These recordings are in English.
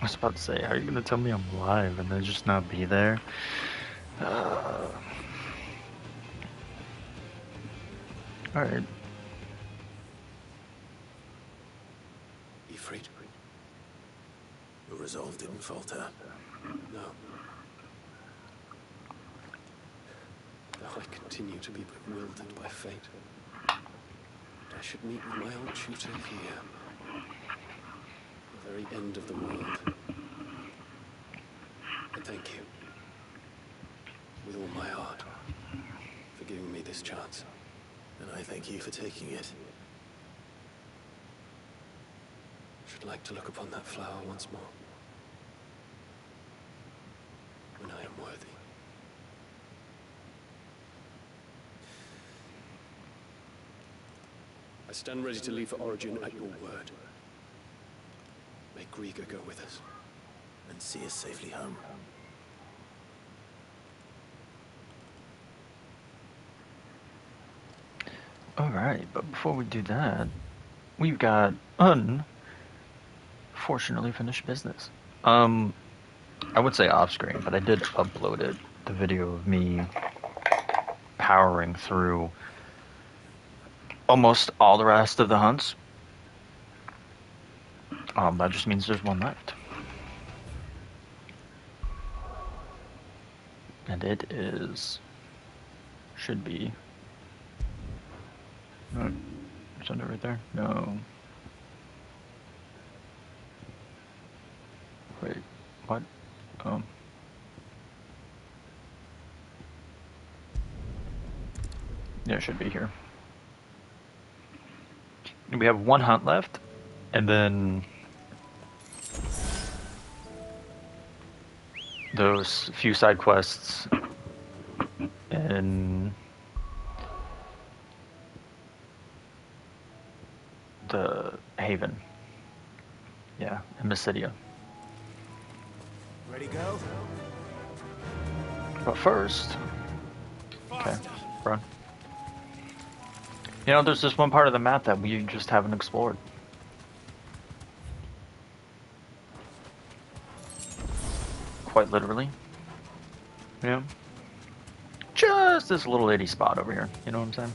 I was about to say, how are you gonna tell me I'm live and then just not be there? Uh, Alright. Ifrit, your resolve didn't falter. No. Though I continue to be bewildered by fate. I should meet with my old tutor here. The very end of the world. And thank you. With all my heart. For giving me this chance. And I thank you for taking it. Should like to look upon that flower once more. When I am worthy. I stand ready to leave for Origin at your word. May Grieger go with us. And see us safely home. Alright, but before we do that, we've got unfortunately finished business. I would say off screen, but I did upload it. The video of me powering through almost all the rest of the hunts. That just means there's one left. And it should be, no, is it right there? No. Wait, what? Yeah, it should be here. We have one hunt left, and then those few side quests in the Haven. Yeah, in Mysidia. Ready, go? But first, okay, run. You know, there's this one part of the map that we just haven't explored. Quite literally. Yeah. Just this little itty spot over here. You know what I'm saying?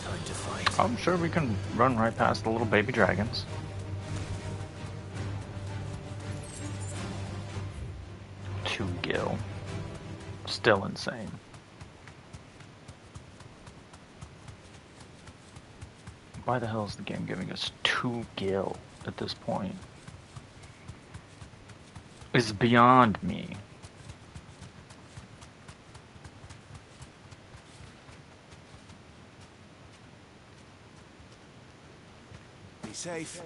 Time to fight. I'm sure we can run right past the little baby dragons. Two gil. Still insane. Why the hell is the game giving us 2 gil at this point? It's beyond me. Be safe.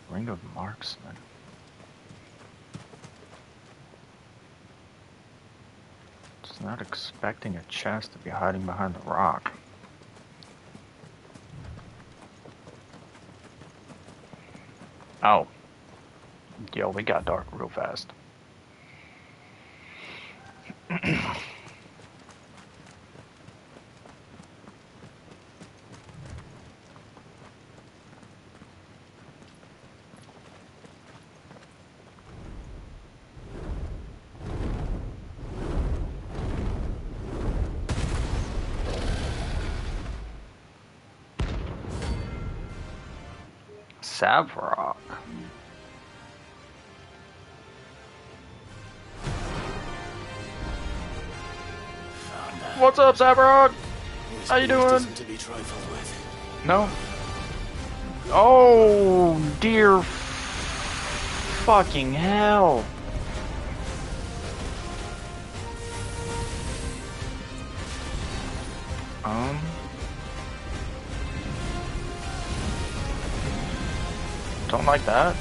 Ring of Marksman. Just not expecting a chest to be hiding behind the rock. Oh. Yo, we got dark real fast. Savrock. What's up, Savrock? How you doing? To be trifled with. No? Oh, dear fucking hell. Don't like that.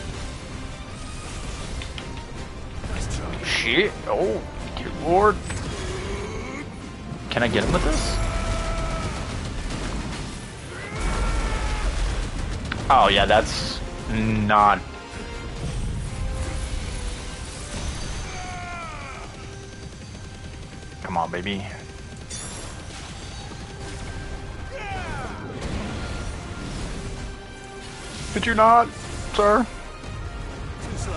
Nice try. Shit. Oh, dear lord. Can I get him with this? Oh yeah, that's not Come on, baby. Could you not, sir? Too slow.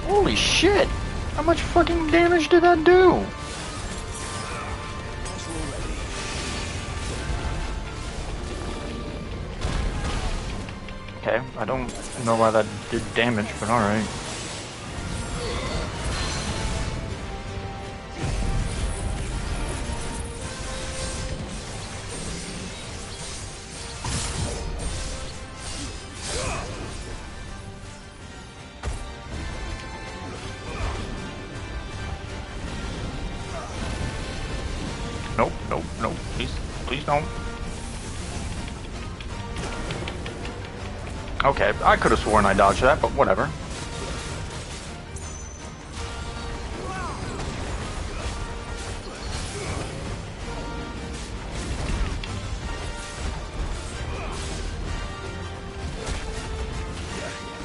Holy shit! How much fucking damage did that do? Okay, I don't know why that did damage, but alright. Nope, nope, nope. Please, please don't. Okay, I could have sworn I dodged that, but whatever.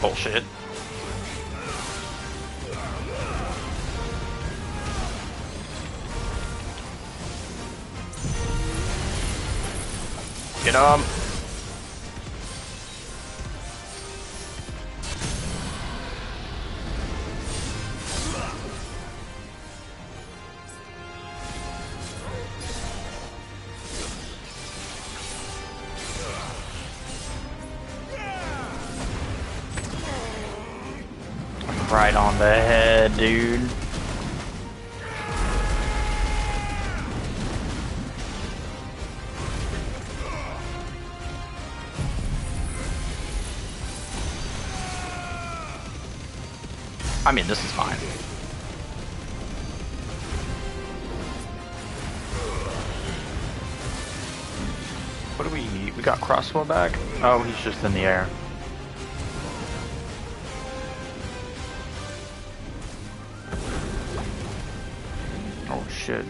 Bullshit. Get him. Right on the head, dude. I mean, this is fine. What do we got crossbow back? Oh, he's just in the air. Oh shit.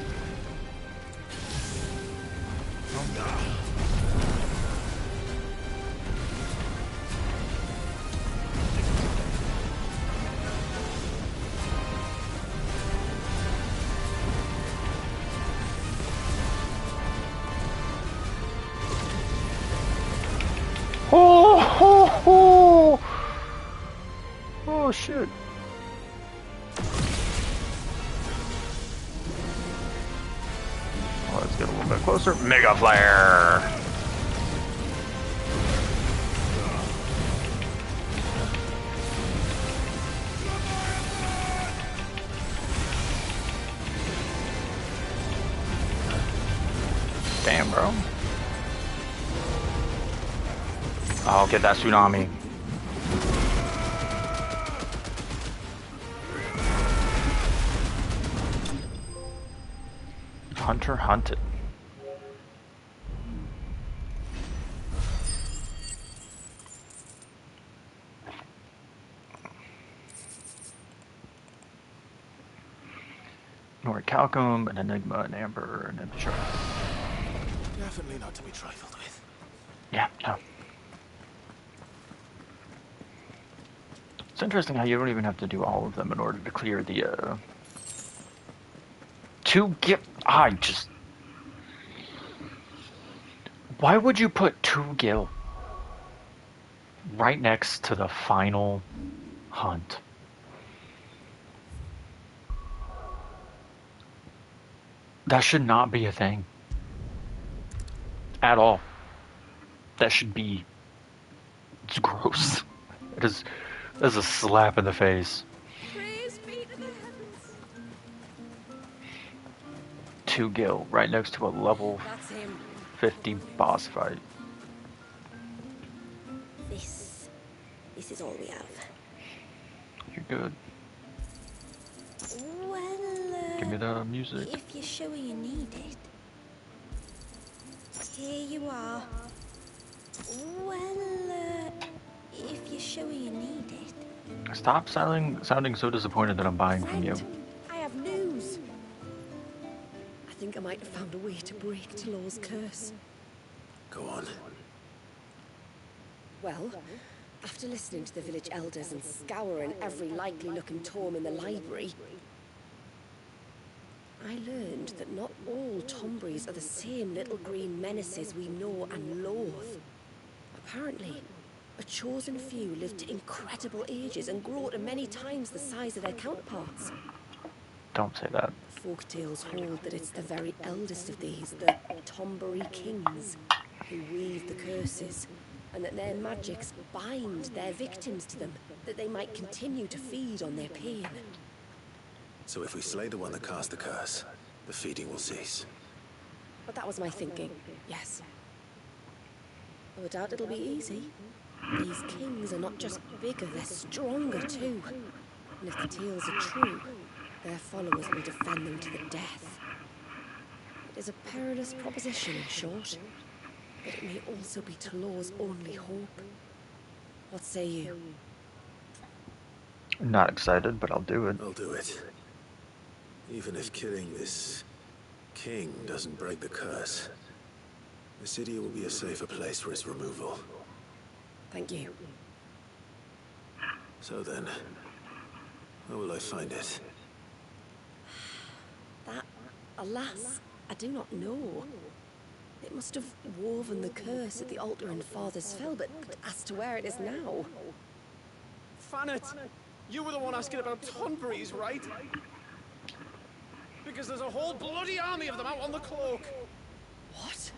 Oh, oh, oh, oh shit. Well, let's get a little bit closer. Mega Flare! Damn, bro. I'll get that tsunami. Hunter hunted. Calcum, an Enigma, an Amber, and an Insurance. Definitely not to be trifled with. Yeah, no. It's interesting how you don't even have to do all of them in order to clear the, Why would you put 2 gil right next to the final hunt? That should not be a thing. At all. That should be... It's gross. It is a slap in the face. Praise be to the heavens. 2 gil right next to a level That's him. 50 boss fight. This is all we have. You're good. Well, Give me the music. if you're sure you need it. Here you are. Well, if you're sure you need it. Stop sounding so disappointed that I'm buying from you. Friend, I have news. I think I might have found a way to break Talor's curse. Go on. Well, After listening to the village elders and scouring every likely-looking tome in the library, I learned that not all Tombries are the same little green menaces we know and loathe. Apparently, a chosen few live to incredible ages and grow to many times the size of their counterparts. Don't say that. Folk tales hold that it's the very eldest of these, the Tombury kings, who weave the curses, and that their magics bind their victims to them, that they might continue to feed on their pain. So if we slay the one that cast the curse, the feeding will cease. But that was my thinking, yes. Though I doubt it'll be easy. These kings are not just bigger, they're stronger too. And if the tales are true, their followers will defend them to the death. It is a perilous proposition, in short. But it may also be Tlor's only hope. What say you? I'm not excited, but I'll do it. I'll do it. Even if killing this king doesn't break the curse, the city will be a safer place for its removal. Thank you. So then, where will I find it? That, alas, I do not know. It must have woven the curse at the altar in Father's Fell, but as to where it is now... Fanet, you were the one asking about Tonburies, right? Because there's a whole bloody army of them out on the cloak. What?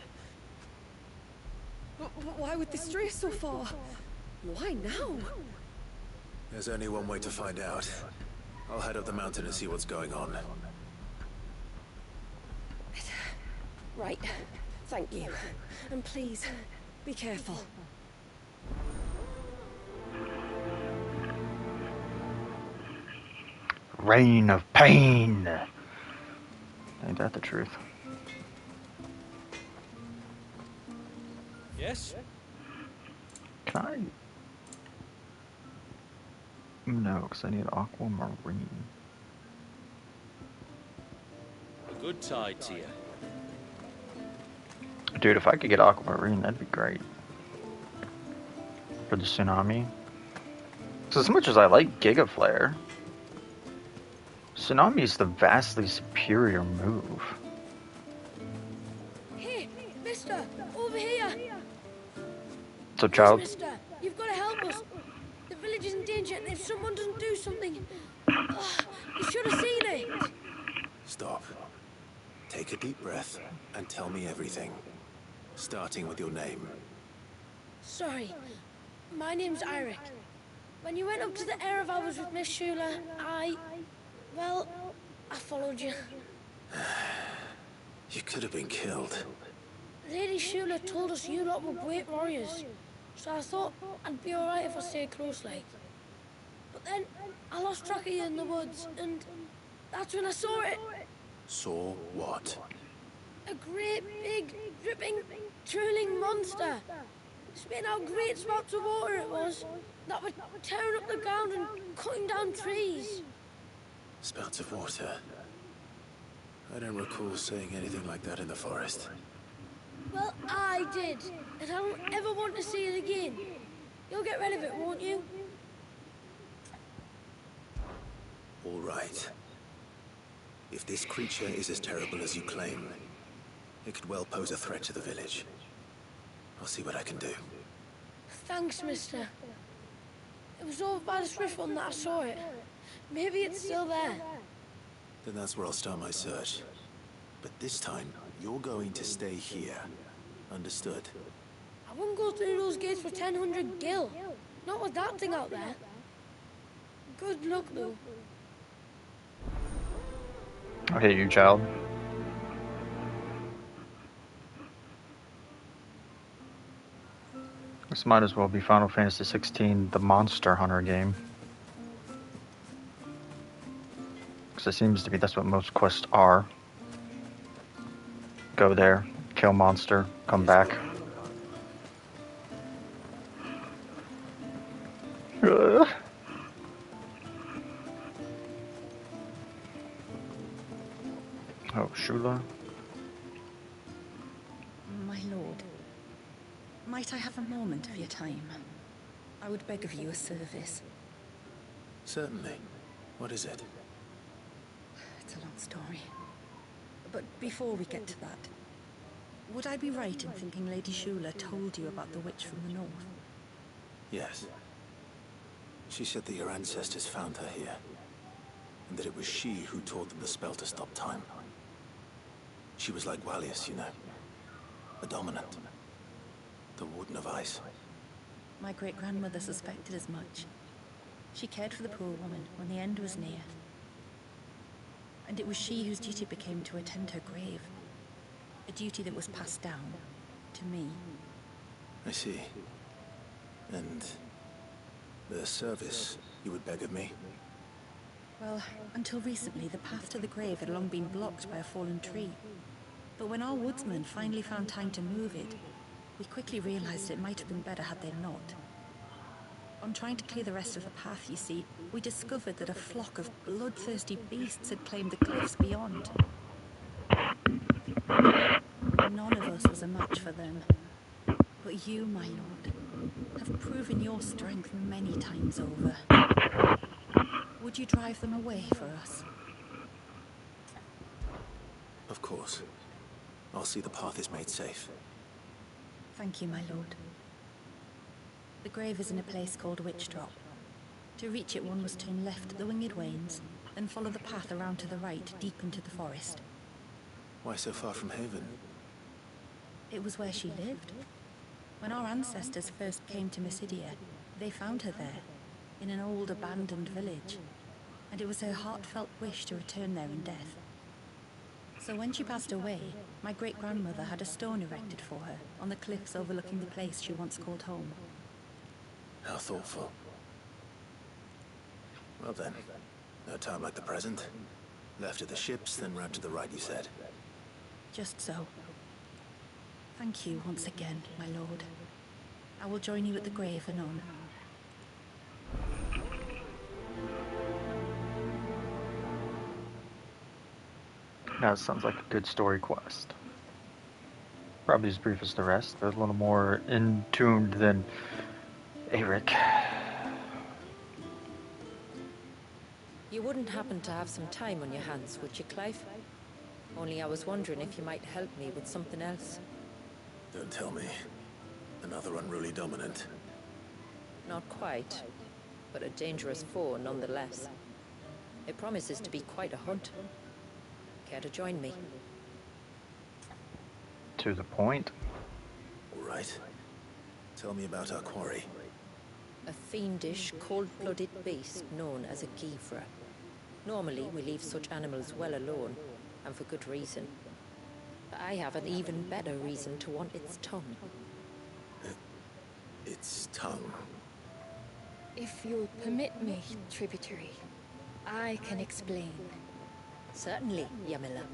Why would they stray so far? Why now? There's only one way to find out. I'll head up the mountain and see what's going on. Right. Thank you. And please, be careful. Reign of pain. Ain't that the truth? Yes? Can I? No, because I need aquamarine. A good tide to you. Dude, if I could get aquamarine, that'd be great. For the tsunami. So as much as I like Giga Flare, tsunami is the vastly superior move. Hey, mister, over here. So, Please, child, mister, you've got to help us. The village is in danger, and if someone doesn't do something... you should have seen it. Stop. Take a deep breath and tell me everything. Starting with your name. Sorry, my name's Eirik. When you went up to the Erev with Miss Shula, well, I followed you. You could have been killed. Lady Shula told us you lot were great warriors, so I thought I'd be alright if I stayed close, like. But then, I lost track of you in the woods, and that's when I saw it. Saw what? A great, big, dripping, twirling monster. Spitting out great spouts of water it was, that were tearing up the ground and cutting down trees. Spouts of water. I don't recall seeing anything like that in the forest. Well, I did, and I don't ever want to see it again. You'll get rid of it, won't you? All right. If this creature is as terrible as you claim, it could well pose a threat to the village. I'll see what I can do. Thanks, mister. It was over by the Swift one that I saw it. Maybe it's still there. Then that's where I'll start my search. But this time, you're going to stay here. Understood? I wouldn't go through those gates for 1,000 gil. Not with that thing out there. Good luck, though. I'll hit you, child. This might as well be Final Fantasy XVI, the Monster Hunter game. Because it seems to be that's what most quests are. Go there, kill monster, come back. Oh, Shula. My lord, might I have a moment of your time? I would beg of you a service. Certainly. What is it? It's a long story. But before we get to that, would I be right in thinking Lady Shula told you about the witch from the north? Yes. She said that your ancestors found her here, and that it was she who taught them the spell to stop time. She was like Wallius, you know. A dominant. The Warden of Ice. My great-grandmother suspected as much. She cared for the poor woman when the end was near. And it was she whose duty became to attend her grave. A duty that was passed down to me. I see. And the service you would beg of me? Well, until recently, the path to the grave had long been blocked by a fallen tree. But when our woodsmen finally found time to move it, we quickly realized it might have been better had they not. On trying to clear the rest of the path, you see, we discovered that a flock of bloodthirsty beasts had claimed the cliffs beyond. None of us was a match for them. But you, my lord, have proven your strength many times over. Would you drive them away for us? Of course. I'll see the path is made safe. Thank you, my lord. The grave is in a place called Witch Drop. To reach it, one must turn left at the Winged Wains, then follow the path around to the right, deep into the forest. Why so far from Haven? It was where she lived. When our ancestors first came to Mysidia, they found her there, in an old abandoned village, and it was her heartfelt wish to return there in death. So when she passed away, my great-grandmother had a stone erected for her on the cliffs overlooking the place she once called home. How thoughtful. Well then, no time like the present. Left at the ships, then round to the right, you said. Just so. Thank you once again, my lord. I will join you at the grave anon. That sounds like a good story quest. Probably as brief as the rest, but a little more in-tuned than Eric. You wouldn't happen to have some time on your hands, would you, Clive? Only I was wondering if you might help me with something else. Don't tell me. Another unruly dominant. Not quite, but a dangerous foe nonetheless. It promises to be quite a hunt. Care to join me? To the point. All right. Tell me about our quarry. A fiendish, cold-blooded beast known as a Givra. Normally, we leave such animals well alone, and for good reason. But I have an even better reason to want its tongue. Its tongue. If you'll permit me, tributary, I can explain. Certainly, Yamila.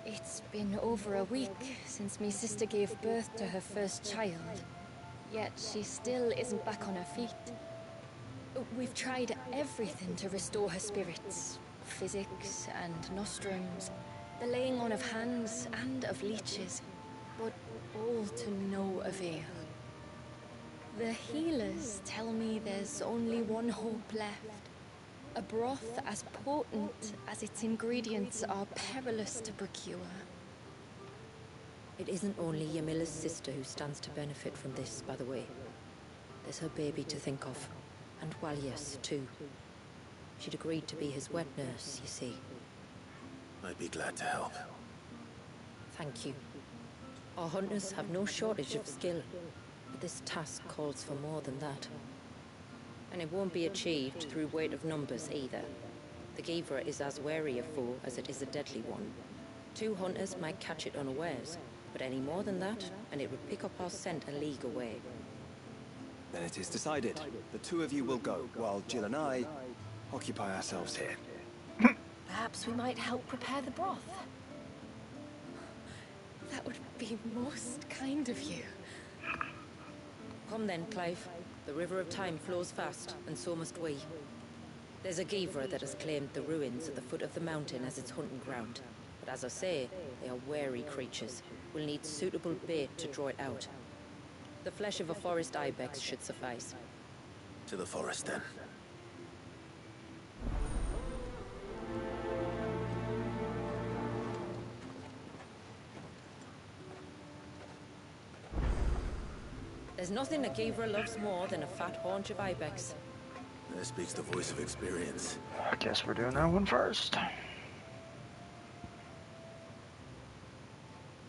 It's been over a week since me sister gave birth to her first child. Yet she still isn't back on her feet. We've tried everything to restore her spirits. Physics and nostrums, the laying on of hands and of leeches, but all to no avail. The healers tell me there's only one hope left. A broth as potent as its ingredients are perilous to procure. It isn't only Yamila's sister who stands to benefit from this, by the way. There's her baby to think of, and Wallius, too. She'd agreed to be his wet nurse, you see. I'd be glad to help. Thank you. Our hunters have no shortage of skill, but this task calls for more than that. And it won't be achieved through weight of numbers either. The Givra is as wary a foe as it is a deadly one. 2 hunters might catch it unawares, but any more than that, and it would pick up our scent a league away. Then it is decided. The 2 of you will go, while Jill and I occupy ourselves here. Perhaps we might help prepare the broth. That would be most kind of you. Come then, Clive. The river of time flows fast, and so must we. There's a Givra that has claimed the ruins at the foot of the mountain as its hunting ground. But as I say, they are wary creatures. We'll need suitable bait to draw it out. The flesh of a forest ibex should suffice. To the forest, then. There's nothing that Gavra loves more than a fat haunch of ibex. There speaks the voice of experience. I guess we're doing that one first.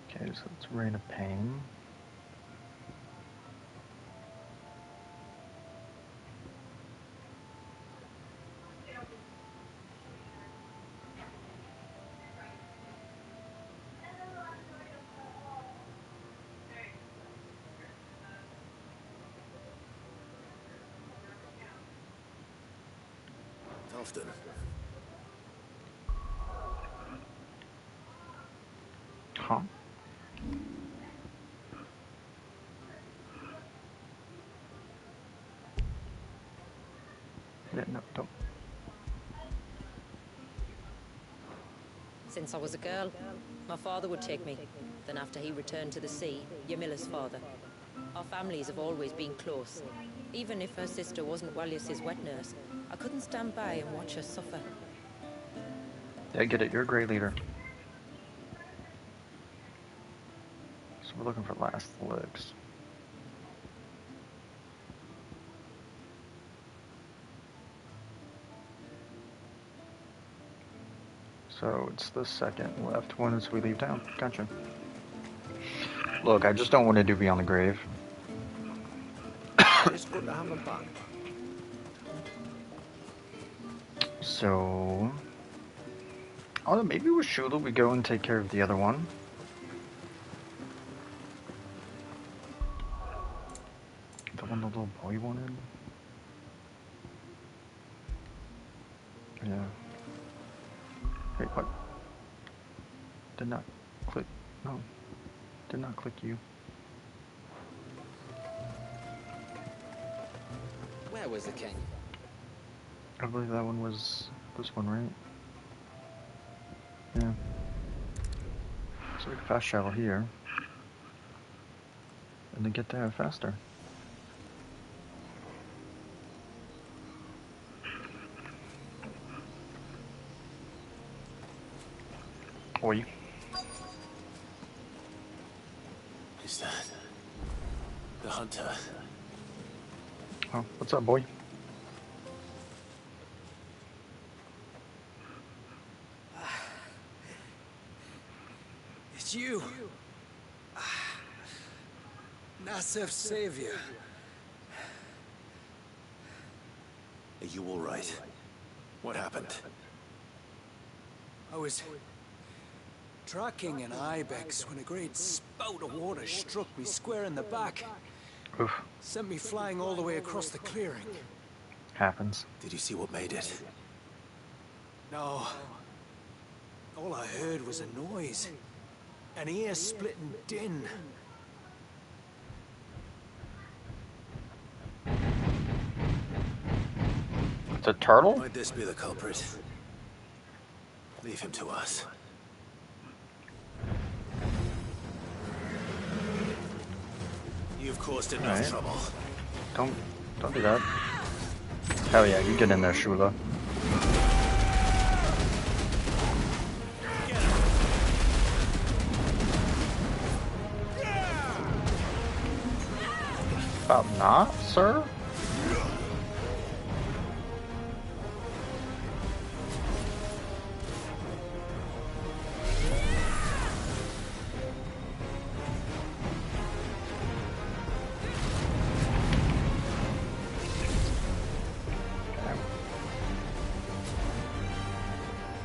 Okay, so it's Rain of Pain. Often. Huh? Yeah, no, don't. Since I was a girl, my father would take me. Then after he returned to the sea, Yamila's father. Our families have always been close. Even if her sister wasn't Walius's wet nurse, I couldn't stand by and watch her suffer. Yeah, get it. You're a great leader. So we're looking for last legs. So it's the second left one as we leave town. Gotcha. Look, I just don't want to do Beyond the Grave. It's good to have them back. So, oh, maybe with Shula we go and take care of the other one. The one the little boy wanted. Yeah. Wait, what? Did not click. No. Did not click you. Where was the king? I believe that one was this one, right? Yeah. So we can fast travel here. And then get there faster. Oi. Is that the hunter? Oh, what's up, boy? It's you. Nasef's savior. Are you all right? What happened? I was tracking an ibex when a great spout of water struck me square in the back. Oof. Sent me flying all the way across the clearing. Happens. Did you see what made it? No. All I heard was a noise. An ear-splitting din. It's a turtle? Might this be the culprit? Leave him to us. You've caused enough Alright. trouble. Don't do that. Hell yeah, you get in there, Shula. About not, sir?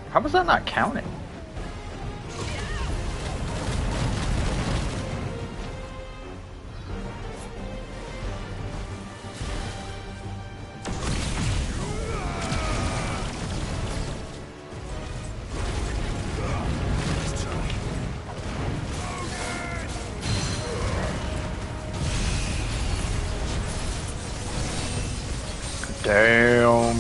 How was that not counting? Damn.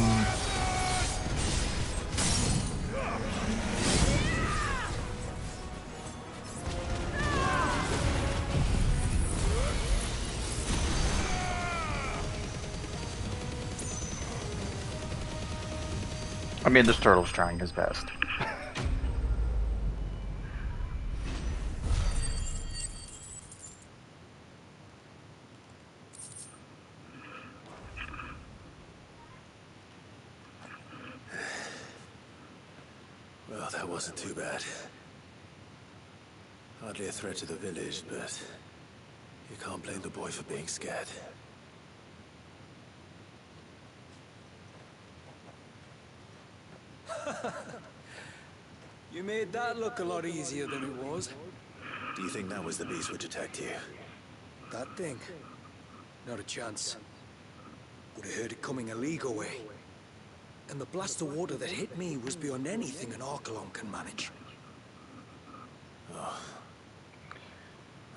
I mean, this turtle's trying his best. Well, that wasn't too bad. Hardly a threat to the village, but you can't blame the boy for being scared. You made that look a lot easier than it was. Do you think that was the beast which attacked you? That thing? Not a chance. Would have heard it coming a league away. And the blast of water that hit me was beyond anything an Archelon can manage. Oh.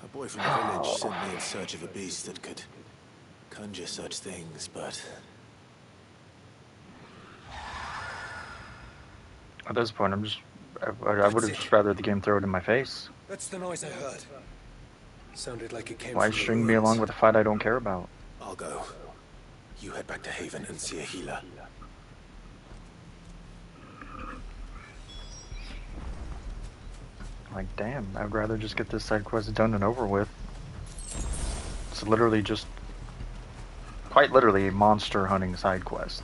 A boy from the village sent me in search of a beast that could conjure such things, but... At this point, I would have just rather the game throw it in my face. That's the noise I heard. Sounded like it came Why from the string me ruins. along with a fight I don't care about? I'll go. You head back to Haven and see a healer. Like, damn, I'd rather just get this side quest done and over with. It's literally just, quite literally, a monster hunting side quest.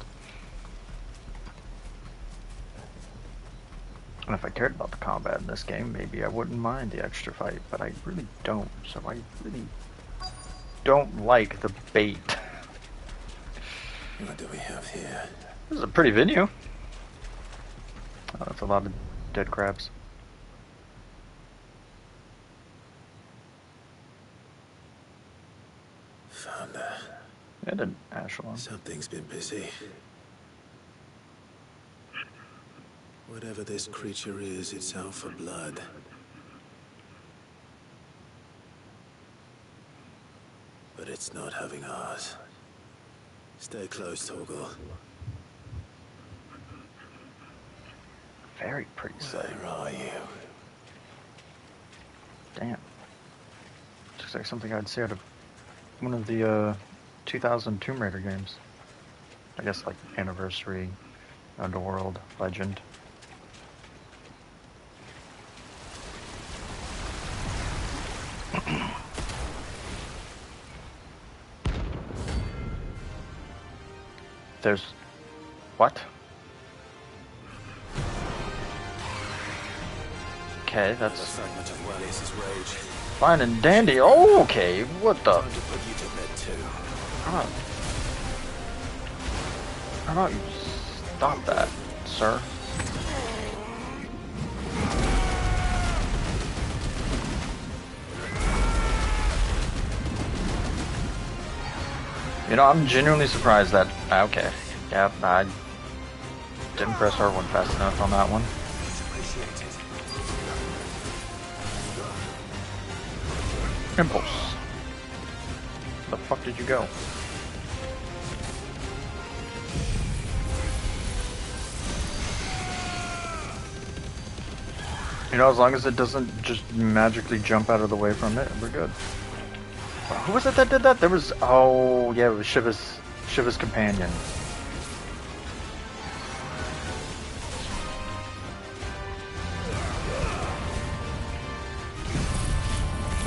And if I cared about the combat in this game, maybe I wouldn't mind the extra fight, but I really don't, so I really don't like the bait. What do we have here? This is a pretty venue. Oh, that's a lot of dead crabs. Found her. And an Ashelon. Something's been busy. Whatever this creature is, it's out for blood. But it's not having ours. Stay close, Torgal. Very pretty sight. Where are you? Damn. Looks like something I'd see out of one of the 2000 Tomb Raider games. I guess like Anniversary, Underworld, Legend. There's... what? Okay, that's Fragment of Wallius's rage. fine and dandy. Oh, okay, what the... Time to put you to bed too. How about you stop that, sir? You know, I'm genuinely surprised that... okay. Yeah, I didn't press R1 fast enough on that one. Impulse. Where the fuck did you go? You know, as long as it doesn't just magically jump out of the way from it, we're good. Who was it that did that? There was... oh, yeah, it was Shiva's companion.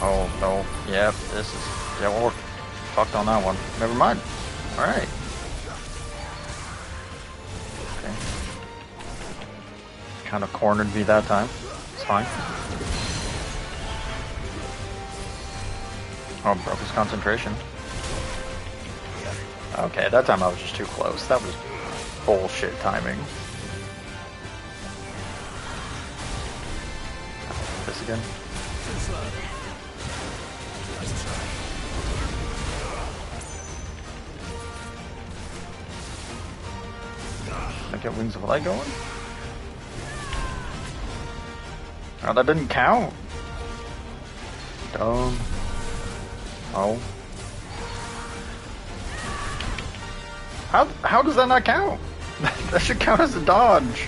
Oh, no. Yeah, this is... yeah, we're fucked on that one. Never mind. Alright. Okay. Kind of cornered me that time. It's fine. Oh, broke his concentration. Okay, that time I was just too close. That was bullshit timing. This again. Can I get Wings of Light going? Oh, that didn't count. Dumb. Oh. How does that not count? That should count as a dodge.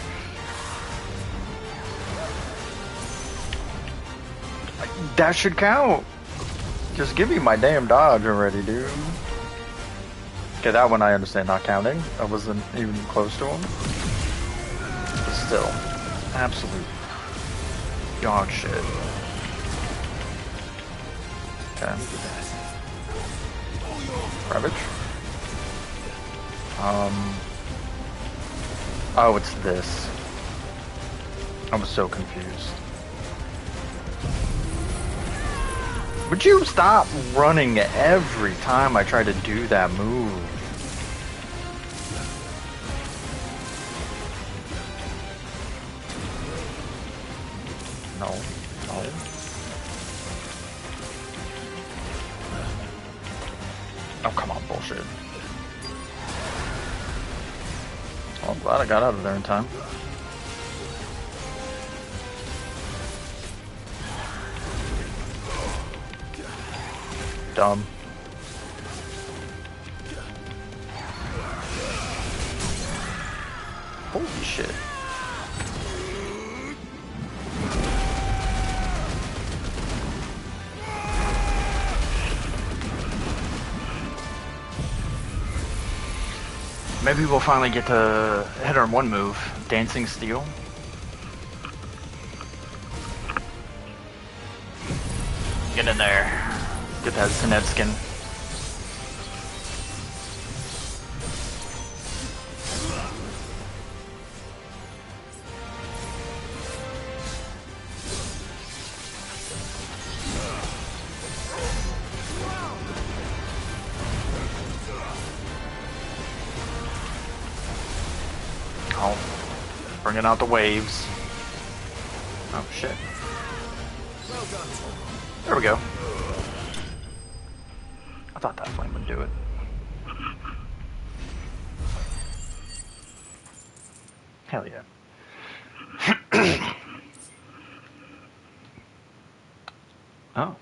That should count. Just give me my damn dodge already, dude. Okay, that one I understand not counting. I wasn't even close to him. still, absolute dog shit. Okay. Ravage. Oh, it's this. I was so confused. Would you stop running every time I try to do that move? No. No. Oh, come on, bullshit. Well, I'm glad I got out of there in time. Dumb. Holy shit. Maybe we'll finally get to hit her in one move. Dancing Steel. Get in there. Get that Sinetskin. Oh, bringing out the waves. Oh shit. There we go. I thought that flame would do it. Hell yeah. Oh.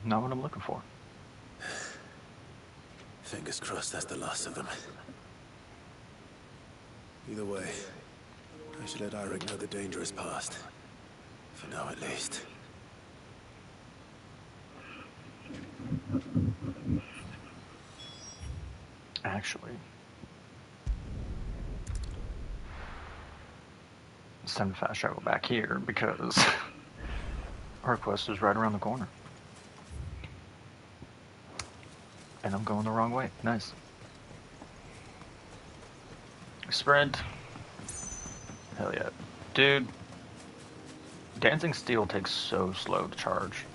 Not what I'm looking for. Fingers crossed that's the last of them. Either way, I should let Eirik know the danger is past. For now, at least. Actually, it's time to fast travel back here because our quest is right around the corner. And I'm going the wrong way. Nice. Sprint. Hell yeah. Dude, Dancing Steel takes so slow to charge.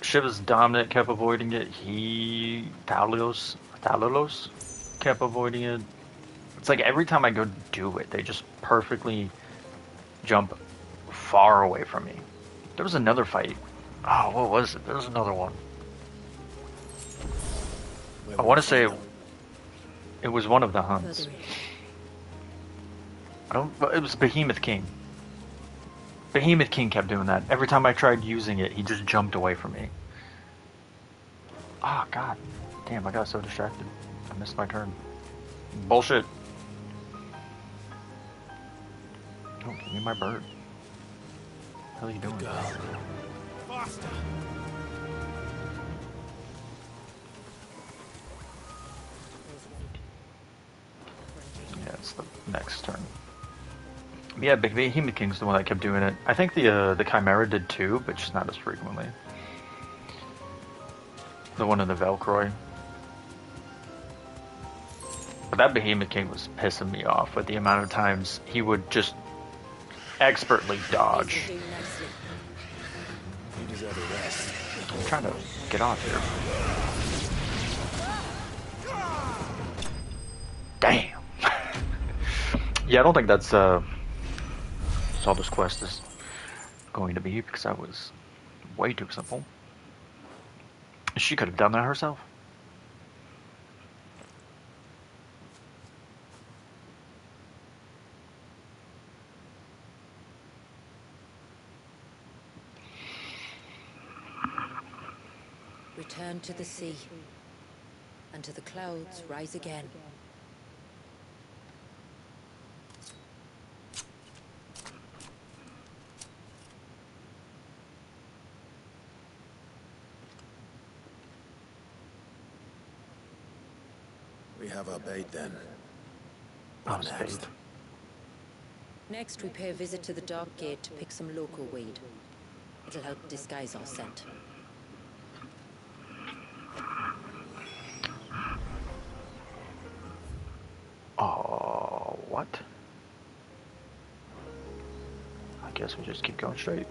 Shiva's Dominant kept avoiding it. Thalios kept avoiding it. It's like every time I go do it, they just perfectly jump far away from me. There was another fight. Oh, what was it? There was another one. I want to say it was one of the Huns. It was Behemoth King. Behemoth King kept doing that. Every time I tried using it, he just jumped away from me. Oh, God. Damn, I got so distracted. I missed my turn. Bullshit. Oh, give me my bird. What the hell are you doing? Faster. Yeah, it's the next turn. Yeah, Behemoth King's the one that kept doing it. I think the Chimera did too, but just not as frequently. The one in the Velcroy. But that Behemoth King was pissing me off with the amount of times he would just expertly dodge. You deserve a rest. I'm trying to get off here. Damn. Yeah, I don't think that's all this quest is going to be, because that was way too simple. She could have done that herself. Return to the sea, and to the clouds rise again. We have our bait then. Oh, What next? spade. Next, we pay a visit to the Dark Gate to pick some local weed. It'll help disguise our scent. Oh, what? I guess we just keep going straight.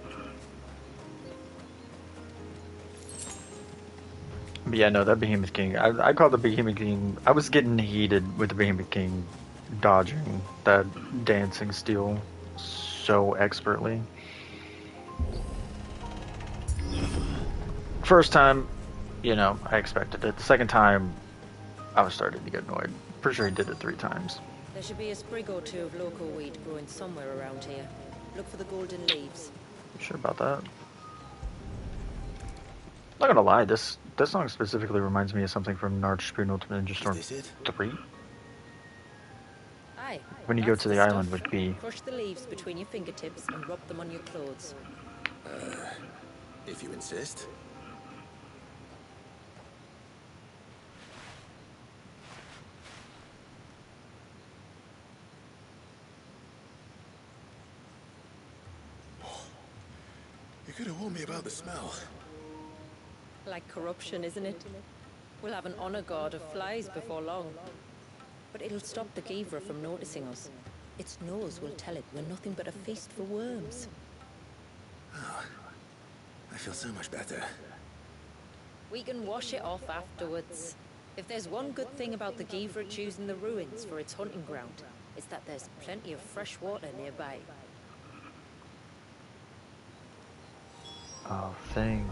But yeah, no, that Behemoth King. I call the Behemoth King. I was getting heated with the Behemoth King dodging that dancing steel so expertly. First time, you know, I expected it. The second time, I was starting to get annoyed. Pretty sure he did it 3 times. There should be a sprig or two of local weed growing somewhere around here. Look for the golden leaves. You sure about that? Not gonna lie, this song specifically reminds me of something from Narch Spoon Ultimate Ninja Storm Is this it? 3. Aye. When you go that's to the stuff. island with B. Crush the leaves between your fingertips and rub them on your clothes. If you insist. You could have warned me about the smell. Like corruption, isn't it? We'll have an honor guard of flies before long. But it'll stop the Givra from noticing us. Its nose will tell it we're nothing but a feast for worms. Oh, I feel so much better. We can wash it off afterwards. If there's one good thing about the Givra choosing the ruins for its hunting ground, it's that there's plenty of fresh water nearby. Oh, thank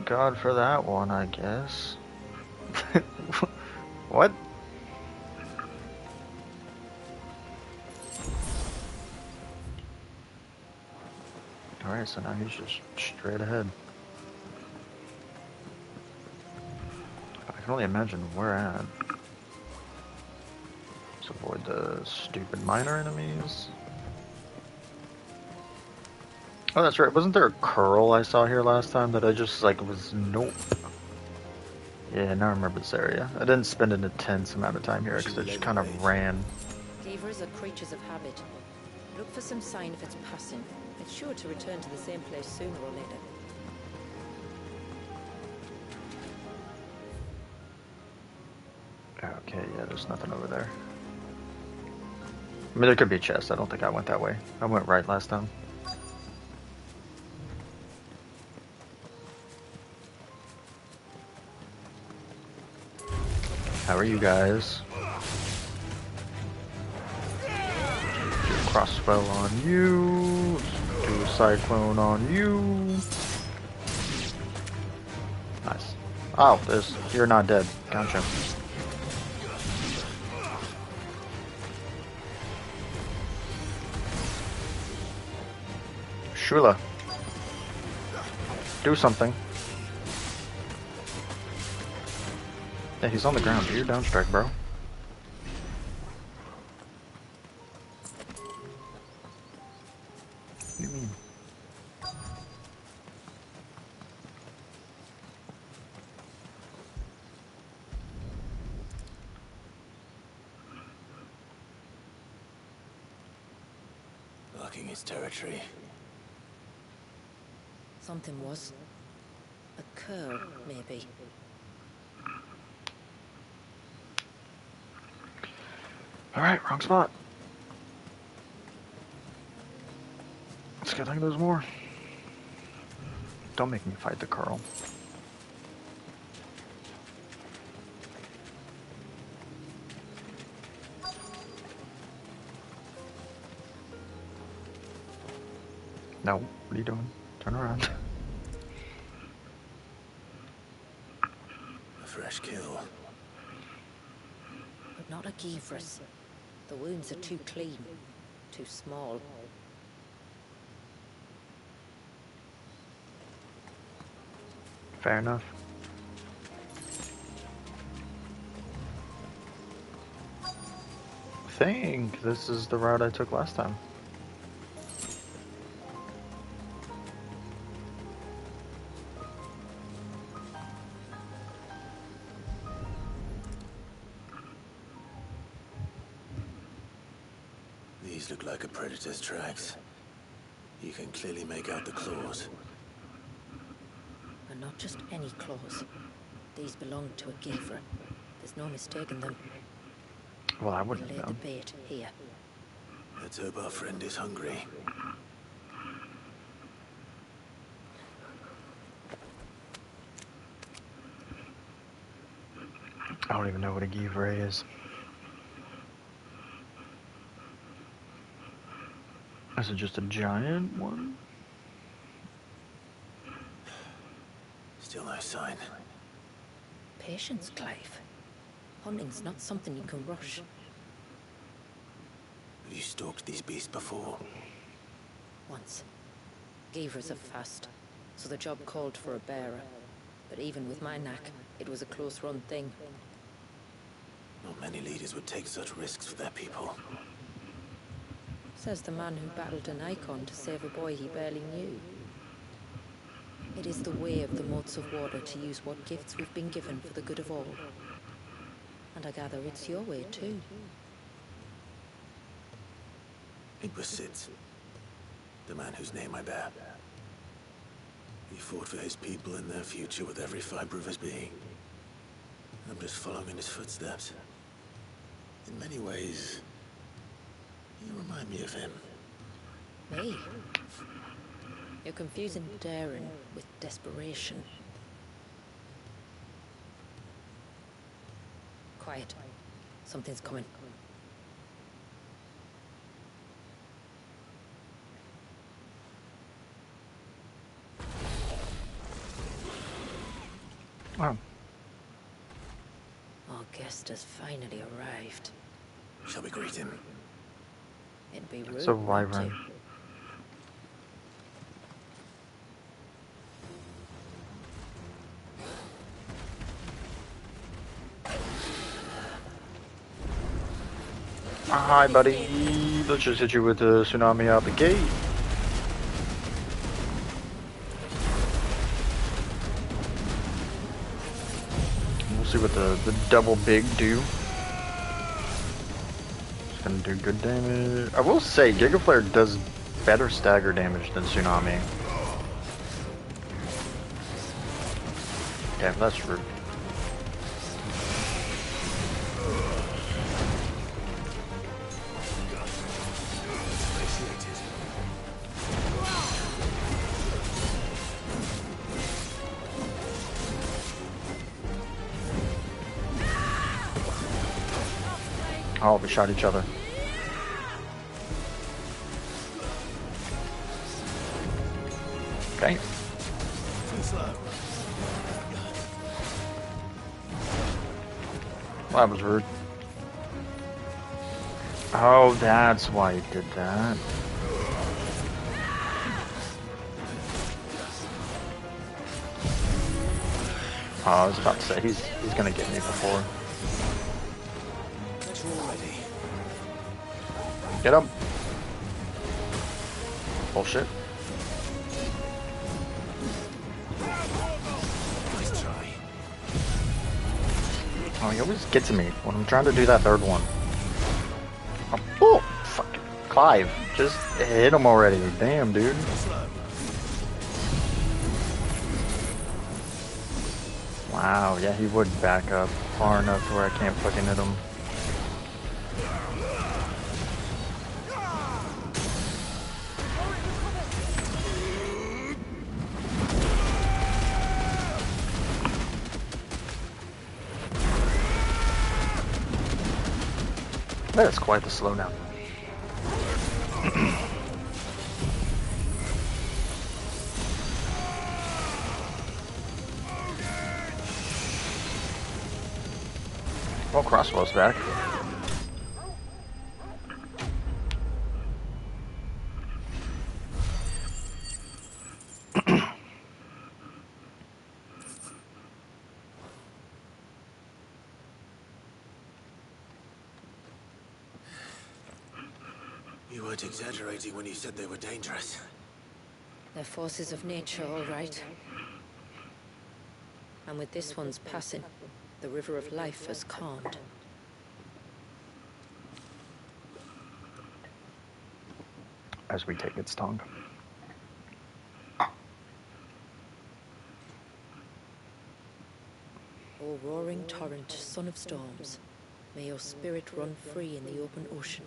God for that one, I guess. What? Alright, so now he's just straight ahead. I can only imagine where at. Let's avoid the stupid miner enemies. Oh, that's right. Wasn't there a curl I saw here last time that I just, like, was nope. Yeah, now I remember this area. I didn't spend an intense amount of time here because I just kind of ran. Givras are creatures of habit. Look for some sign of its passing. It's sure to return to the same place sooner or later. Okay, yeah, there's nothing over there. I mean, there could be a chest. I don't think I went that way. I went right last time. How are you guys? Do a crossbow on you. Do a cyclone on you. Nice. Oh, you're not dead. Gotcha. Shula. Do something. Yeah, he's on the ground. Do your down strike, bro. What do you mean? Blocking his territory. Something was. A cur, maybe. Alright, wrong spot. Let's get like those more. Don't make me fight the Carl. No, what are you doing? Turn around. A fresh kill. But not a Givras. The wounds are too clean. Too small. Fair enough. I think this is the route I took last time. These look like a predator's tracks. You can clearly make out the claws. And not just any claws. These belong to a Gavra. There's no mistaking them. Well, I We wouldn't laid know. the bait here. Let's hope our friend is hungry. I don't even know what a Givray is. Is it just a giant one? Still no sign. Patience, Clive. Hunting's not something you can rush. Have you stalked these beasts before? Once. Gavras are fast, so the job called for a bearer. But even with my knack, it was a close-run thing. Not many leaders would take such risks for their people. Says the man who battled an icon to save a boy he barely knew. It is the way of the moats of water to use what gifts we've been given for the good of all. And I gather it's your way too. It was Sid's. The man whose name I bear. He fought for his people and their future with every fiber of his being. I'm just following in his footsteps. In many ways, you remind me of him. Me? You're confusing daring with desperation. Quiet. Something's coming. Oh. Our guest has finally arrived. Shall we greet him? It'd be rude It's a not wyvern. to. Hi, buddy. Let's just hit you with the tsunami out the gate. We'll see what the double big do. It's gonna do good damage. I will say, Giga Flare does better stagger damage than Tsunami. Okay, that's rude. Oh, we shot each other. Okay. Well, that was rude. Oh, that's why he did that. Oh, I was about to say, he's gonna get me before. Get him! Bullshit. Nice try. Oh, he always gets me when I'm trying to do that third one. Oh, fuck. Clive, just hit him already. Damn, dude. Wow, yeah, he would back up far enough to where I can't fucking hit him. That is quite the slowdown. Well, Crossbow's back. You weren't exaggerating when you said they were dangerous. They're forces of nature, all right. And with this one's passing, the river of life has calmed. as we take its tongue. O roaring torrent, son of storms, may your spirit run free in the open ocean.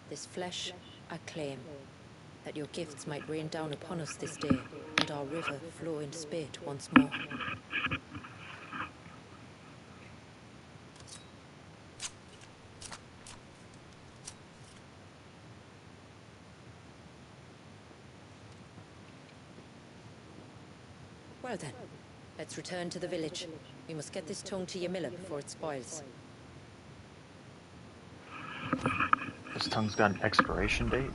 This flesh I claim, that your gifts might rain down upon us this day, and our river flow in spate once more. Well then, let's return to the village. We must get this tongue to Yamila before it spoils. This tongue's got an expiration date.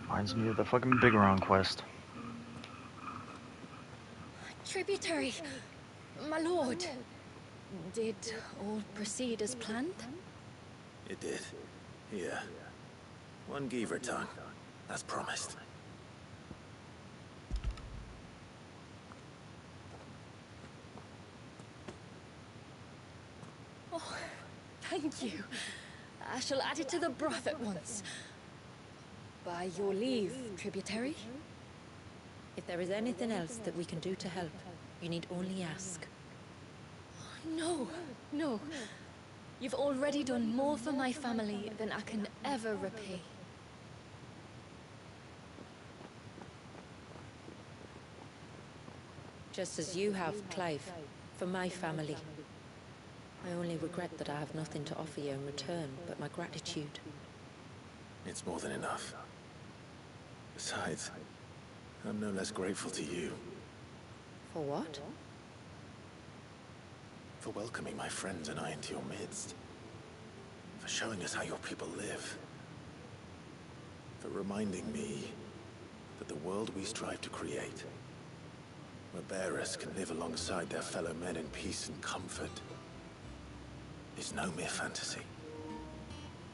Reminds me of the fucking Big Round quest. Tributary, my lord. Did all proceed as planned? It did. Here. One Geaver tongue, as promised. Oh, thank you. I shall add it to the broth at once. By your leave, tributary. If there is anything else that we can do to help, you need only ask. No, no. You've already done more for my family than I can ever repay. Just as you have, Clive, for my family. I only regret that I have nothing to offer you in return but my gratitude. It's more than enough. Besides, I'm no less grateful to you. For what? For welcoming my friends and I into your midst. For showing us how your people live. For reminding me that the world we strive to create, where bearers can live alongside their fellow men in peace and comfort, is no mere fantasy.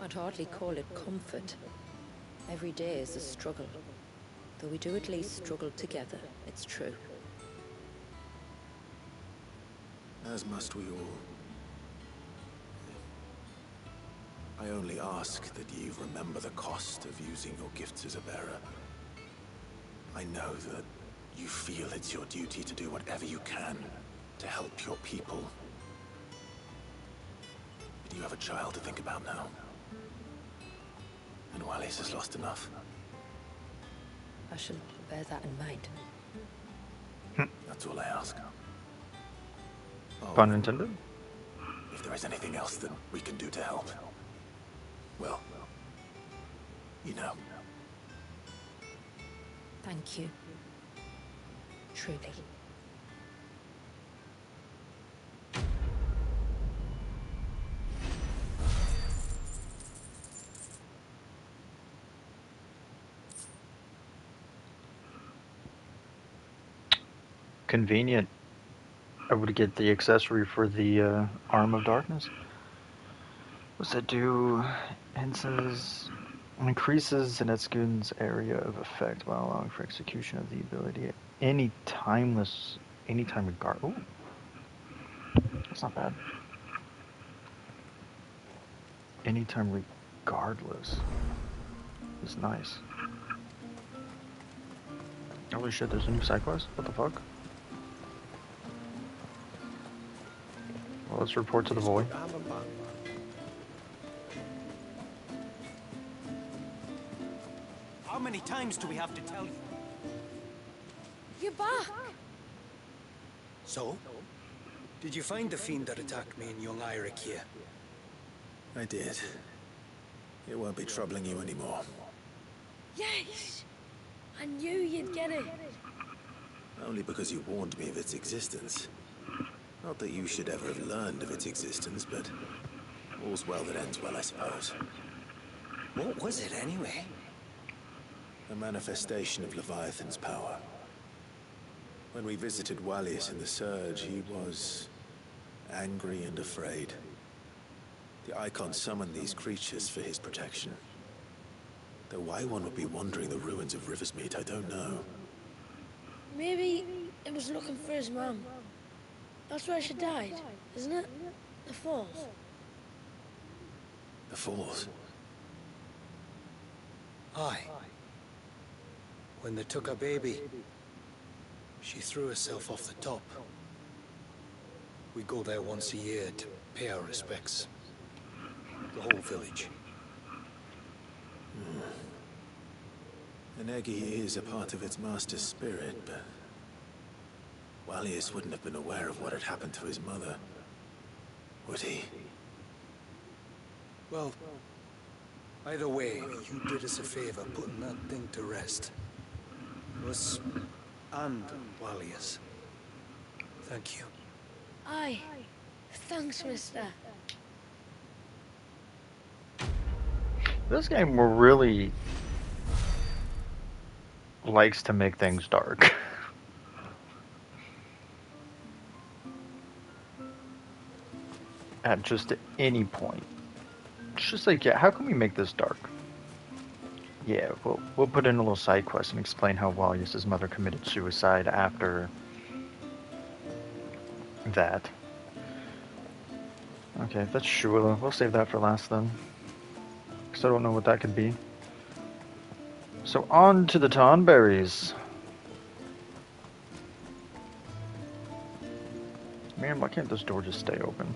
I'd hardly call it comfort. Every day is a struggle. Though we do at least struggle together, it's true. As must we all. I only ask that you remember the cost of using your gifts as a bearer. I know that you feel it's your duty to do whatever you can to help your people. But you have a child to think about now. And Wallis has lost enough. I shall bear that in mind. That's all I ask. Oh, Pun intended. if there is anything else that we can do to help, well, you know. Thank you. Truly. Convenient. I would get the accessory for the Arm of Darkness. What's that do? Increases an Eskun's area of effect while allowing for execution of the ability at any time regard. Ooh. That's not bad. Anytime regardless. It's nice. Holy shit, there's a new side quest? What the fuck? Well, let's report to the boy. How many times do we have to tell you? You're back. So? Did you find the fiend that attacked me and young Eirik here? I did. It won't be troubling you anymore. Yes. I knew you'd get it. Only because you warned me of its existence. Not that you should ever have learned of its existence, but all's well that ends well, I suppose. What was it anyway? A manifestation of Leviathan's power. When we visited Wallius in the Surge, he was angry and afraid. The Icon summoned these creatures for his protection. Though why one would be wandering the ruins of Riversmeet, I don't know. Maybe it was looking for his mum. That's where she died, isn't it? The falls. The falls? Aye. When they took her baby, she threw herself off the top. We go there once a year to pay our respects. The whole village. An Eggy is a part of its master's spirit, but Wallius wouldn't have been aware of what had happened to his mother, would he? Well, either way, you did us a favor putting that thing to rest. Us and Wallius. Thank you. Aye. Thanks, mister. This game really likes to make things dark. At just any point. It's just like, yeah, how can we make this dark? Yeah, we'll put in a little side quest and explain how Wallius' mother committed suicide after that. Okay, that's Shula. We'll save that for last then. Because I don't know what that could be. So on to the Tonberries. Man, why can't this door just stay open?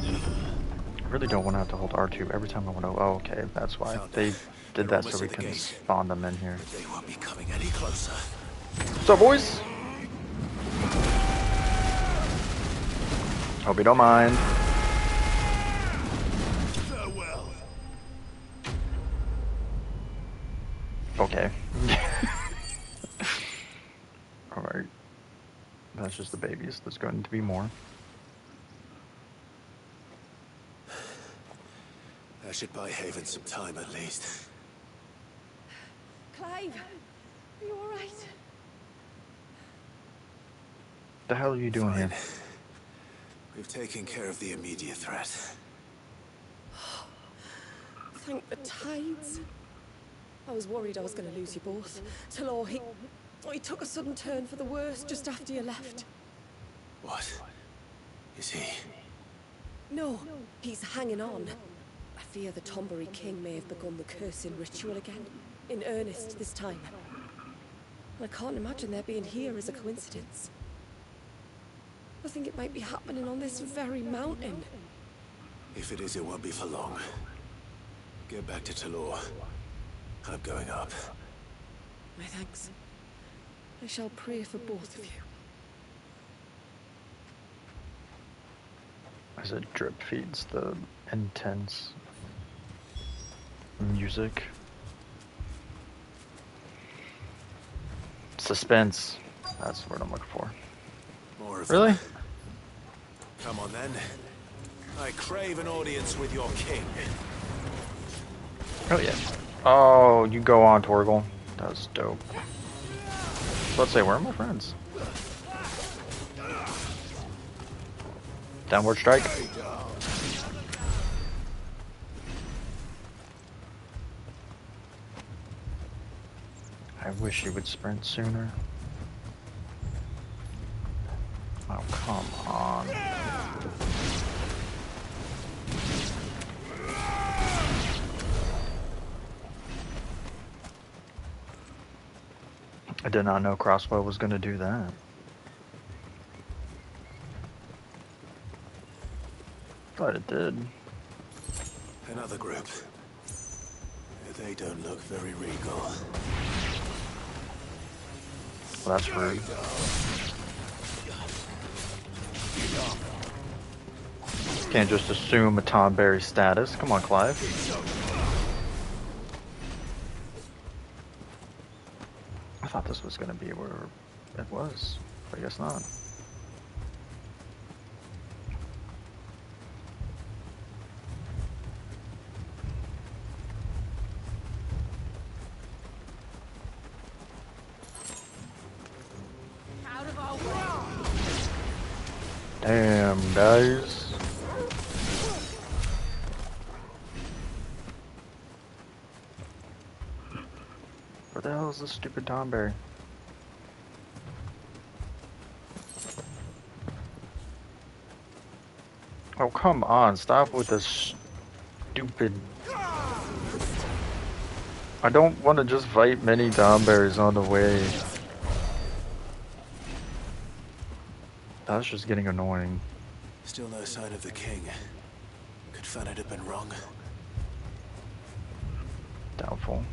I really don't want to have to hold R2 every time I want to... Oh, okay, that's why. They did that so we can spawn them in here. They won't be coming any closer. What's up, boys? Hope you don't mind. Farewell. Okay. Alright. That's just the babies. There's going to be more. I should buy Haven some time at least. Clive, are you all right? The hell are you doing here? We've taken care of the immediate threat. Thank the tides. I was worried I was going to lose you both. Talor, he took a sudden turn for the worse just after you left. What? Is he? No, he's hanging on. I fear the Tombury King may have begun the cursing ritual again. In earnest this time. I can't imagine their being here as a coincidence. I think it might be happening on this very mountain. If it is, it won't be for long. Get back to Talor. I'm going up. My thanks. I shall pray for both of you. As it drip feeds the intense music. Suspense. That's the word I'm looking for. More of Really? them. Come on then. I crave an audience with your king. Oh yeah. Oh, you go on, Torgal. That was dope. Let's say, where are my friends? Downward strike. I wish you would sprint sooner. Oh, come on. I did not know crossbow was going to do that. But it did. Another group. They don't look very regal. Well, that's rude. Can't just assume a Tonberry status. Come on, Clive. I thought this was going to be where it was, but I guess not. Damn, guys. What the hell is this stupid Tomberry? Oh, come on, stop with this stupid... I don't want to just fight many Tomberries on the way. That's just getting annoying. Still no sign of the king. Could Fanit have been wrong? Doubtful.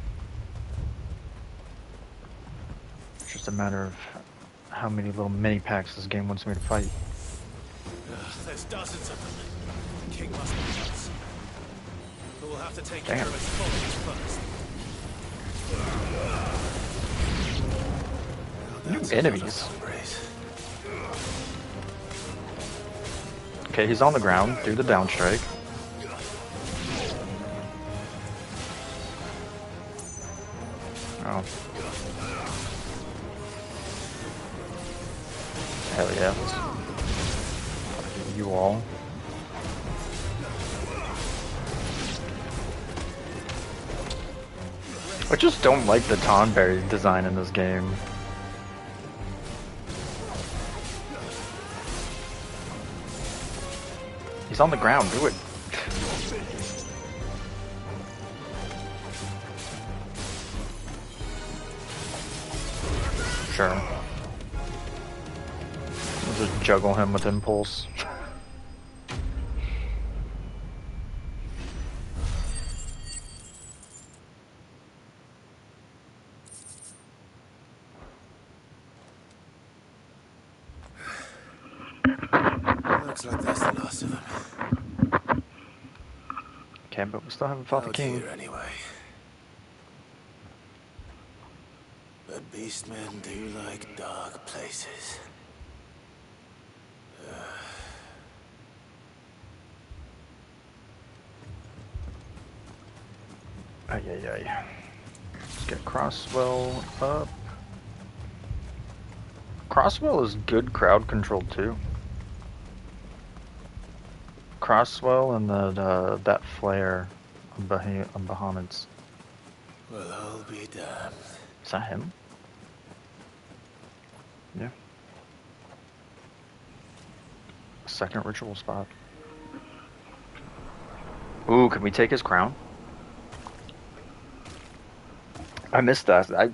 It's just a matter of how many little mini packs this game wants me to fight. There's dozens of them. The king must be nuts. But we'll have to take Damn. care of his followers first. New enemies. Okay, he's on the ground. Do the down strike. Oh. Hell yeah. You all. I just don't like the Tonberry design in this game. He's on the ground, do it. Sure. I'll just juggle him with impulse. Looks like that's the last of them. Okay, but we still haven't fought the Out king. here anyway. But beastmen do like dark places. Ay, ay, ay. Let's get Crosswell up. Crosswell is good crowd control too. Crosswell and that flare on Bahamut's. Well, I'll be damned. Is that him? Yeah. Second ritual spot. Ooh, can we take his crown? I missed that. I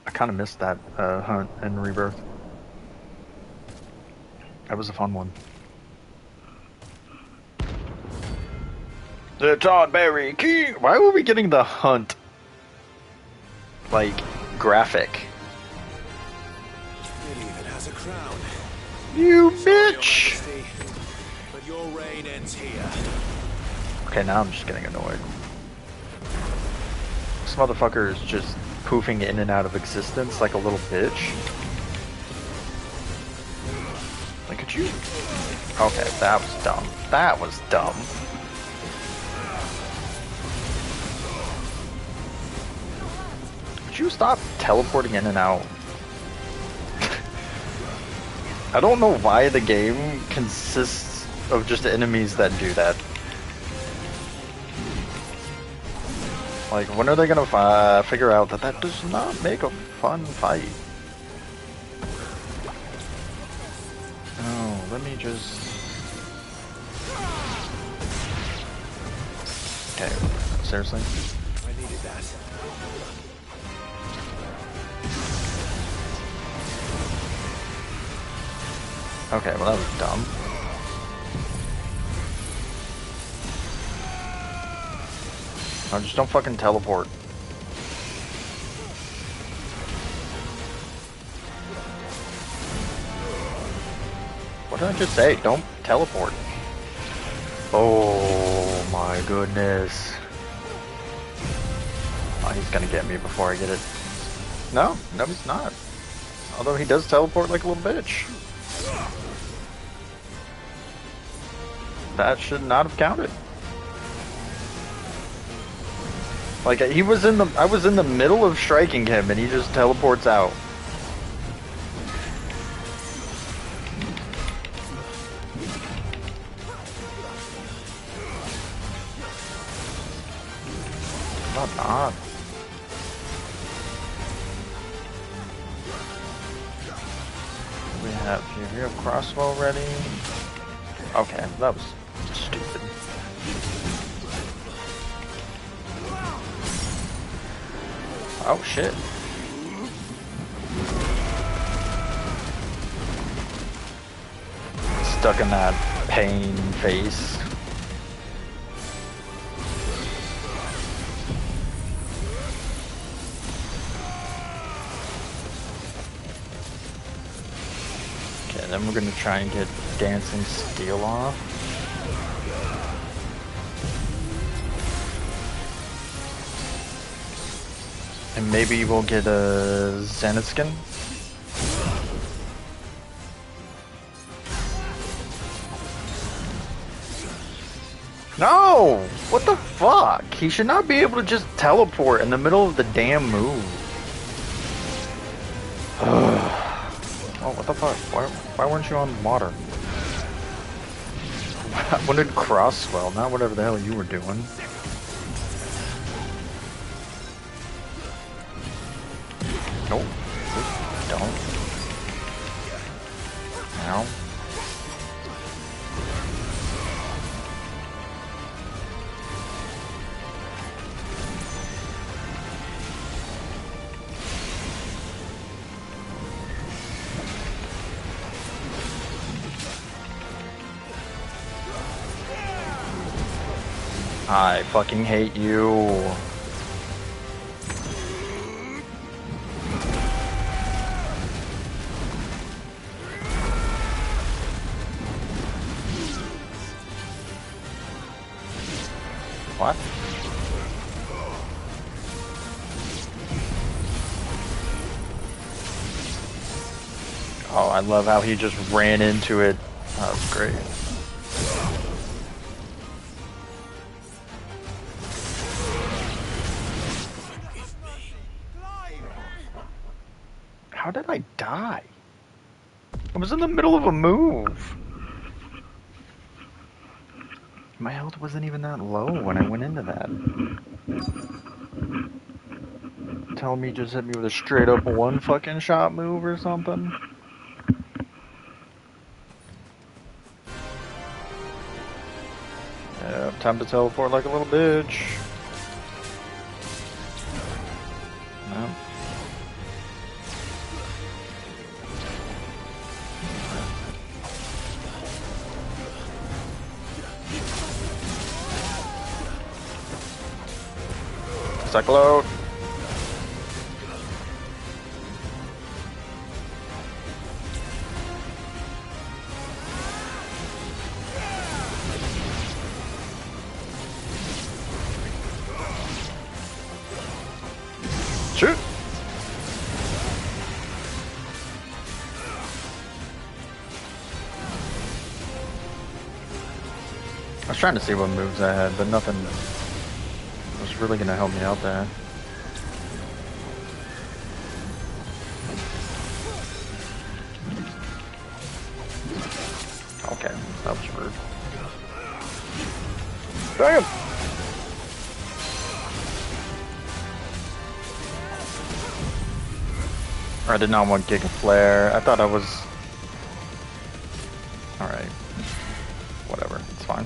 kind of missed that hunt in Rebirth. That was a fun one. The Tonberry King! Why were we getting the hunt, like, graphic? It even has a crown. You Sorry, Your bitch! Majesty, but your reign ends here. Okay, now I'm just getting annoyed. This motherfucker is just poofing in and out of existence like a little bitch. Like, could you... Okay, that was dumb. That was dumb. Could you stop teleporting in and out? I don't know why the game consists of just enemies that do that. Like, when are they gonna figure out that that does not make a fun fight? Oh, let me just... Okay, seriously? I needed that. Okay, well that was dumb. No, just don't fucking teleport. What did I just say? Don't teleport. Oh my goodness. Oh, he's gonna get me before I get it. No, no he's not. Although he does teleport like a little bitch. That should not have counted. Like, he was in the, I was in the middle of striking him and he just teleports out. Not odd. we have here? We have crossbow ready. Okay, that was stupid. Oh shit. Stuck in that pain face. Okay, then we're gonna try and get Dancing Steel off. And maybe we'll get a Xeniskin. No! What the fuck? He should not be able to just teleport in the middle of the damn move. Oh, what the fuck? Why weren't you on water? I wanted Crosswell, not whatever the hell you were doing. Nope. Don't. Ow. I fucking hate you. What? Oh, I love how he just ran into it. That was great. How did I die? I was in the middle of a move. My health wasn't even that low when I went into that. Telling me just hit me with a straight up one fucking shot move or something? Yeah, time to teleport like a little bitch. No. Cyclone. Shoot. I was trying to see what moves I had, but nothing was really gonna help me out there. Okay, that was rude. Damn! I did not want Giga Flare. I thought I was... Alright. Whatever, it's fine.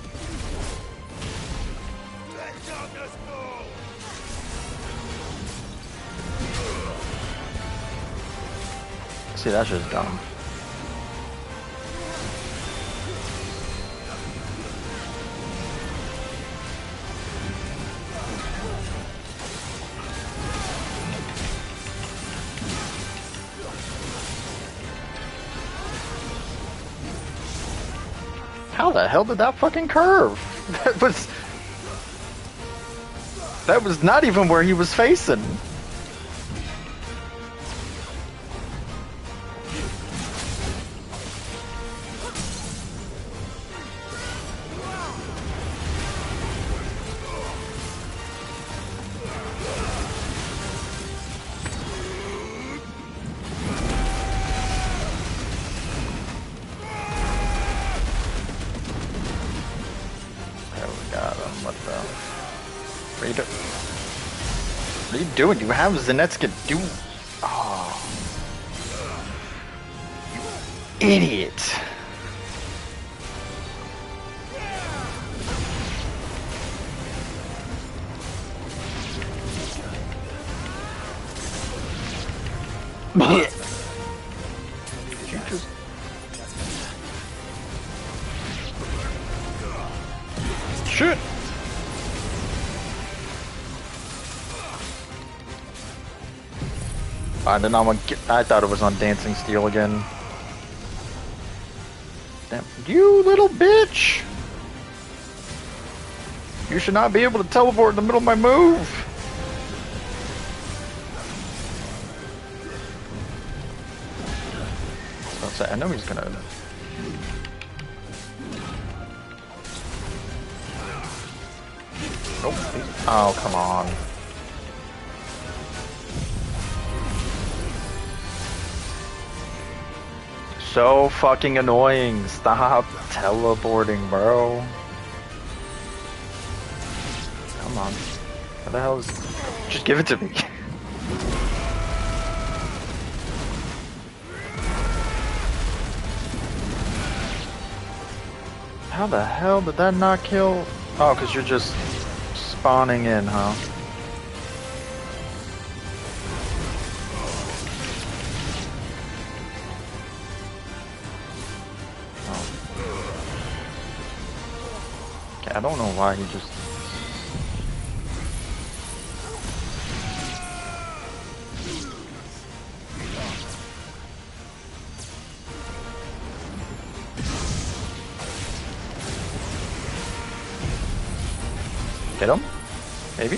See, that's just dumb. How the hell did that fucking curve? That was not even where he was facing. What are you doing? You have Zenetska do... Oh. Idiot. Did you just... Shit! Alright, then I'm gonna get... I thought it was on Dancing Steel again. Damn. You little bitch! You should not be able to teleport in the middle of my move! I know he's gonna... Oh, come on. So fucking annoying. Stop teleporting, bro. Come on. What the hell is... Just give it to me. How the hell did that not kill? Oh, because you're just spawning in, huh? Oh. Okay, I don't know why he just... Get him? Maybe?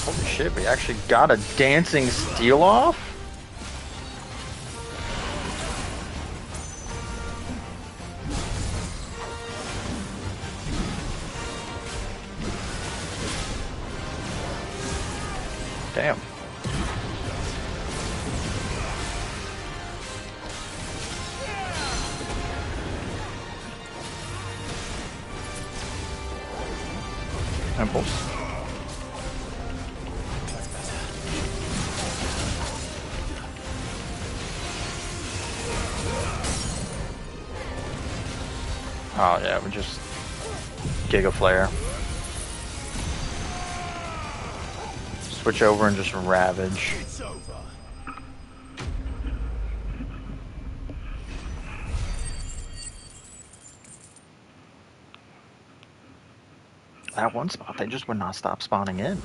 Holy shit, we actually got a Dancing Steel off? Damn. Temples. Oh yeah, we just Giga Flare. Switch over and just Ravage. It's over. That one spot, they just would not stop spawning in.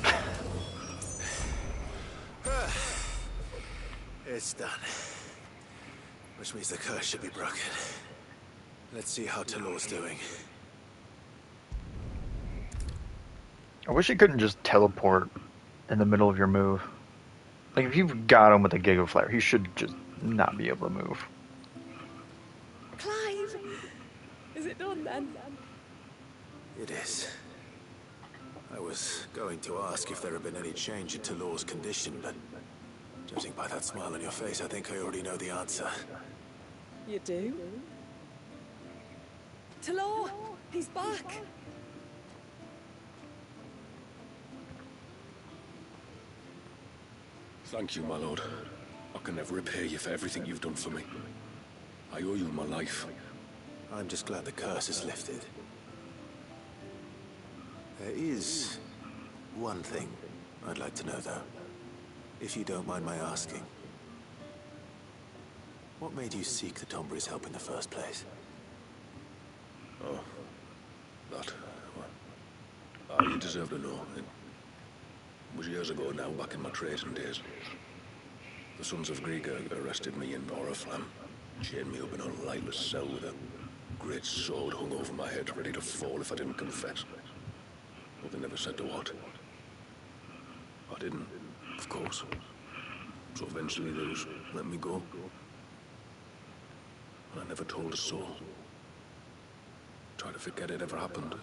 It's done. Which means the curse should be broken. Let's see how Talor's doing. I wish you couldn't just teleport in the middle of your move. Like, if you've got him with a Giga Flare, he should just not be able to move. Clive! Is it done then? It is. I was going to ask if there had been any change in Talor's condition, but judging by that smile on your face, I think I already know the answer. You do? Talor! He's back! Thank you, my lord. I can never repay you for everything you've done for me. I owe you my life. I'm just glad the curse is lifted. There is one thing I'd like to know, though. If you don't mind my asking. What made you seek the Tombury's help in the first place? Oh, that. Well, you deserve to know. It was years ago now, back in my trading days. The Sons of Griga arrested me in Oriflamme, chained me up in a lightless cell with a great sword hung over my head, ready to fall if I didn't confess. But they never said to what. I didn't, of course. So eventually they just let me go. And I never told a soul. Tried to forget it ever happened.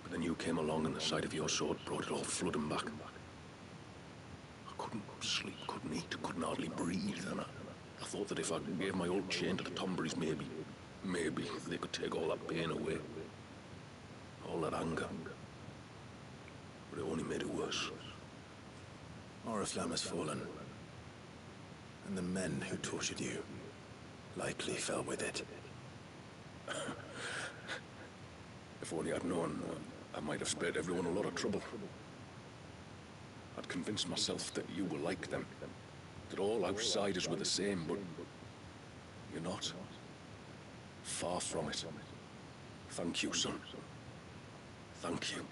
But then you came along and the sight of your sword brought it all flooding back. I couldn't sleep, couldn't eat, couldn't hardly breathe, and I thought that if I gave my old chain to the Tomburys, maybe they could take all that pain away. All that anger. But it only made it worse. Oriflamme has fallen. And the men who tortured you likely fell with it. If only I'd known, I might have spared everyone a lot of trouble. I'd convinced myself that you were like them, that all outsiders were the same, but you're not. Far from it. Thank you, son. Thank you.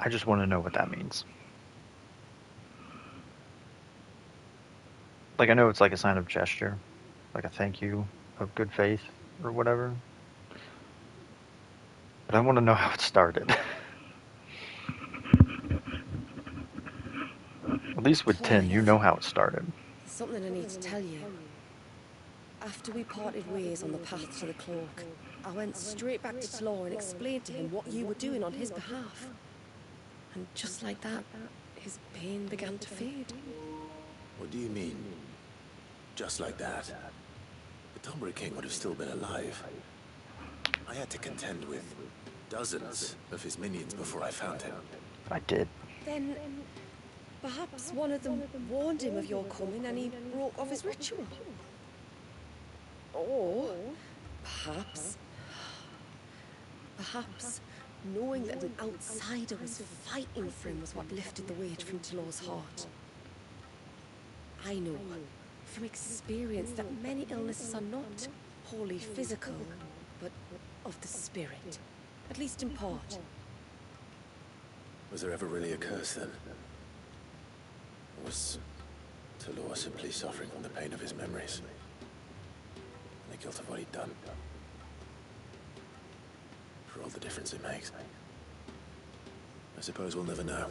I just want to know what that means. Like, I know it's like a sign of gesture, like a thank you of good faith or whatever. But I want to know how it started. At least with 10, you know how it started. There's something I need to tell you. After we parted ways on the path to the cloak, I went straight back to Tlor and explained to him what you were doing on his behalf. And just like that, his pain began to fade. What do you mean? Just like that? The Tonbury King would have still been alive. I had to contend with dozens of his minions before I found him. I did. Then, perhaps one of them warned him of your coming and he broke off his ritual. Or, perhaps, knowing that an outsider was fighting for him was what lifted the weight from Tlor's heart. I know, from experience, that many illnesses are not wholly physical, but of the spirit, at least in part. Was there ever really a curse then? Or was Tlor simply suffering from the pain of his memories? And the guilt of what he'd done? For all the difference it makes. I suppose we'll never know.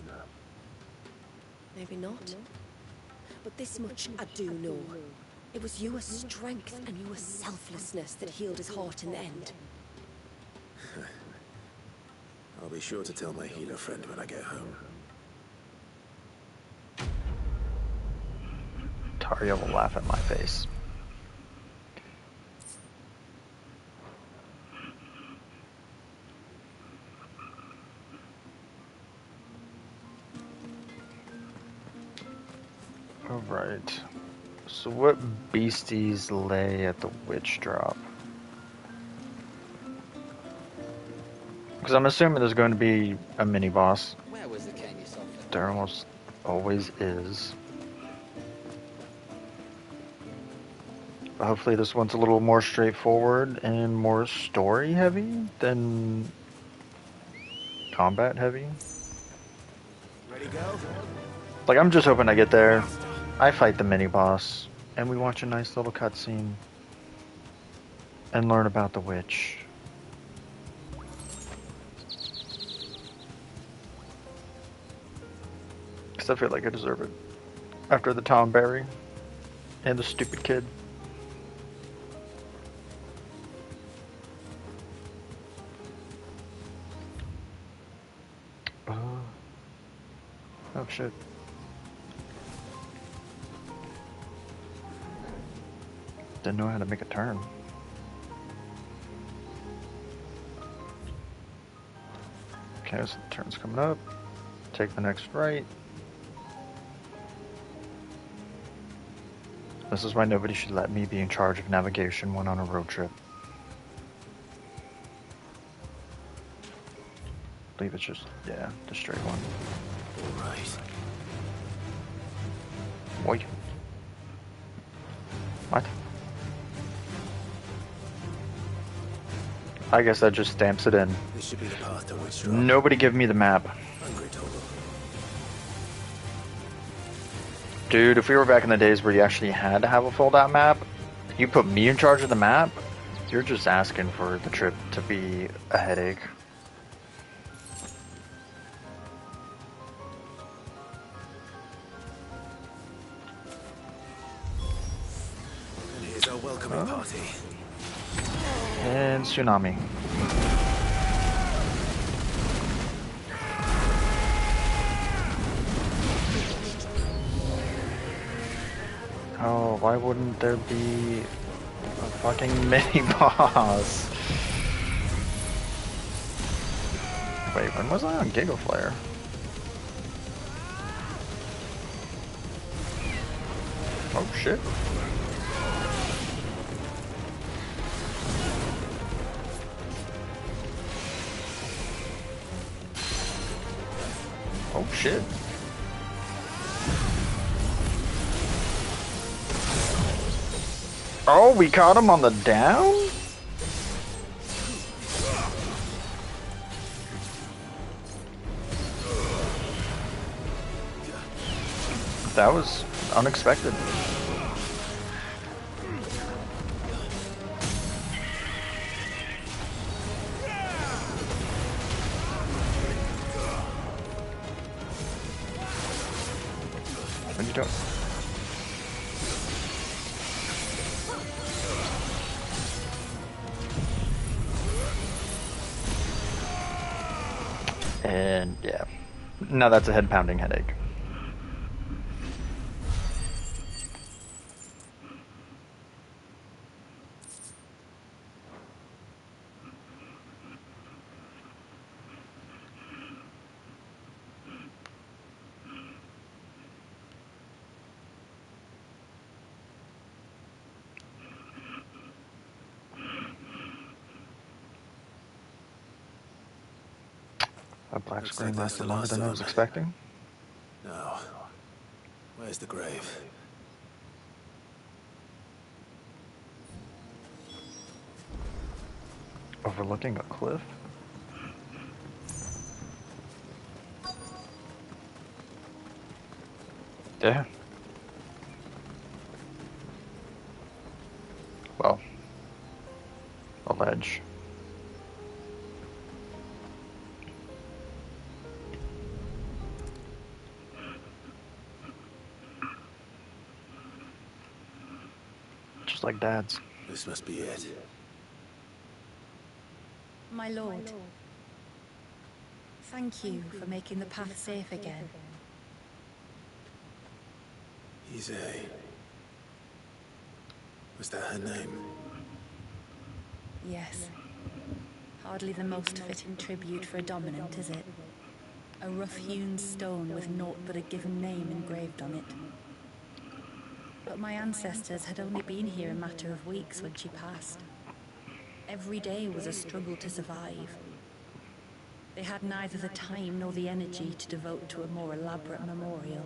Maybe not. But this much I do know. It was your strength and your selflessness that healed his heart in the end. I'll be sure to tell my healer friend when I get home. Taria will laugh at my face. Alright. So what beasties lay at the witch drop? Because I'm assuming there's going to be a mini-boss. Where was the king yourself? There almost always is. But hopefully this one's a little more straightforward and more story heavy than combat heavy. Ready to go? Like, I'm just hoping I get there, I fight the mini-boss, and we watch a nice little cutscene and learn about the witch. Because I feel like I deserve it. After the Tom Berry and the stupid kid. Oh shit. Didn't know how to make a turn. Okay, so the turn's coming up. Take the next right. This is why nobody should let me be in charge of navigation when on a road trip. I believe it's just, yeah, the straight one. Right. Boy. What? I guess that just stamps it in. This should be the path to Witch Drop. Nobody give me the map. Hungry Total. Dude, if we were back in the days where you actually had to have a fold out map, you put me in charge of the map, you're just asking for the trip to be a headache. And here's our welcoming party. And tsunami. Oh, why wouldn't there be a fucking mini-boss? Wait, when was I on Giga Flare? Oh shit. Oh shit. Oh, we caught him on the down? That was unexpected. What are you doing? And yeah, now that's a head pounding headache. A black Looks screen like that's lasted the longer last than of I was them. expecting. Now, where's the grave? Overlooking a cliff? Yeah. Well, a ledge. Just like Dad's. This must be it. My lord, thank you for making the path safe again. XVI. Was that her name? Yes. Hardly the most fitting tribute for a dominant, is it? A rough-hewn stone with naught but a given name engraved on it. But my ancestors had only been here a matter of weeks when she passed. Every day was a struggle to survive. They had neither the time nor the energy to devote to a more elaborate memorial.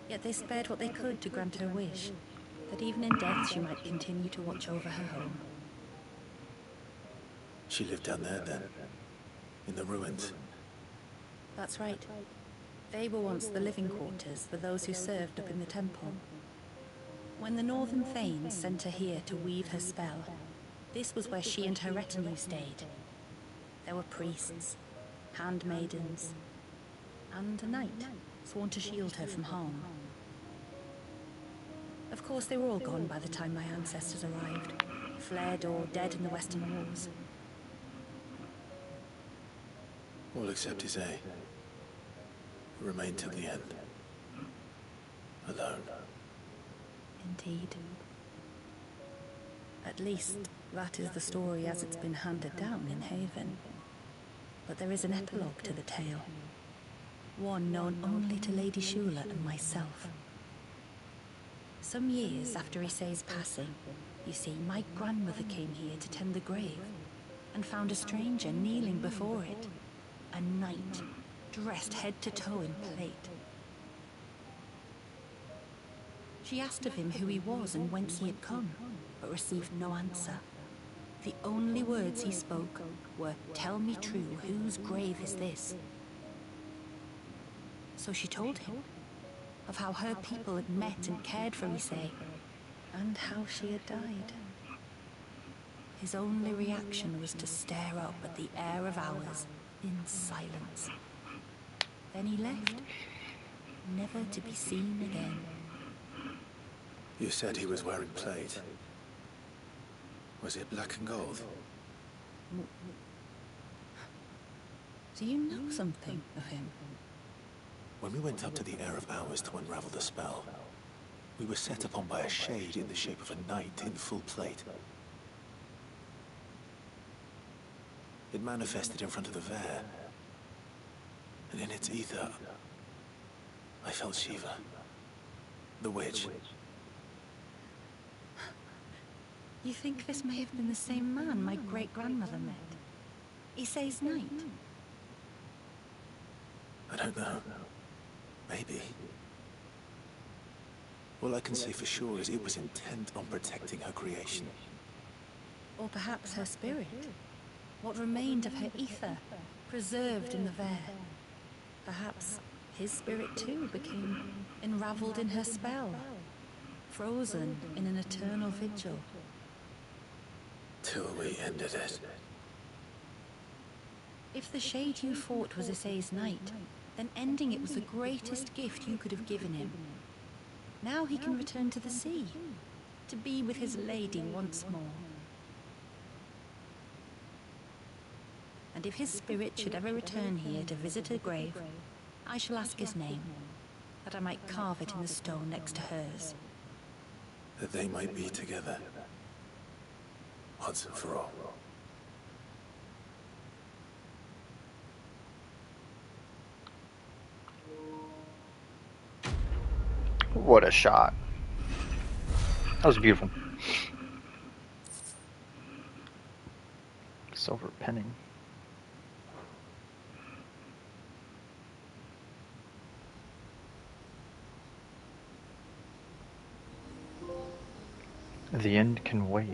Yet they spared what they could to grant her wish, that even in death she might continue to watch over her home. She lived down there then? In the ruins? That's right. They were once the living quarters for those who served up in the temple. When the Northern Thanes sent her here to weave her spell, this was where she and her retinue stayed. There were priests, handmaidens, and a knight sworn to shield her from harm. Of course, they were all gone by the time my ancestors arrived, fled or dead in the Western Wars. All except XVI. Who remained till the end. Alone. Indeed. At least, that is the story as it's been handed down in Haven. But there is an epilogue to the tale. One known only to Lady Shula and myself. Some years after XVI's passing, you see, my grandmother came here to tend the grave and found a stranger kneeling before it. A knight, dressed head to toe in plate. She asked of him who he was and whence he had come, but received no answer. The only words he spoke were, "Tell me true, whose grave is this?" So she told him of how her people had met and cared for XVII, and how she had died. His only reaction was to stare up at the air of hours in silence. Then he left, never to be seen again. You said he was wearing plate. Was it black and gold? Do you know something of him? When we went up to the Air of Hours to unravel the spell, we were set upon by a shade in the shape of a knight in full plate. It manifested in front of the Vare, and in its ether, I felt Shiva. The witch. You think this may have been the same man my great-grandmother met? XVI's knight? I don't know. Maybe. All I can say for sure is it was intent on protecting her creation. Or perhaps her spirit? What remained of her ether, preserved in the Vare? Perhaps his spirit too became enraveled in her spell, frozen in an eternal vigil. Till we ended it. If the shade you fought was XVI's knight, then ending it was the greatest gift you could have given him. Now he can return to the sea, to be with his lady once more. And if his spirit should ever return here to visit her grave, I shall ask his name, that I might carve it in the stone next to hers. That they might be together. Once and for all. What a shot. That was beautiful. Silver penning. The end can wait.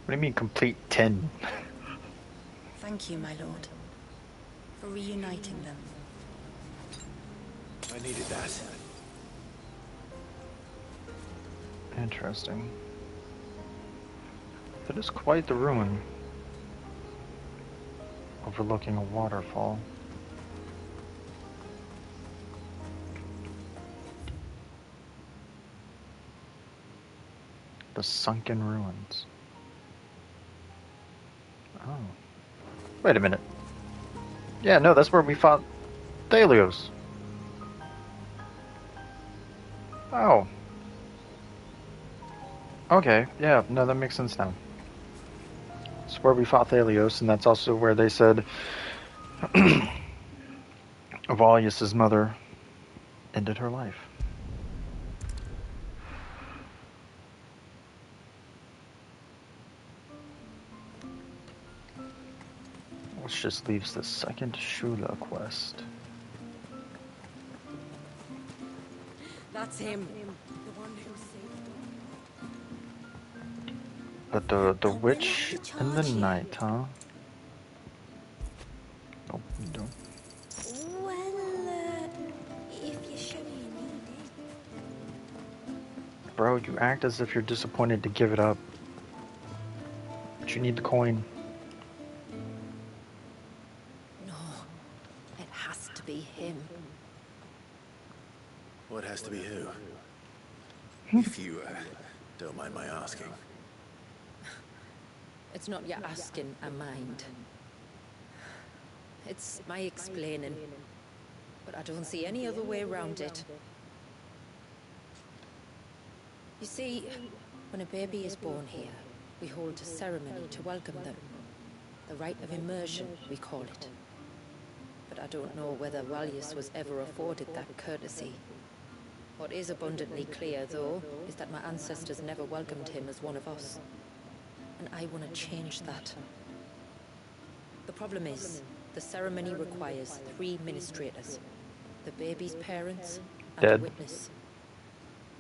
What do you mean complete 10? Thank you, my lord, for reuniting them. I needed that. Interesting. That is quite the ruin. Overlooking a waterfall. The sunken ruins. Oh. Wait a minute. Yeah, no, that's where we fought Thalios. Oh. Okay, yeah, no, that makes sense now. It's where we fought Thalios, and that's also where they said Valius's mother ended her life. Which just leaves the second Shula quest. That's him. The one who saved But the witch in the night, huh? Nope, you don't. Well, if you're sure you need it. Bro, you act as if you're disappointed to give it up. But you need the coin. No, it has to be him. What has to be who? If you, don't mind my asking. It's not your asking, I mind. It's my explaining. But I don't see any other way around it. You see, when a baby is born here, we hold a ceremony to welcome them. The rite of immersion, we call it. But I don't know whether Valius was ever afforded that courtesy. What is abundantly clear, though, is that my ancestors never welcomed him as one of us. And I want to change that. The problem is, the ceremony requires 3 ministrators. The baby's parents and Dead. a witness.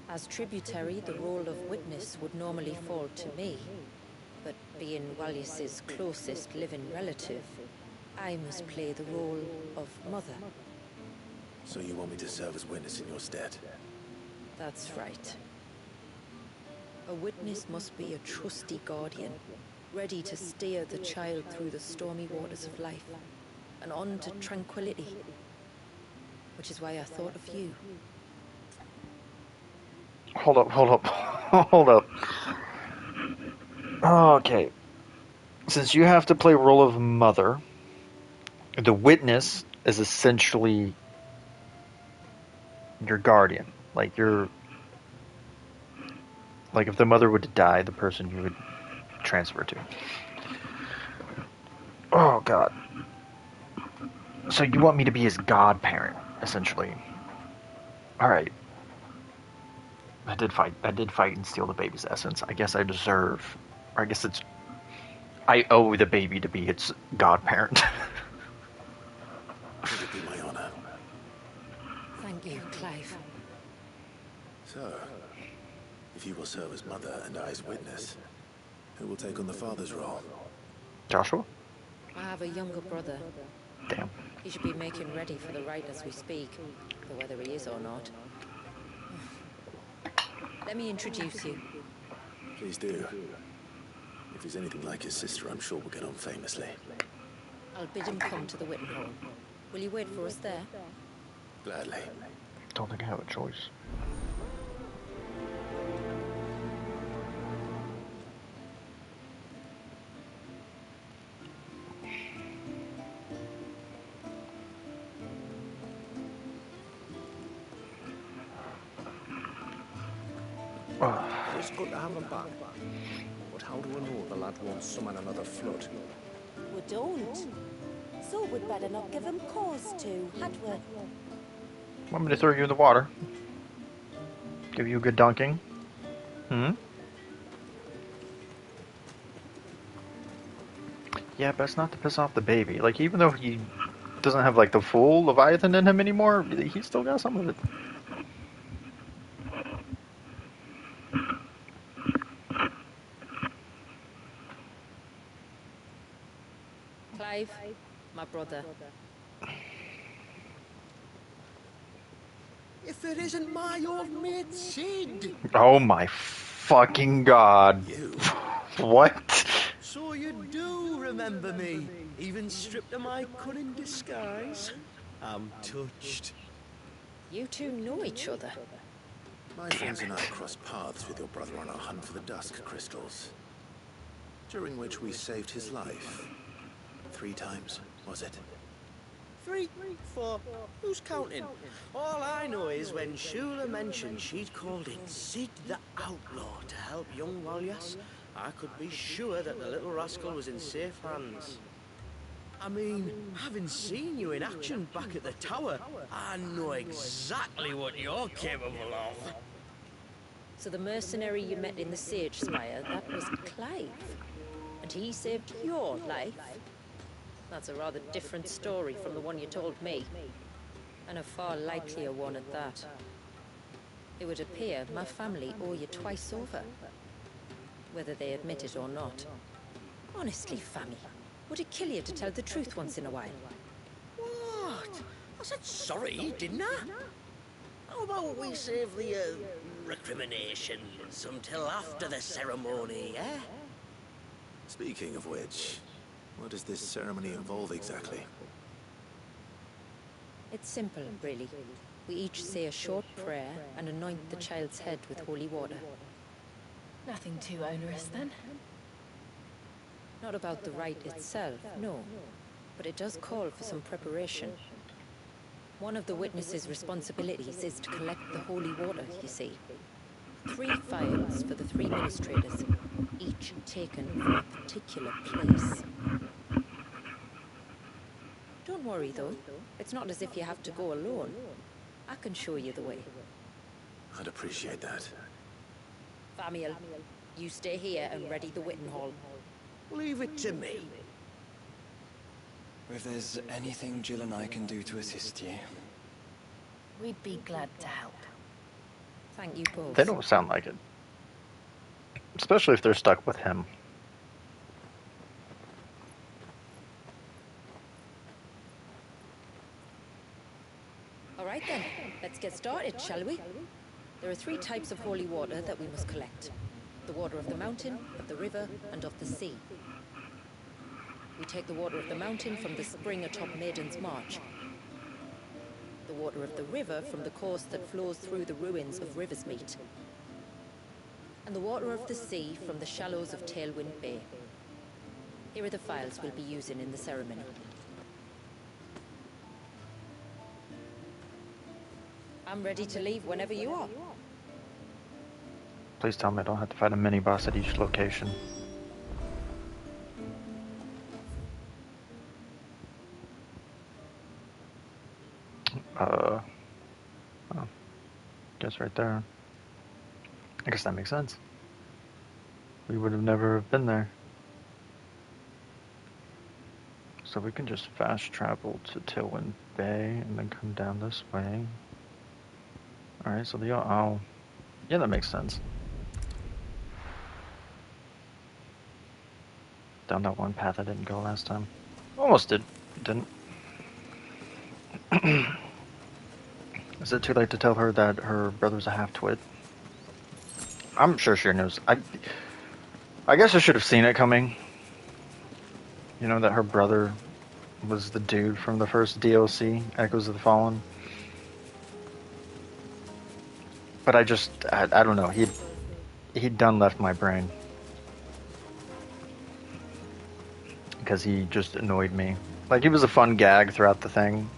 As tributary, the role of witness would normally fall to me. But being Valius's closest living relative, I must play the role of mother. So you want me to serve as witness in your stead? That's right. A witness must be a trusty guardian, ready to steer the child through the stormy waters of life, and on to tranquility. Which is why I thought of you. Hold up. Hold up. Okay. Since you have to play role of mother, the witness is essentially your guardian. Like if the mother would die, the person you would transfer to. Oh god. So you want me to be his godparent, essentially? All right. I did fight. I did fight and steal the baby's essence. I guess I deserve, or I guess it's, I owe the baby to be its godparent. Would it be my honor? Thank you, Clive. So, if you will serve as mother and I as witness, who will take on the father's role? Joshua? I have a younger brother. Damn. He should be making ready for the rite as we speak, though whether he is or not. Let me introduce you. Please do. If he's anything like his sister, I'm sure we'll get on famously. I'll bid him come to the Witten Hall. Will you wait for us there? Gladly. Don't think I have a choice. It's good to have him back. But how do we know the lad won't summon another flood? We don't. So we'd better not give him cause to, had we? Want me to throw you in the water? Give you a good dunking? Hmm? Yeah, best not to piss off the baby. Like, even though he doesn't have, like, the full Leviathan in him anymore, he's still got some of it. Clive, my brother. If it isn't my old mate Sid! Oh my fucking god. You? What? So you do remember me, even stripped of my cunning disguise? I'm touched. You two know each other. My friends and I crossed paths with your brother on our hunt for the dusk crystals, during which we saved his life. 3 times, was it? 3, 4, who's counting? All I know is when Shula mentioned she'd called in Sid the Outlaw to help young Walyas, I could be sure that the little rascal was in safe hands. I mean, having seen you in action back at the tower, I know exactly what you're capable of. So the mercenary you met in the Sage Spire, that was Clive. And he saved your life. That's a rather different story from the one you told me. And a far likelier one at that. It would appear my family owe you twice over. Whether they admit it or not. Honestly, family, would it kill you to tell the truth once in a while? What? I said sorry, didn't I? How about we save the, recriminations until after the ceremony, eh? Speaking of which, what does this ceremony involve exactly? It's simple, really. We each say a short prayer and anoint the child's head with holy water. Nothing too onerous, then. Not about the rite itself, no. But it does call for some preparation. One of the witness's responsibilities is to collect the holy water, you see. 3 vials for the 3 ministrators, each taken from a particular place. Don't worry, though. It's not as if you have to go alone. I can show you the way. I'd appreciate that. Famiel, you stay here and ready the Witten Hall. Leave it to me. If there's anything Jill and I can do to assist you. We'd be glad to help. Thank you both. They don't sound like it. Especially if they're stuck with him. All right then, let's get started, shall we? There are 3 types of holy water that we must collect. The water of the mountain, of the river, and of the sea. We take the water of the mountain from the spring atop Maiden's March. The water of the river from the course that flows through the ruins of Riversmeet. And the water of the sea from the shallows of Tailwind Bay. Here are the files we'll be using in the ceremony. I'm ready to leave whenever you are. Please tell me I don't have to fight a mini-boss at each location. Oh, guess right there. I guess that makes sense. We would have never been there. So we can just fast travel to Tilwyn Bay and then come down this way. Alright, so the oh. Yeah, that makes sense. Down that one path I didn't go last time. Almost did. Didn't. Is it too late to tell her that her brother's a half-twit? I'm sure she knows. I guess I should have seen it coming. You know, that her brother was the dude from the first DLC, Echoes of the Fallen. But I don't know. He'd done left my brain. Because he just annoyed me. Like, he was a fun gag throughout the thing.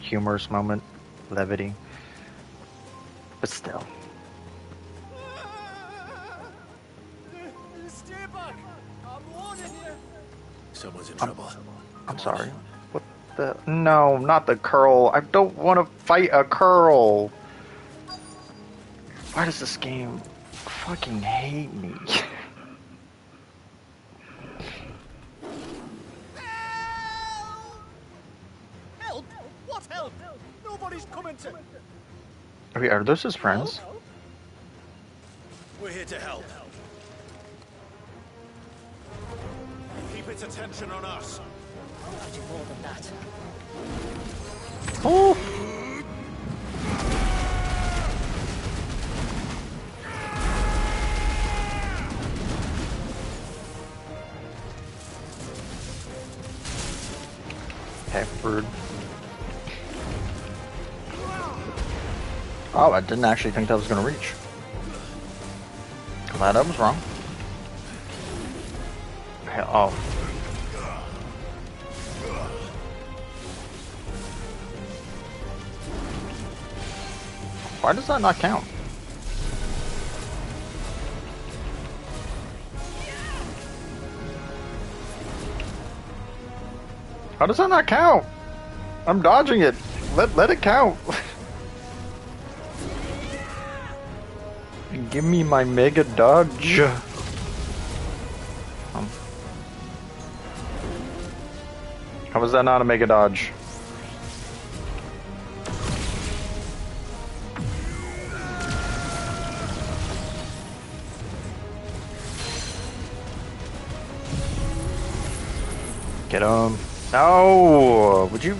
Humorous moment. Levity. But still. Stay back! I'm warning you! Someone's in trouble. I'm sorry. What the? No, not the curl. I don't want to fight a curl. Why does this game fucking hate me? Help! What help? Nobody's coming to... Okay, are those his friends? We're here to help. Keep its attention on us. I'll do more than that. Oh! Okay, rude. Oh, I didn't actually think that was going to reach. Glad I was wrong. Okay, oh. Why does that not count? How does that not count? I'm dodging it. Let it count. Give me my mega dodge. How was that not a mega dodge? Get him. No! Would you...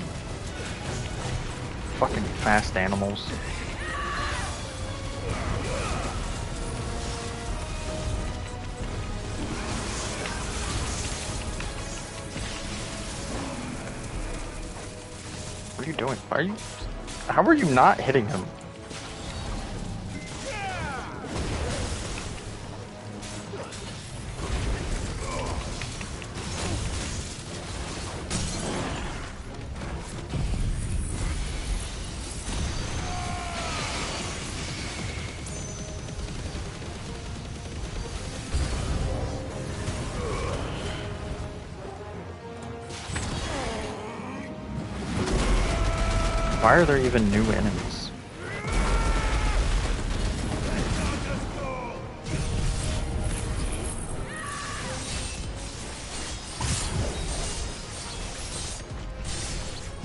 Fucking fast animals. What are you doing? Why are you... How are you not hitting him? Why are there even new enemies?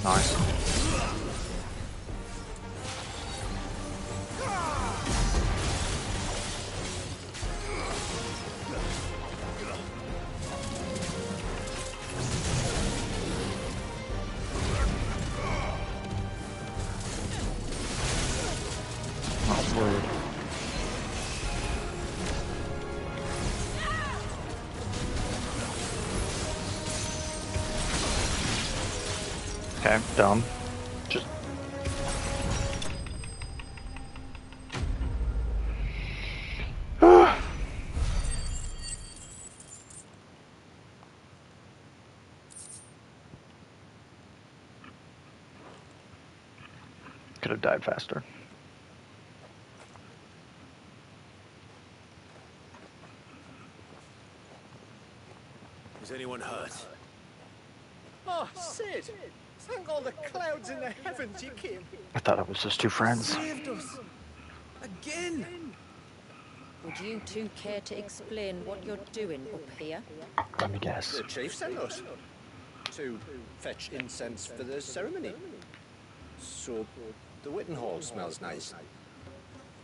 Nice. Okay, dumb. Just... Could have died faster. Is anyone hurt? Oh, Sid! Thank all the clouds in the heavens you came. I thought it was just two friends. Saved us. Again. Would you two care to explain what you're doing up here? Let me guess. The chief sent us to fetch incense for the ceremony. So the Witten Hall smells nice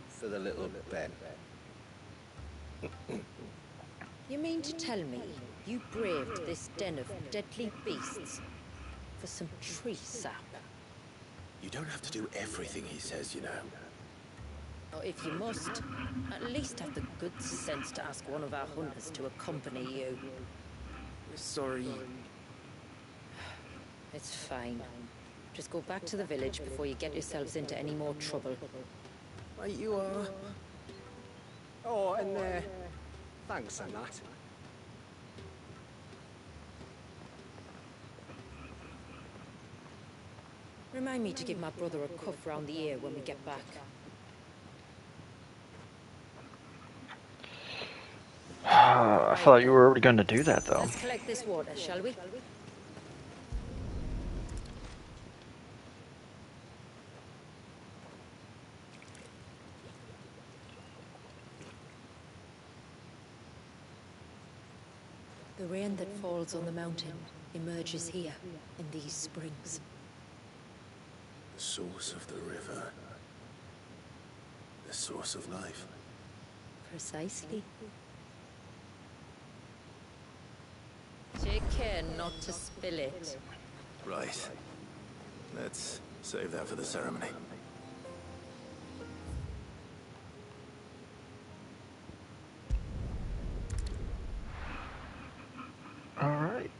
for the little Ben. You mean to tell me you braved this den of deadly beasts for some tree sap? You don't have to do everything he says, you know. Or if you must, at least have the good sense to ask one of our hunters to accompany you. Sorry. It's fine. Just go back to the village before you get yourselves into any more trouble. Right you are. Oh, and thanks and that. Remind me to give my brother a cuff round the ear when we get back. I thought you were already going to do that, though. Let's collect this water, shall we? The rain that falls on the mountain emerges here, in these springs. The source of the river. The source of life. Precisely. Take care not to spill it. Right. Let's save that for the ceremony. Alright.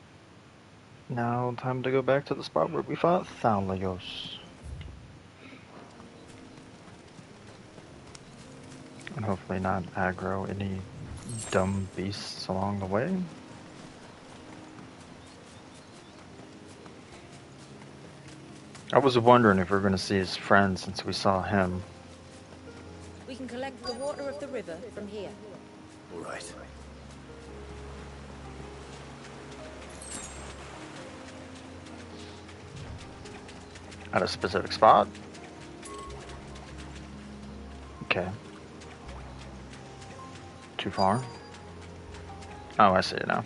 Now, time to go back to the spot where we fought Thalios. And hopefully not aggro any dumb beasts along the way. I was wondering if we were going to see his friend since we saw him. We can collect the water of the river from here. All right. At a specific spot? Okay. Too far? Oh, I see it now.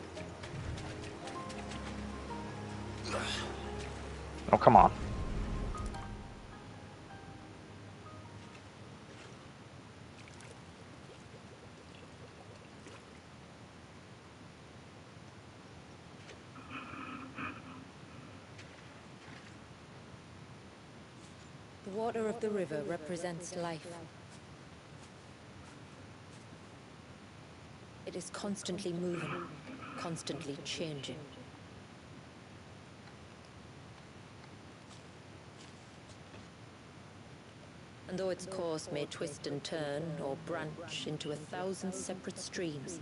Oh, come on. The water of the river represents life. It is constantly moving, constantly changing. And though its course may twist and turn or branch into 1,000 separate streams,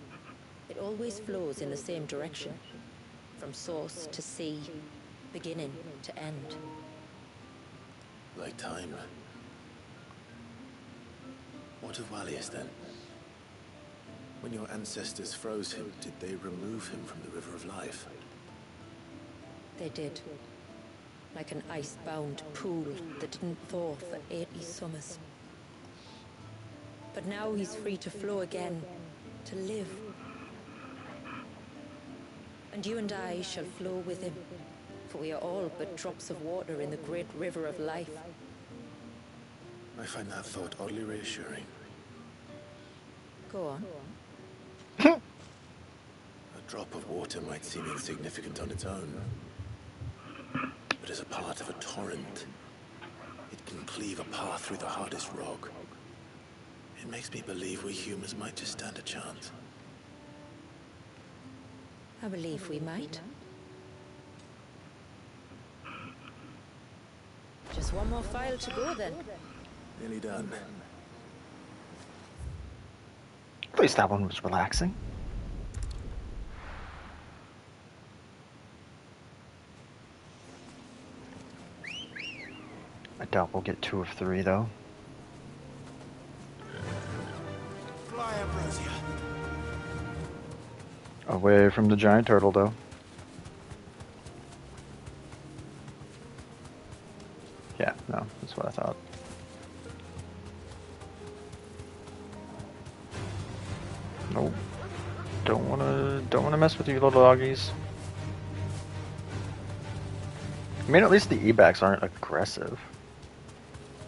it always flows in the same direction, from source to sea, beginning to end. Like time. What of Wallius then? When your ancestors froze him, did they remove him from the River of Life? They did. Like an ice-bound pool that didn't thaw for 80 summers. But now he's free to flow again, to live. And you and I shall flow with him, for we are all but drops of water in the great river of life. I find that thought oddly reassuring. Go on. A drop of water might seem insignificant on its own, but as a part of a torrent, it can cleave a path through the hardest rock. It makes me believe we humans might just stand a chance. I believe we might. Just one more file to go then. Nearly done. At least that one was relaxing. I doubt we'll get 2 of 3 though. Fly, Ambrosia. Away from the giant turtle though. Nope. Don't wanna mess with you little doggies. I mean, at least the E-backs aren't aggressive.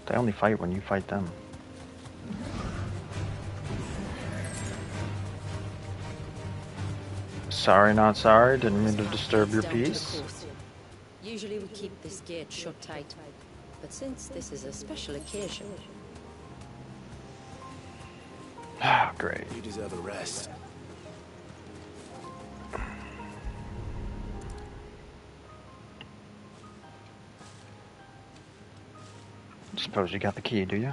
They only fight when you fight them. Sorry, not sorry. Didn't mean to disturb your peace. Usually we keep this gate shut tight, but since this is a special occasion... Ah, great. You deserve a rest. Suppose you got the key, do you?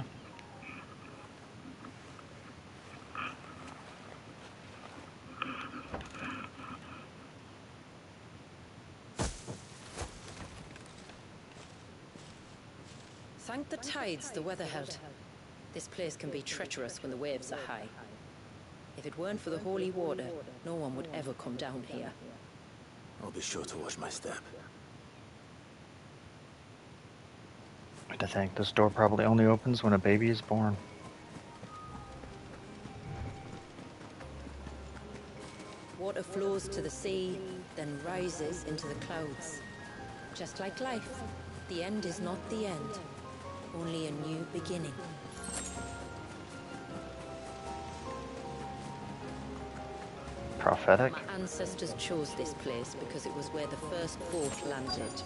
Thank the tides the weather held. This place can be treacherous when the waves are high. If it weren't for the holy water, no one would ever come down here. I'll be sure to watch my step. To think this door probably only opens when a baby is born. Water flows to the sea, then rises into the clouds. Just like life, the end is not the end, only a new beginning. Prophetic? My ancestors chose this place because it was where the first boat landed.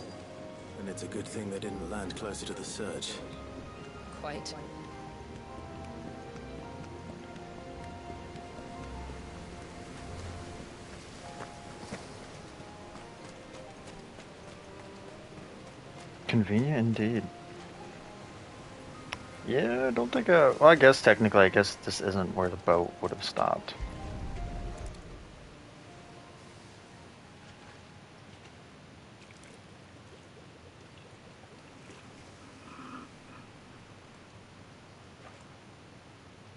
And it's a good thing they didn't land closer to the surge. Quite. Convenient indeed. Yeah, I don't think well, I guess technically, this isn't where the boat would have stopped.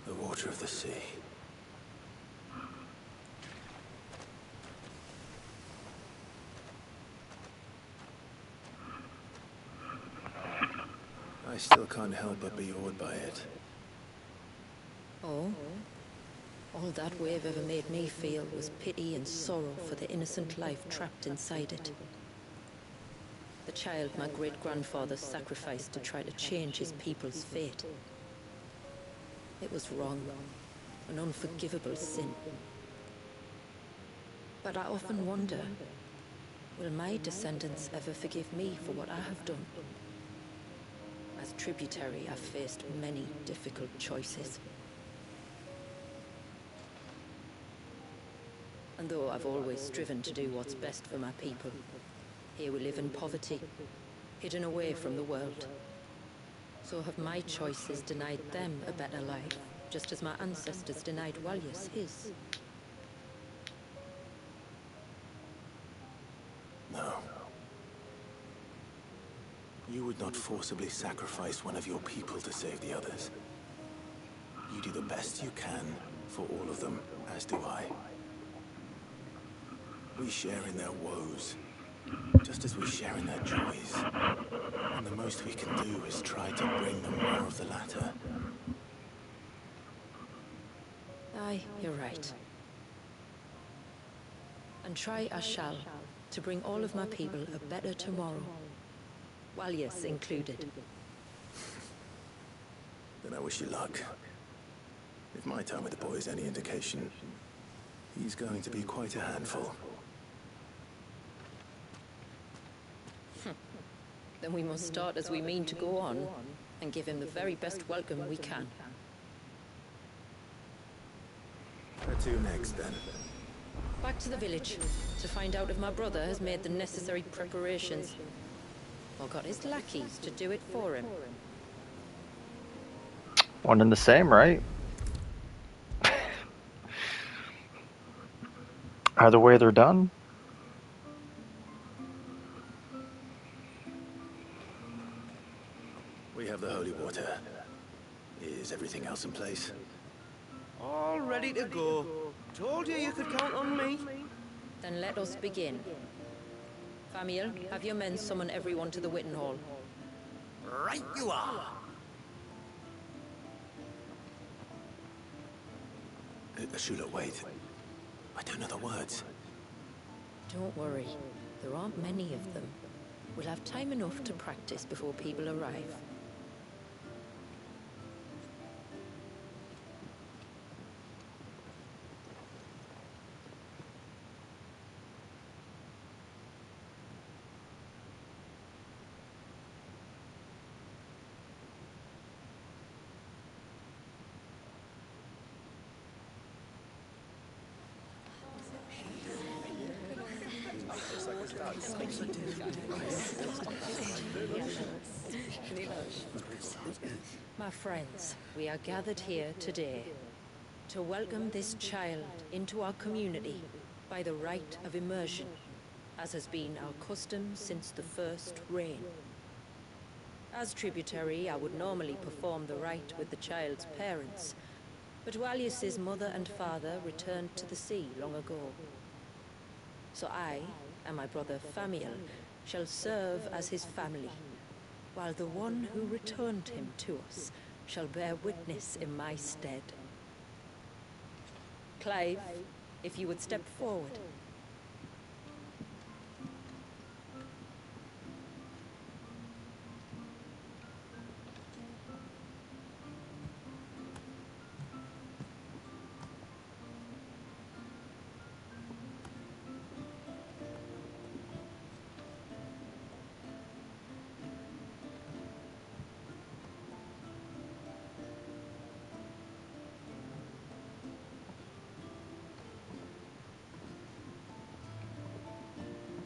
The water of the sea. I still can't help but be awed by it. Oh? All that wave ever made me feel was pity and sorrow for the innocent life trapped inside it. The child my great-grandfather sacrificed to try to change his people's fate. It was wrong, an unforgivable sin. But I often wonder, will my descendants ever forgive me for what I have done? As tributary, I've faced many difficult choices. And though I've always striven to do what's best for my people, here we live in poverty, hidden away from the world. So have my choices denied them a better life, just as my ancestors denied Walyas his? No. You would not forcibly sacrifice one of your people to save the others. You do the best you can for all of them, as do I. We share in their woes, just as we share in their joys. And the most we can do is try to bring them more of the latter. Aye, you're right. And try I shall, to bring all of my people a better tomorrow. Walyas included. Then I wish you luck. If my time with the boy is any indication, he's going to be quite a handful. Then we must start as we mean to go on, and give him the very best welcome we can. Where to next, then? Back to the village, to find out if my brother has made the necessary preparations, or got his lackeys to do it for him. One and the same, right? Either way, they're done. We have the holy water. Is everything else in place? All ready to go. Told you could count on me. Then let us begin. Famiel, have your men summon everyone to the Witten Hall. Right you are. Shula, wait. I don't know the words. Don't worry. There aren't many of them. We'll have time enough to practice before people arrive. My friends, we are gathered here today to welcome this child into our community by the rite of immersion, as has been our custom since the first reign. As tributary, I would normally perform the rite with the child's parents, but Walius's mother and father returned to the sea long ago. So I and my brother Famiel shall serve as his family, while the one who returned him to us shall bear witness in my stead. Clive, if you would step forward.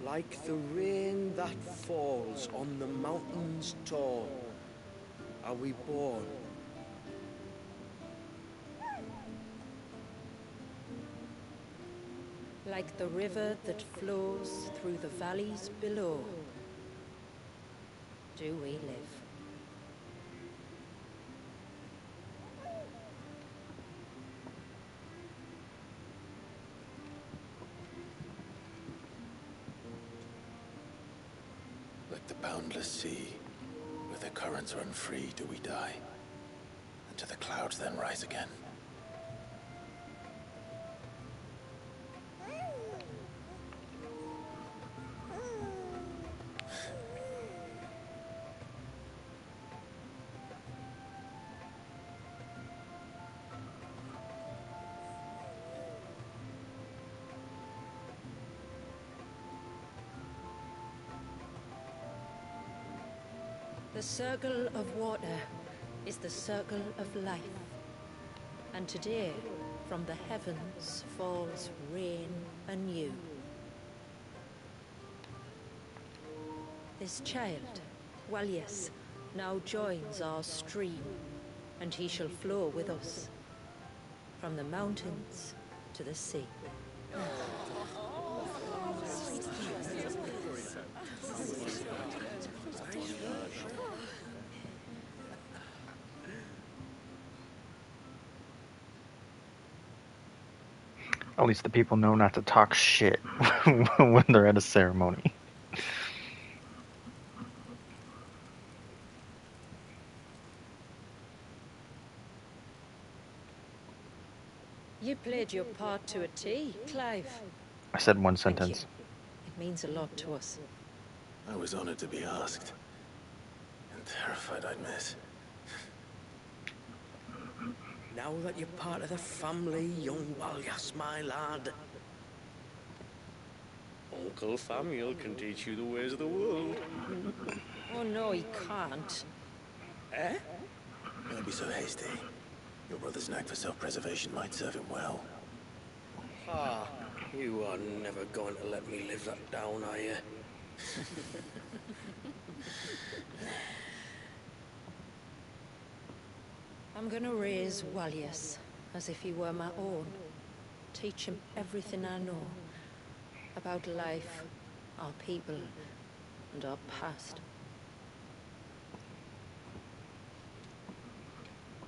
Like the rain that falls on the mountains tall, are we born. Like the river that flows through the valleys below, do we live. Like the boundless sea, where the currents run free, do we die? And to the clouds then rise again. The circle of water is the circle of life. And today, from the heavens falls rain anew. This child, Walius, now joins our stream, and he shall flow with us, from the mountains to the sea. At least the people know not to talk shit when they're at a ceremony. You played your part to a T, Clive. I said one Thank sentence. you. It means a lot to us. I was honored to be asked. And terrified I'd miss. Now that you're part of the family, young Walyas, my lad. Uncle Famiel can teach you the ways of the world. Oh no, he can't. Eh? Don't be so hasty. Your brother's knack for self-preservation might serve him well. Ah, you are never going to let me live that down, are you? I'm gonna raise Walius as if he were my own. Teach him everything I know about life, our people, and our past.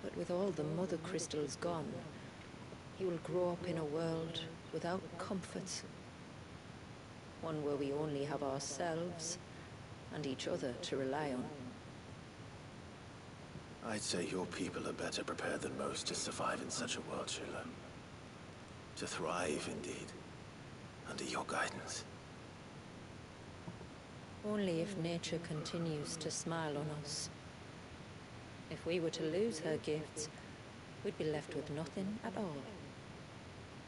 But with all the mother crystals gone, he will grow up in a world without comforts. One where we only have ourselves and each other to rely on. I'd say your people are better prepared than most to survive in such a world, Shula. To thrive, indeed. Under your guidance. Only if nature continues to smile on us. If we were to lose her gifts, we'd be left with nothing at all.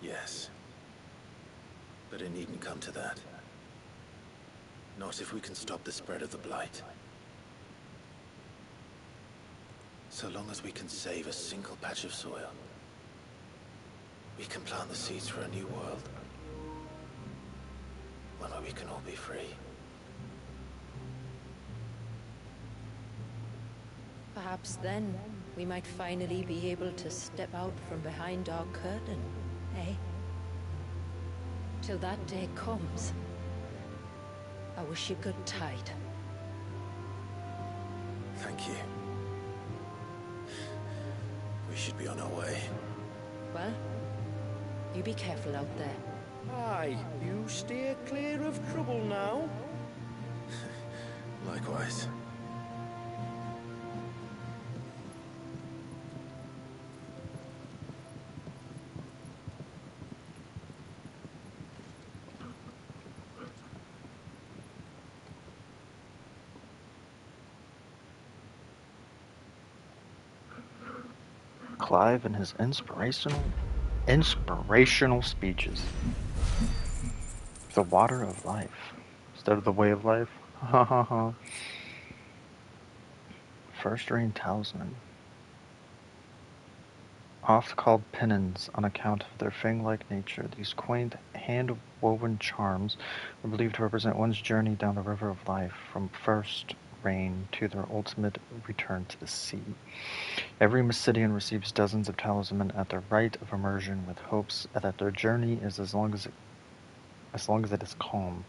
Yes. But it needn't come to that. Not if we can stop the spread of the Blight. So long as we can save a single patch of soil, we can plant the seeds for a new world. One where we can all be free. Perhaps then, we might finally be able to step out from behind our curtain, eh? Till that day comes, I wish you good tide. Thank you. We should be on our way. Well, you be careful out there. Aye, you steer clear of trouble now. Likewise. Clive and his inspirational speeches. The water of life instead of the way of life. Ha ha ha. First rain talisman. Oft called pennons on account of their fang-like nature, these quaint hand-woven charms are believed to represent one's journey down the river of life, from first rain to their ultimate return to the sea. Every Mysidian receives dozens of talisman at their rite of immersion, with hopes that their journey is as long as it is calm.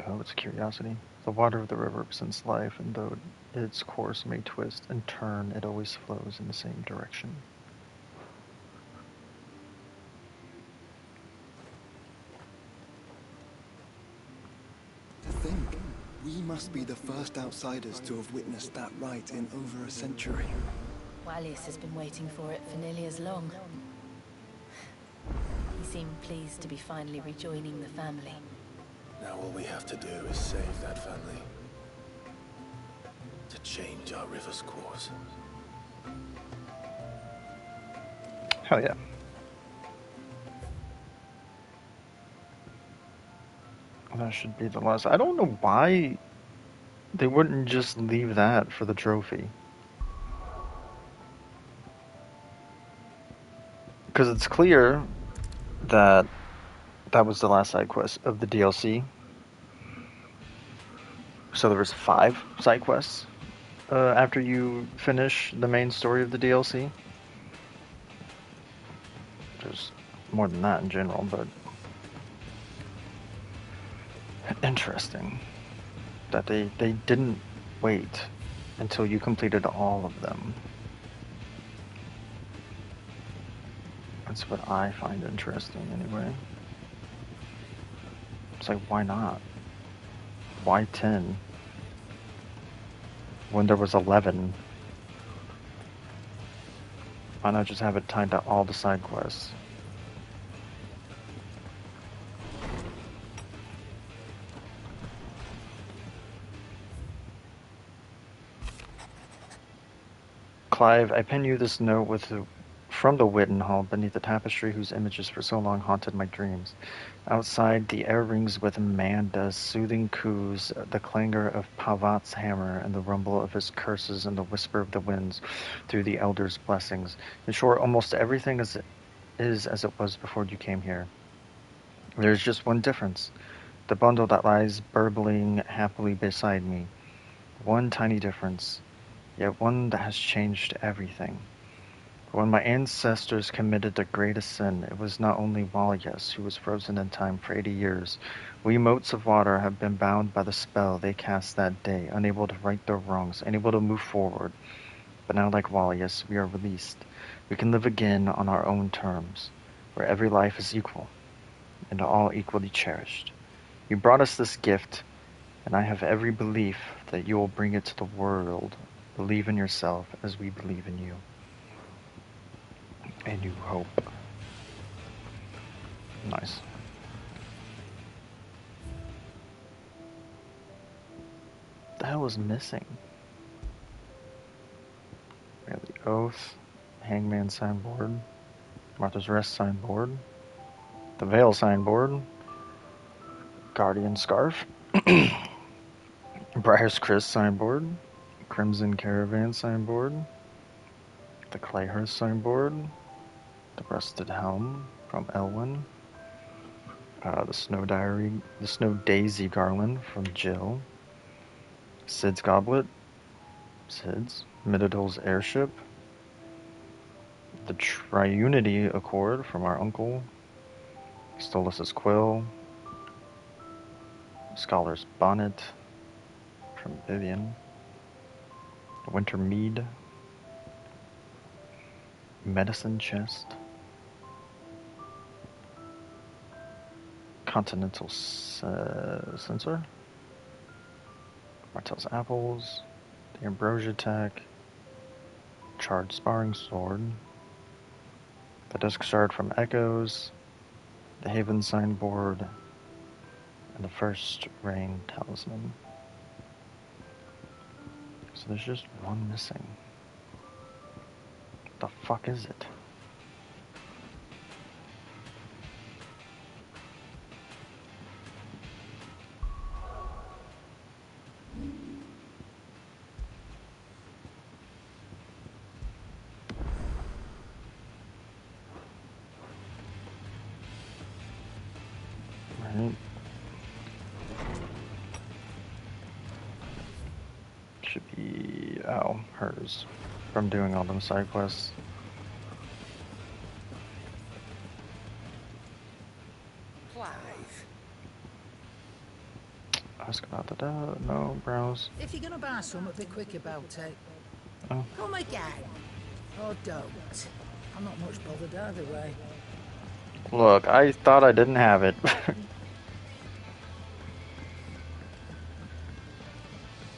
Oh, it's a curiosity. The water of the river represents life, and though its course may twist and turn, it always flows in the same direction. To think, we must be the first outsiders to have witnessed that rite in over a century. Wallius has been waiting for it for nearly as long. He seemed pleased to be finally rejoining the family. Now all we have to do is save that family. To change our river's course. Hell yeah. That should be the last. I don't know why they wouldn't just leave that for the trophy. Because it's clear that that was the last side quest of the DLC. So there was 5 side quests after you finish the main story of the DLC. There's more than that in general, but interesting that they didn't wait until you completed all of them. That's what I find interesting anyway. It's like, why not? Why 10? When there was 11. Why not just have it tied to all the side quests? Clive, I pen you this note from the Witten Hall beneath the tapestry whose images for so long haunted my dreams. Outside, the air rings with Amanda's soothing coos, the clangor of Pavat's hammer, and the rumble of his curses, and the whisper of the winds through the elders' blessings. In short, almost everything is as it was before you came here. There's just one difference. The bundle that lies burbling happily beside me. One tiny difference, yet one that has changed everything. When my ancestors committed the greatest sin, it was not only Wallius who was frozen in time for 80 years. We motes of water have been bound by the spell they cast that day, unable to right their wrongs, unable to move forward. But now, like Wallius, we are released. We can live again on our own terms, where every life is equal, and all equally cherished. You brought us this gift, and I have every belief that you will bring it to the world. Believe in yourself as we believe in you. A New Hope. Nice. What the hell was missing? We have the Oath, Hangman signboard, Martha's Rest signboard, the Veil signboard, Guardian Scarf, Briar's Chris signboard, Crimson Caravan signboard, the Clayhurst signboard, the Rusted Helm from Elwyn, the Snow Daisy Garland from Jill, Sid's Goblet, Sid's, Midadol's Airship, the Triunity Accord from our uncle, Stolas's Quill, Scholar's Bonnet from Vivian, Winter Mead, Medicine Chest, Continental Sensor, Martell's Apples, the Ambrosia Tech, Charred Sparring Sword, the Dusk Shard from Echoes, the Haven Signboard, and the First Rain Talisman. So there's just one missing. What the fuck is it? Right. Should be, oh, hers. From doing all them side quests. Clive. Ask about the no, browse. If you're gonna buy something, be quick about it. Oh. Come again. Or don't. I'm not much bothered either way. Look, I thought I didn't have it.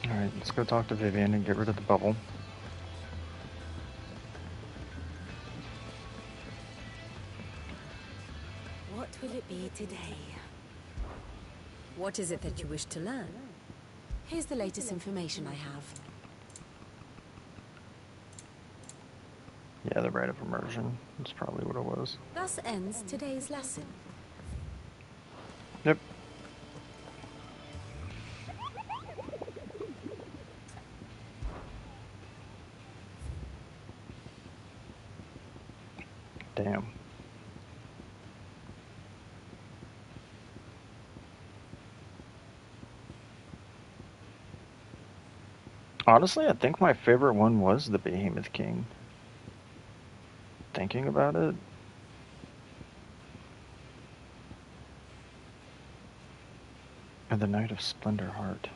Alright, let's go talk to Vivian and get rid of the bubble. What will it be today? What is it that you wish to learn? Here's the latest information I have. Yeah, the Rite of Immersion. That's probably what it was. Thus ends today's lesson. Yep. Damn. Honestly, I think my favorite one was the Behemoth King. Thinking about it. And the Knight of Splendor Heart.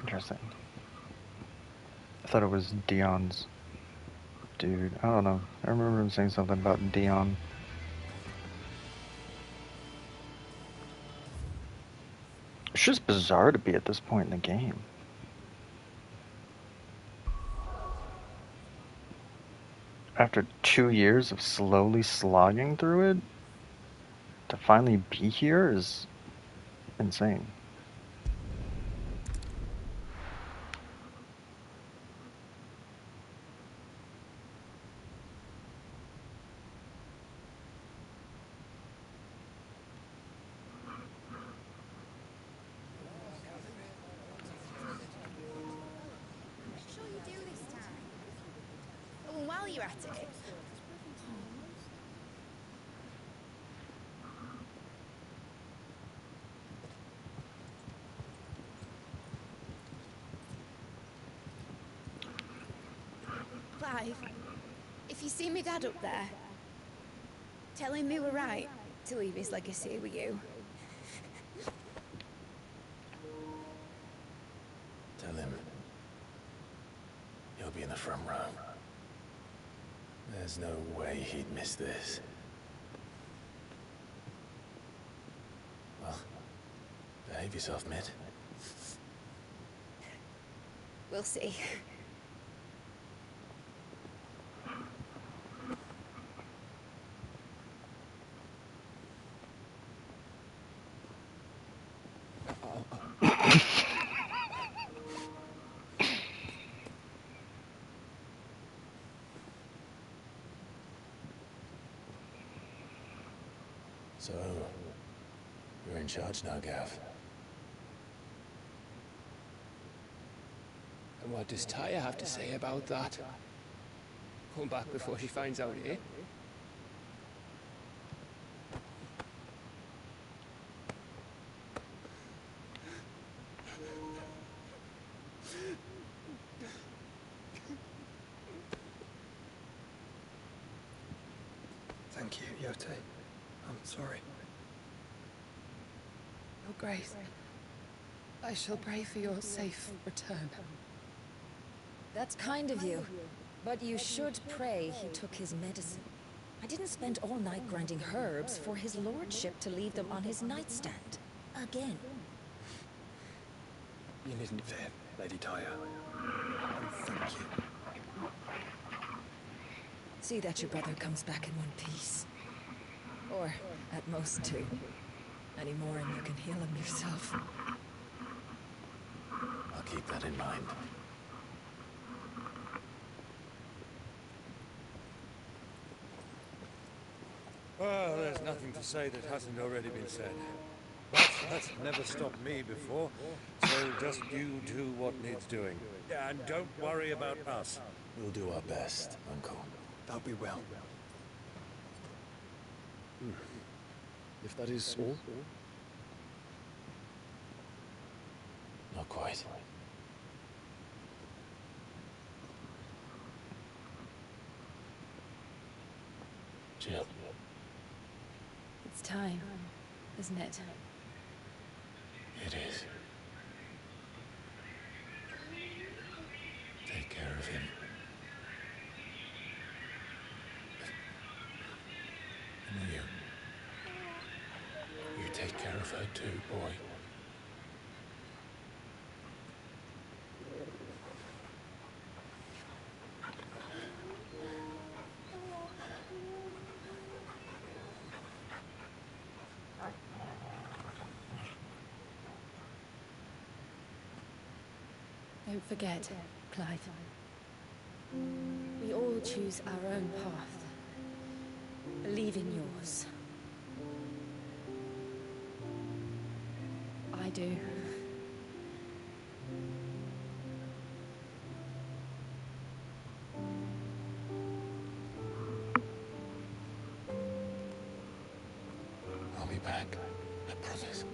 Interesting. I thought it was Dion's dude. I don't know. I remember him saying something about Dion. It's just bizarre to be at this point in the game. After 2 years of slowly slogging through it, to finally be here is insane. While you're at it, Clive, if you see me dad up there, Tell him we were right to leave his legacy with you. Tell him he'll be in the front row. There's no way he'd miss this. Well, behave yourself, Mid. We'll see. So, you're in charge now, Gav. And what does Taya have to say about that? Come back before she finds out, eh? Thank you, Yote. I'm sorry. Your Grace, I shall pray for your safe return. That's kind of you. But you should pray he took his medicine. I didn't spend all night grinding herbs for his lordship to leave them on his nightstand. Again. You needn't fear, Lady Taya. And thank you. See that your brother comes back in one piece. Or, at most, two. Any more and you can heal him yourself. I'll keep that in mind. Well, there's nothing to say that hasn't already been said. But that's never stopped me before, so just you do what needs doing. And don't worry about us. We'll do our best, Uncle. That'll be well. If that is all? Not quite. Jill. It's time, isn't it? It is. Take care of him. And you. You take care of her too, boy. Don't forget, Clive. We all choose our own path. Believe in yours. I do. I'll be back. I promise.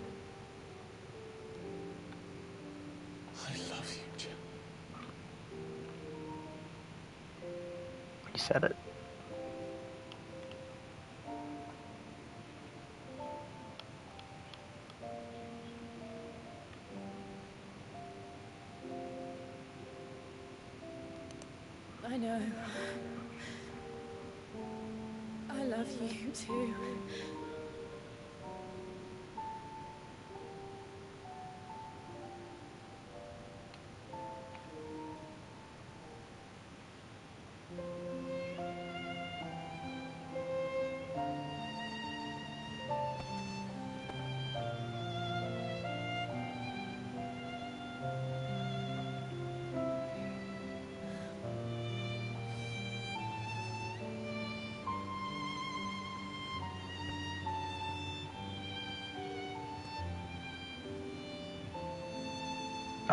I love you, Jill. He said it. I know. I love you too.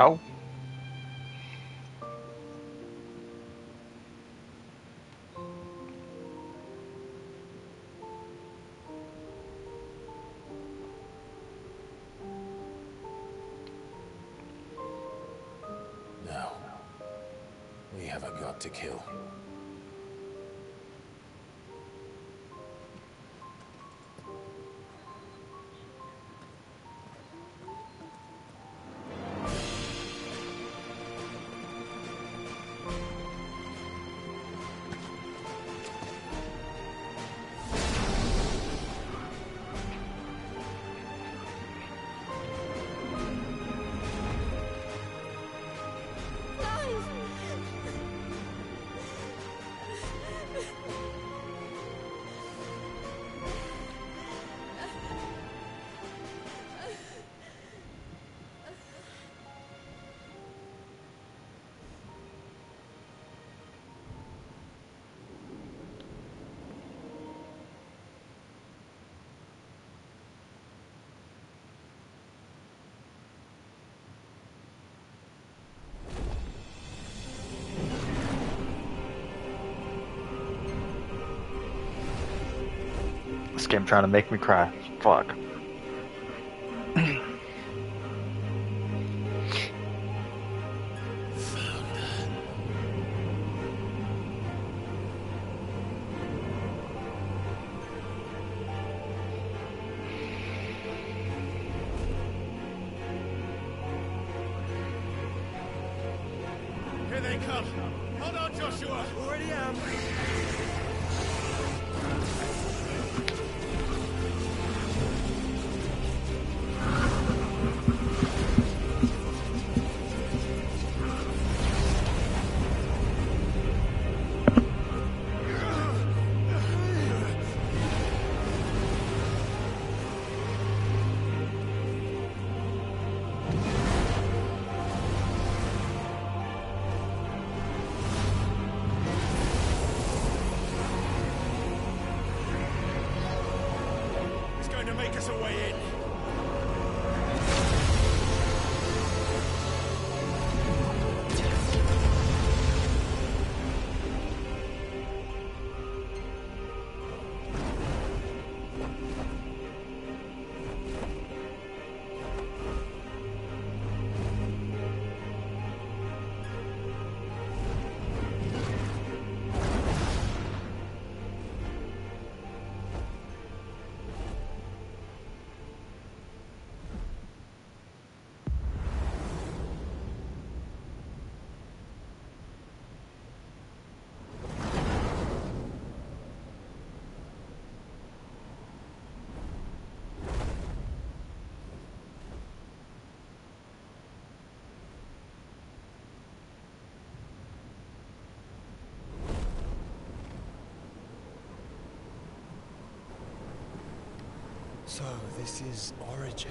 Oh. Now, we have a god to kill. This game trying to make me cry. Fuck. Here they come. Hold on, Joshua. Already am. It's going to make us a way in. So, this is Origin.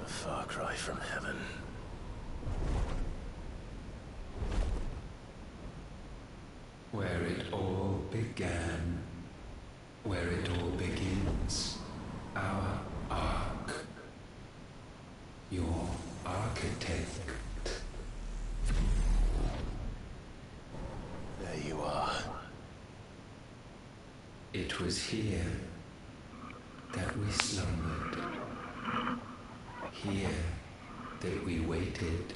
A far cry from heaven. Where it all began, where it all begins, our ark, your architect. There you are. It was here that we slumbered, here that we waited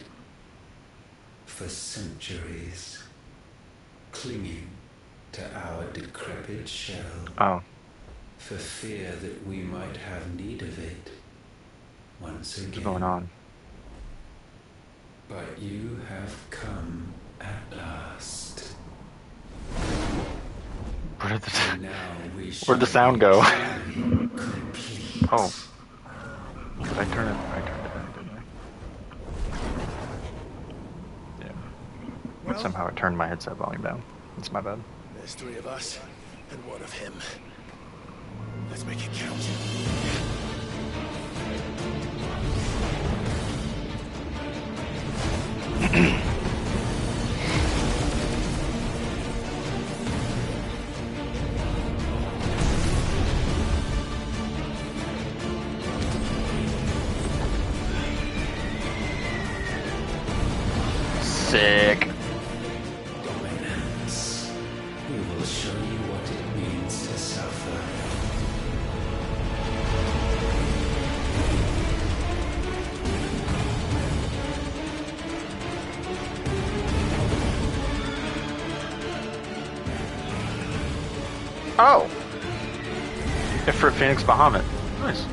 for centuries, clinging to our decrepit shell, for fear that we might have need of it once again. What's going on? But you have come at last. Where'd the sound go? Oh. Did I turn it? I turned it back, didn't I? Yeah. Well, somehow I turned my headset volume down. It's my bad. There's 3 of us, and 1 of him. Let's make it count. Sick. Dominance. We will show you what it means to suffer. Oh! Ifrit Phoenix Bahamut. Nice.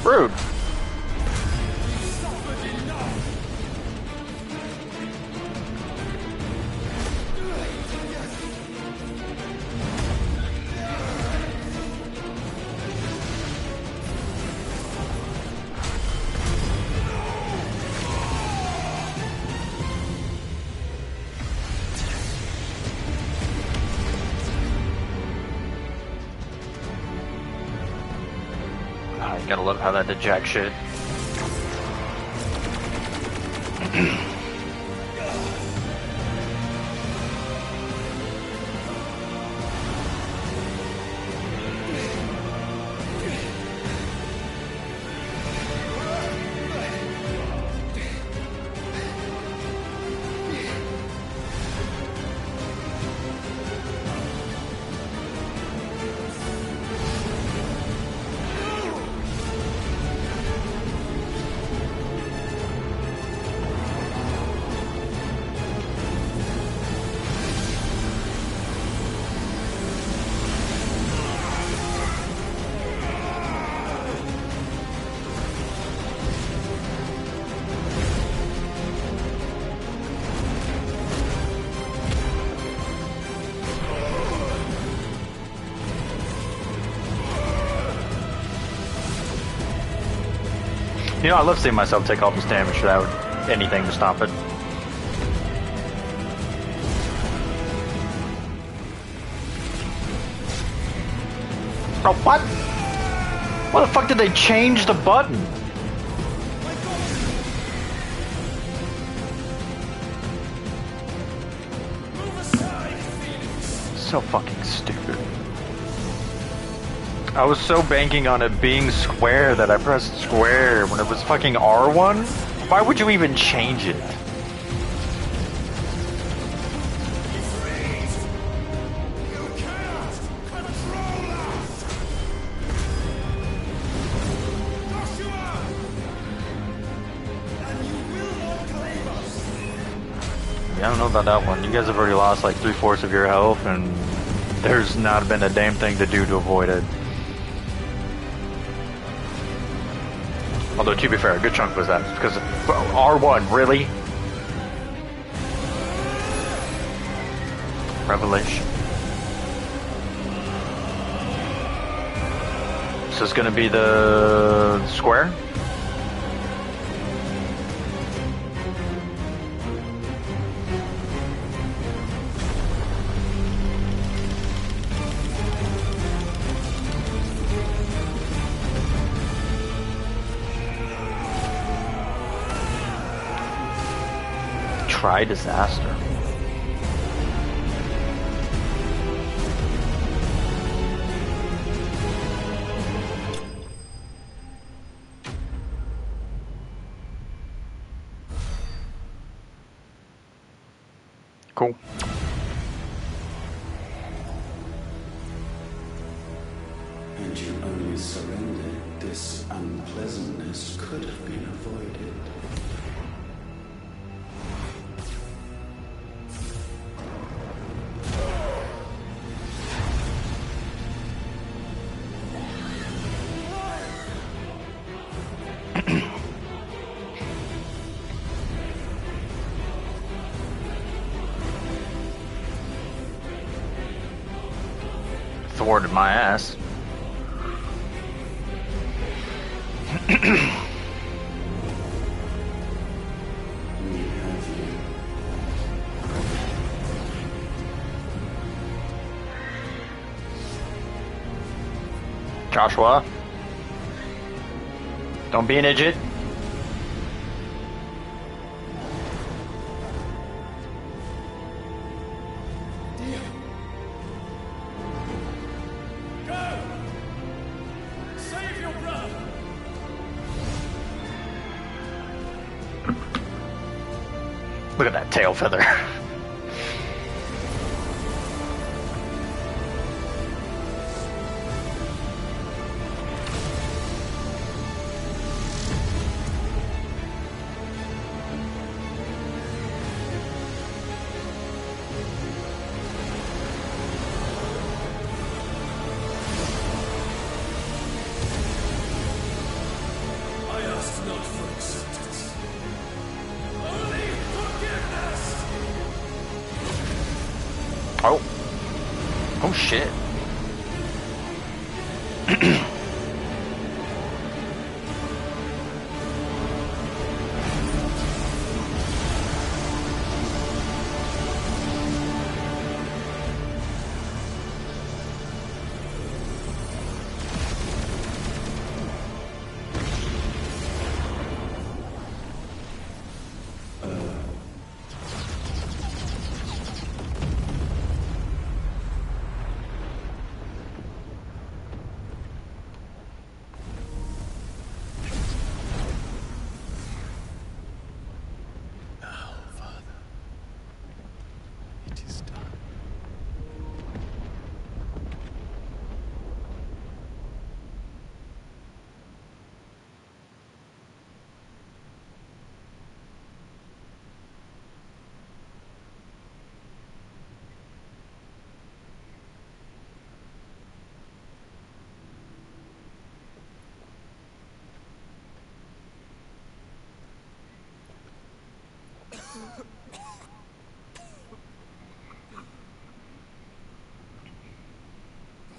Rude. You gotta love how that did jack shit. You know, I love seeing myself take all this damage without anything to stop it. Bro, what? Why the fuck did they change the button? So fucking stupid. I was so banking on it being square that I pressed square when it was fucking R1? Why would you even change it? Yeah, I don't know about that one. You guys have already lost like 3/4 of your health and there's not been a damn thing to do to avoid it. Although, to be fair, a good chunk was that. Because R1, really? Revelation. This is gonna be the square? Try disaster. Cool. And you only surrendered, this unpleasantness could have been avoided. Thwarted my ass. Joshua, don't be an idiot. Look at that tail feather. Oh. Oh shit.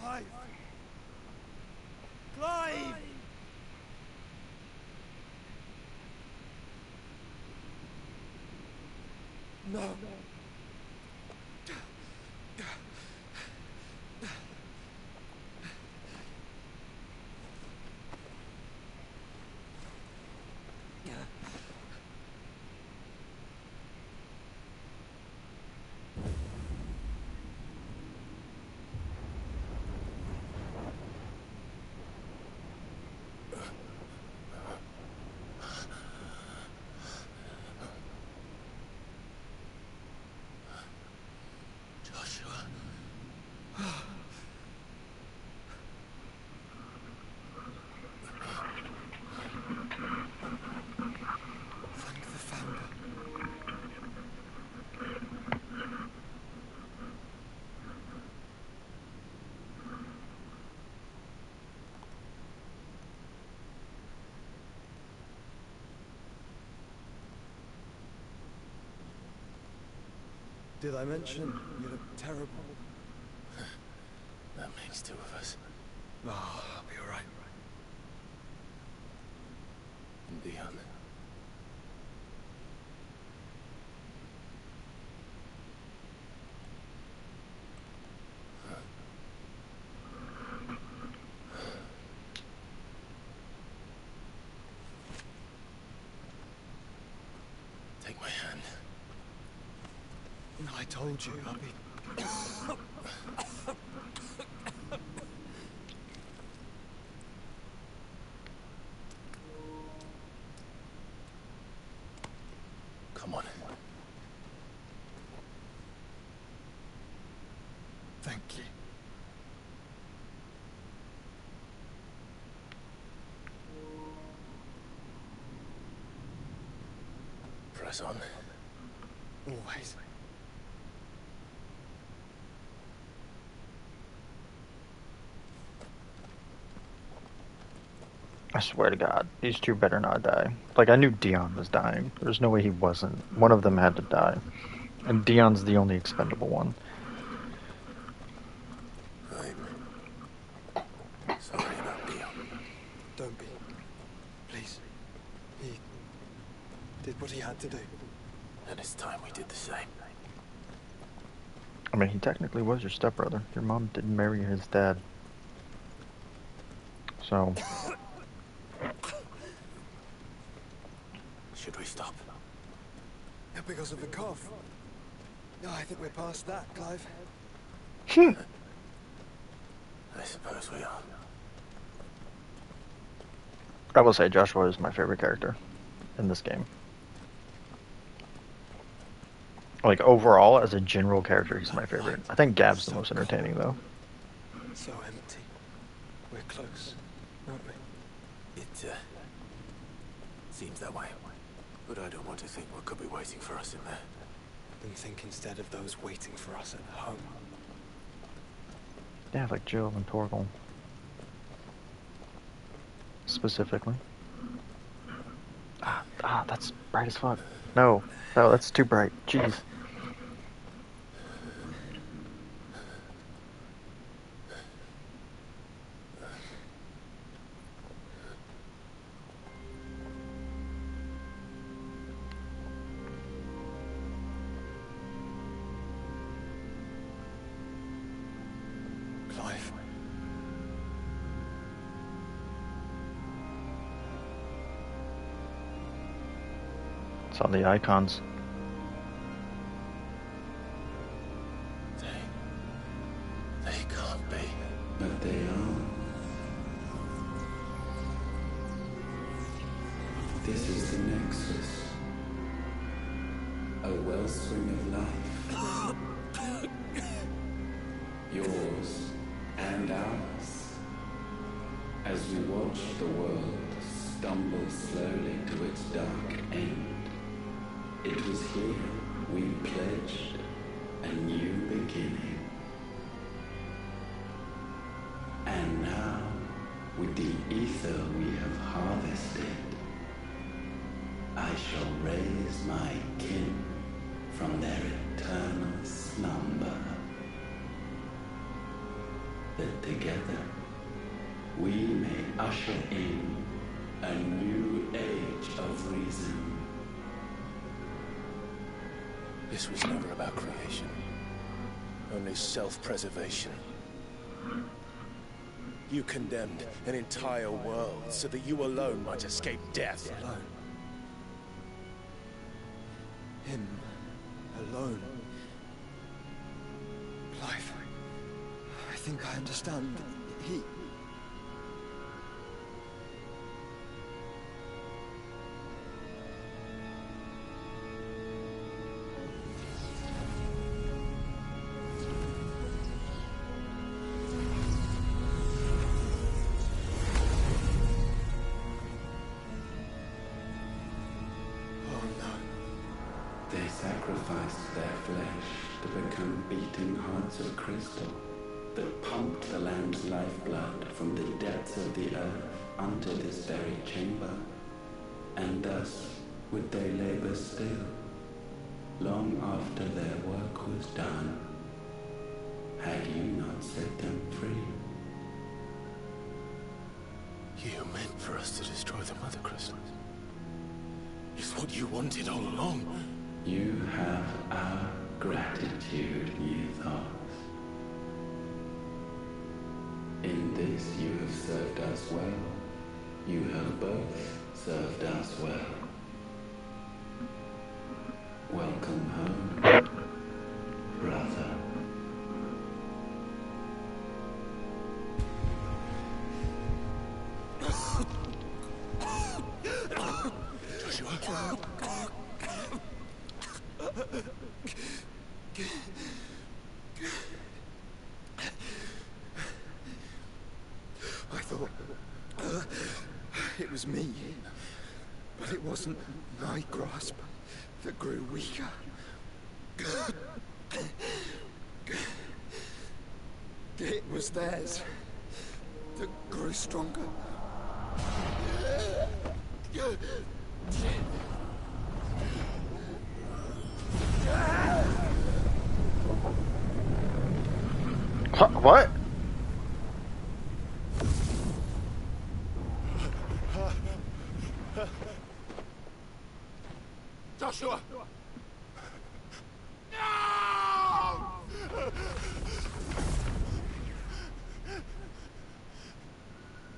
Clive! Clive! No. Thank the Founder. Did I mention you look terrible? That makes two of us. Oh, I'll be alright. And Dion. Take my hand. I told you, I'll be... Come on. Thank you. Press on. Always. I swear to God, these two better not die. Like, I knew Dion was dying. There's no way he wasn't. One of them had to die. And Dion's the only expendable one. I'm sorry about Dion. Don't be. Please. He did what he had to do. And it's time we did the same. I mean, he technically was your stepbrother. Your mom didn't marry his dad. So... Should we stop? Because of the cough. No, I think we're past that, Clive. I suppose we are. I will say Joshua is my favorite character in this game. Like, overall, as a general character, he's my favorite. I think Gab's the most entertaining, though. So empty. We're close, aren't we? It, seems that way. But I don't want to think what could be waiting for us in there. Then think instead of those waiting for us at home. Yeah, like Jill and Torgal. Specifically. That's bright as fuck. No, that's too bright. Jeez. Clive. It's on the icons. They can't be. But they are. This is the Nexus. A wellspring of life. Yours and ours. As we watch the world stumble slowly to its dark end, it was here we pledged a new beginning. And now, with the ether we have harvested, I shall raise my kin from their eternal slumber. That together we may usher in a new age of reason. This was never about creation. Only self-preservation. You condemned an entire world so that you alone might escape death. Alone. Him. Alone. Clive. I think I understand. He... They sacrificed their flesh to become beating hearts of crystal that pumped the land's lifeblood from the depths of the earth unto this very chamber. And thus would they labor still, long after their work was done, had you not set them free. You meant for us to destroy the Mother Crystals. It's what you wanted all along. You have our gratitude, Mythos. In this you have served us well. You have both served us well. Welcome home, brother. I thought it was me, but it wasn't my grasp that grew weaker. It was theirs that grew stronger. What? Joshua!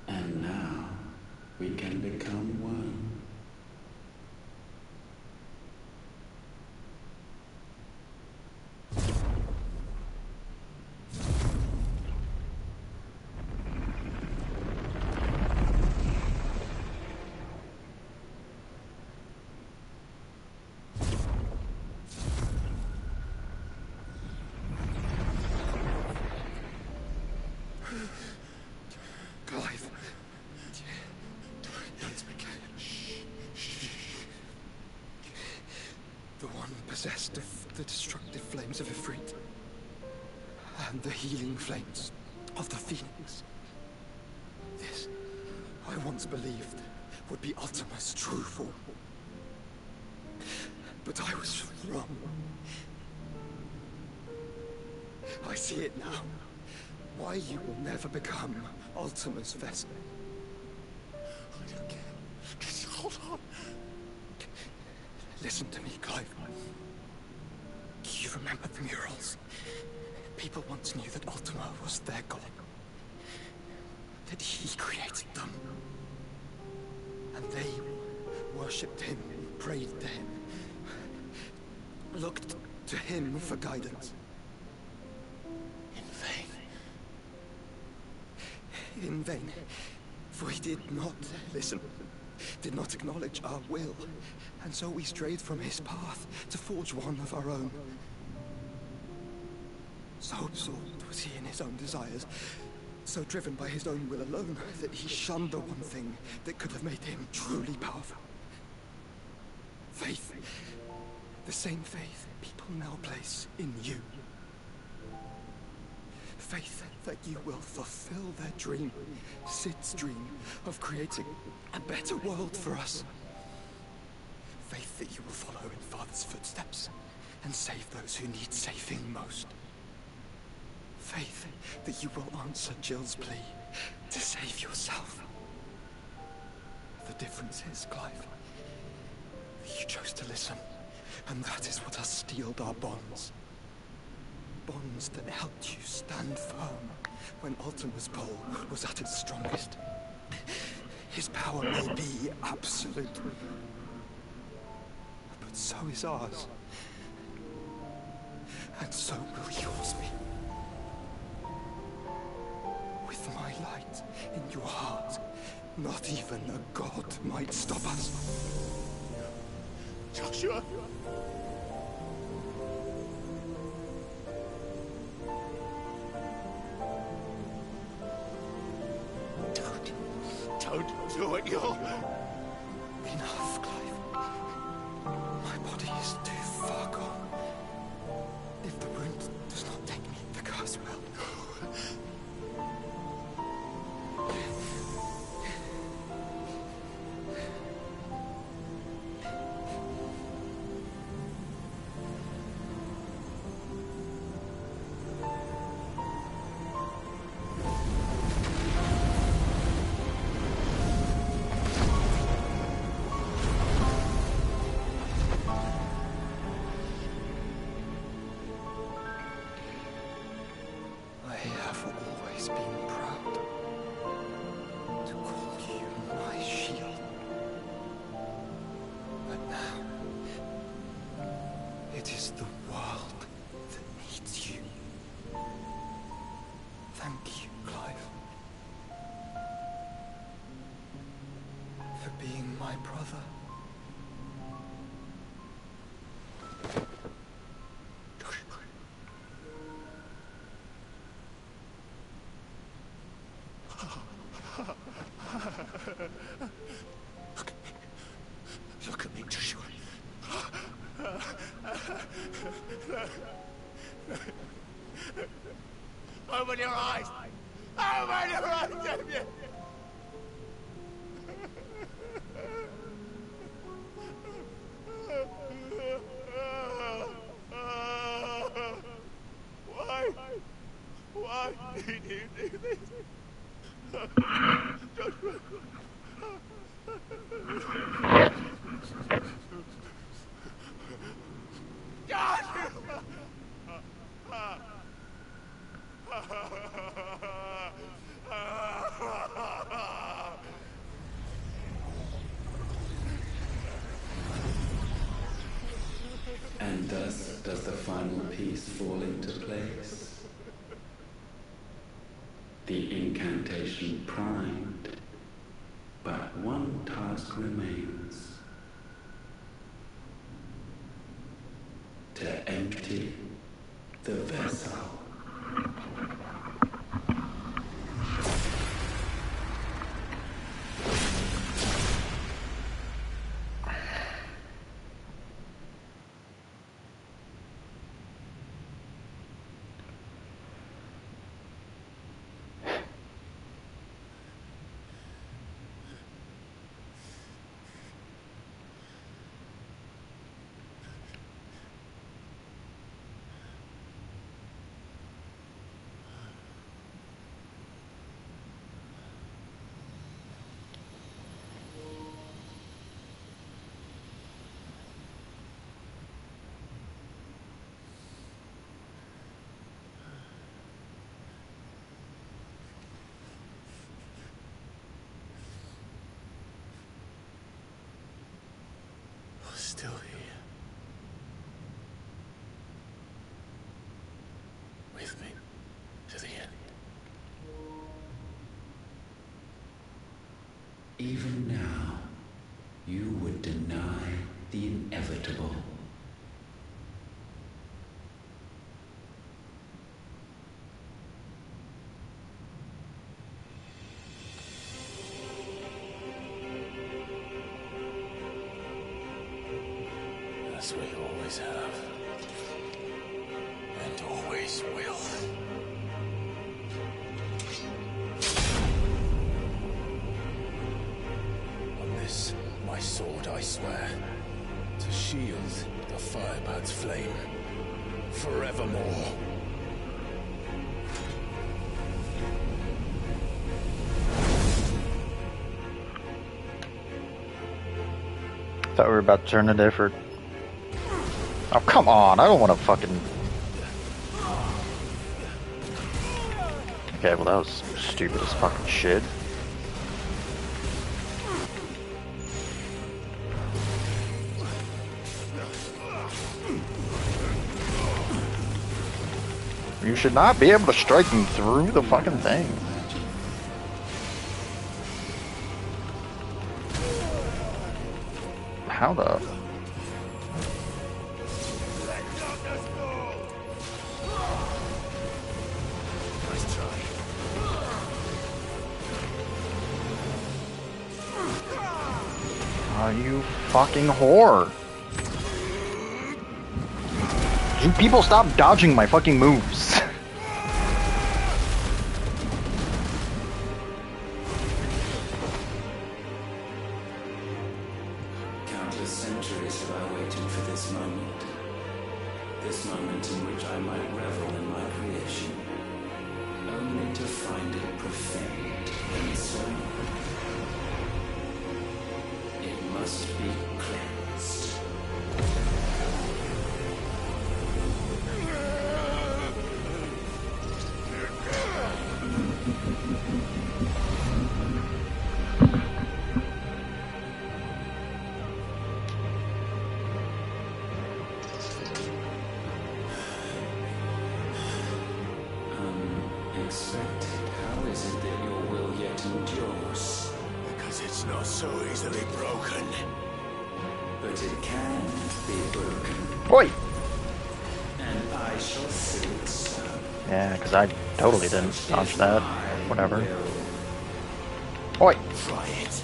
And now we can become one. Clive. Don't speak. Shh. The one possessed of the destructive flames of Ifrit. And the healing flames of the Phoenix. This, I once believed, would be Ultima's true form. But I was wrong. I see it now. Why you will never become Ultima's vessel. I don't care. Just hold on. Listen to me, Clive. You remember the murals? People once knew that Ultima was their god. That he created them. And they worshipped him, prayed to him, looked to him for guidance. In vain, for he did not listen, did not acknowledge our will, and so we strayed from his path to forge one of our own. So absorbed was he in his own desires, so driven by his own will alone, that he shunned the one thing that could have made him truly powerful. Faith. The same faith people now place in you. Faith that you will fulfill their dream, Sid's dream, of creating a better world for us. Faith that you will follow in Father's footsteps and save those who need saving most. Faith that you will answer Jill's plea to save yourself. The difference is, Clive, that you chose to listen And that is what has steeled our bonds. Bonds that helped you stand firm when Ultima's pull was at its strongest. His power may be absolute, but so is ours. And so will yours be. With my light in your heart, not even a god might stop us. Joshua! Don't do it, you'll... Enough, Clive. My body is too far gone. If the wound does not take me, the curse will. I have always been proud to call you my shield. But now, it is the world that needs you. Thank you, Clive, for being my brother. Look at me, Joshua. Open your eyes! Open your eyes, Damien! Why did you do this? Joshua! And thus does the final piece fall into place. The incantation primed, but one task remains. To empty the vessel. Still here. With me to the end. Even now, you would deny the inevitable. As we always have. And always will. On this, my sword, I swear, to shield the Firebird's flame forevermore. Thought we were about to turn it effort. Oh, come on. I don't want to fucking... Okay, well that was stupid as fucking shit. You should not be able to strike them through the fucking thing. How the... Oh, you fucking whore. You people stop dodging my fucking moves. Countless centuries have I waited for this moment. This moment in which I might revel in my creation. Only to find it profaned and soiled. It must be cleansed. Unexpected. How is it that your will yet endures? Because it's not so easily broken. But it can be broken. Oi! And I shall see it so. Yeah, because I totally didn't dodge that. Whatever. Oi! Try it.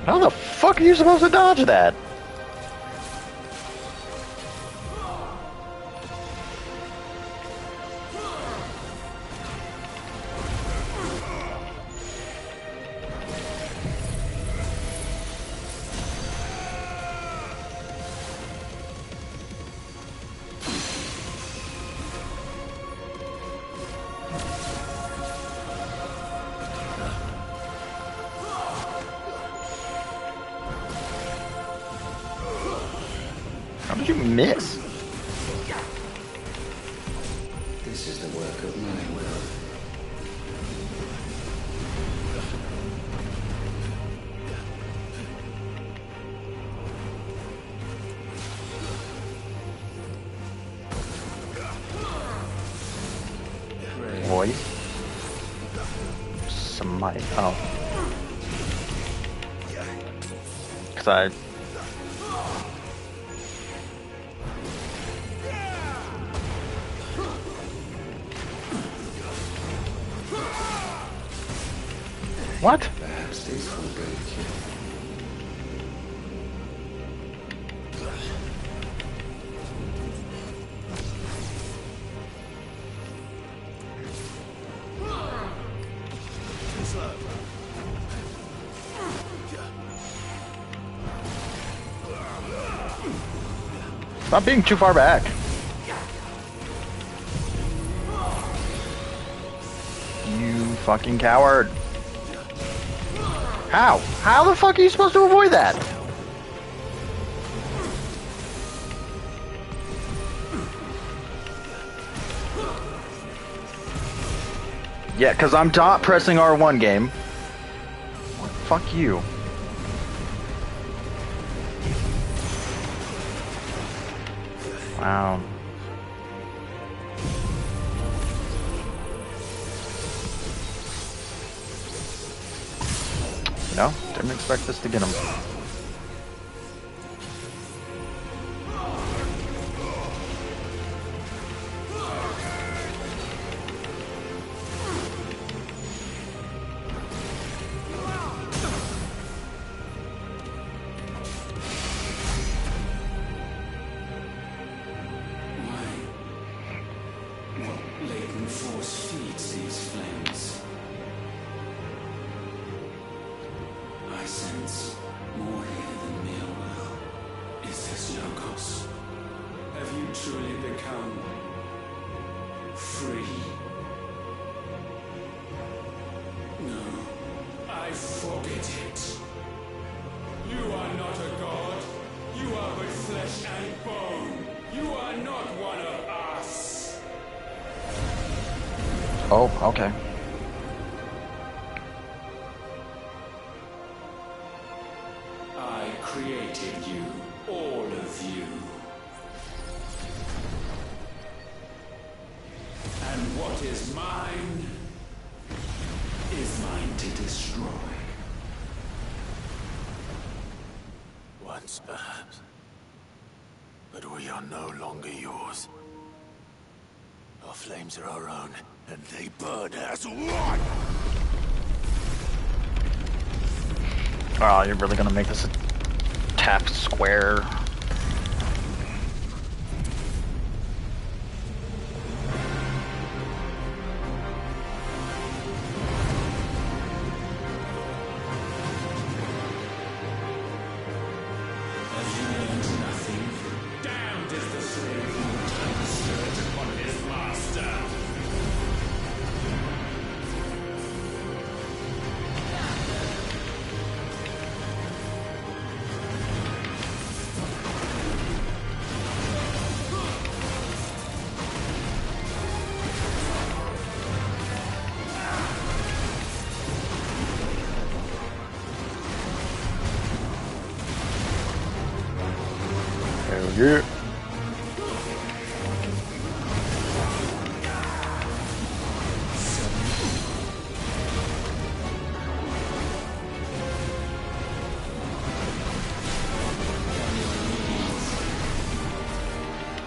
How the fuck are you supposed to dodge that? How did you miss? This is the work of my will. Boy. Smite. Oh. Because I... What? Perhaps this will break you. Stop being too far back. You fucking coward. How? How the fuck are you supposed to avoid that? Yeah, because I'm not pressing R1 game. Fuck you. Wow. No, didn't expect this to get him. What latent force feeds these flames? I sense more here than mere will. Is this Logos? Have you truly become free? No, I forbid it. You Oh, okay. I created you, all of you. And what is mine is mine to destroy. Once, perhaps. But we are no longer yours. Our flames are our own, and they burn as one! Oh, you're really gonna make this a tap square? Yeah.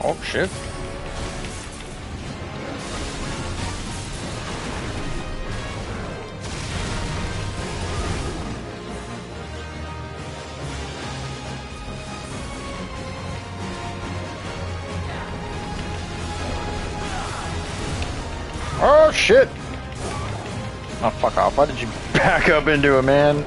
Oh shit. Oh shit! Oh fuck off, why did you back up into it, man?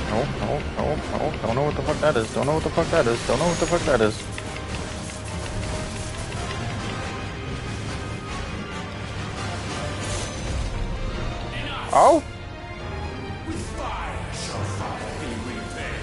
No, don't know what the fuck that is, don't know what the fuck that is, don't know what the fuck that is. Oh? With fire shall fire be repaid.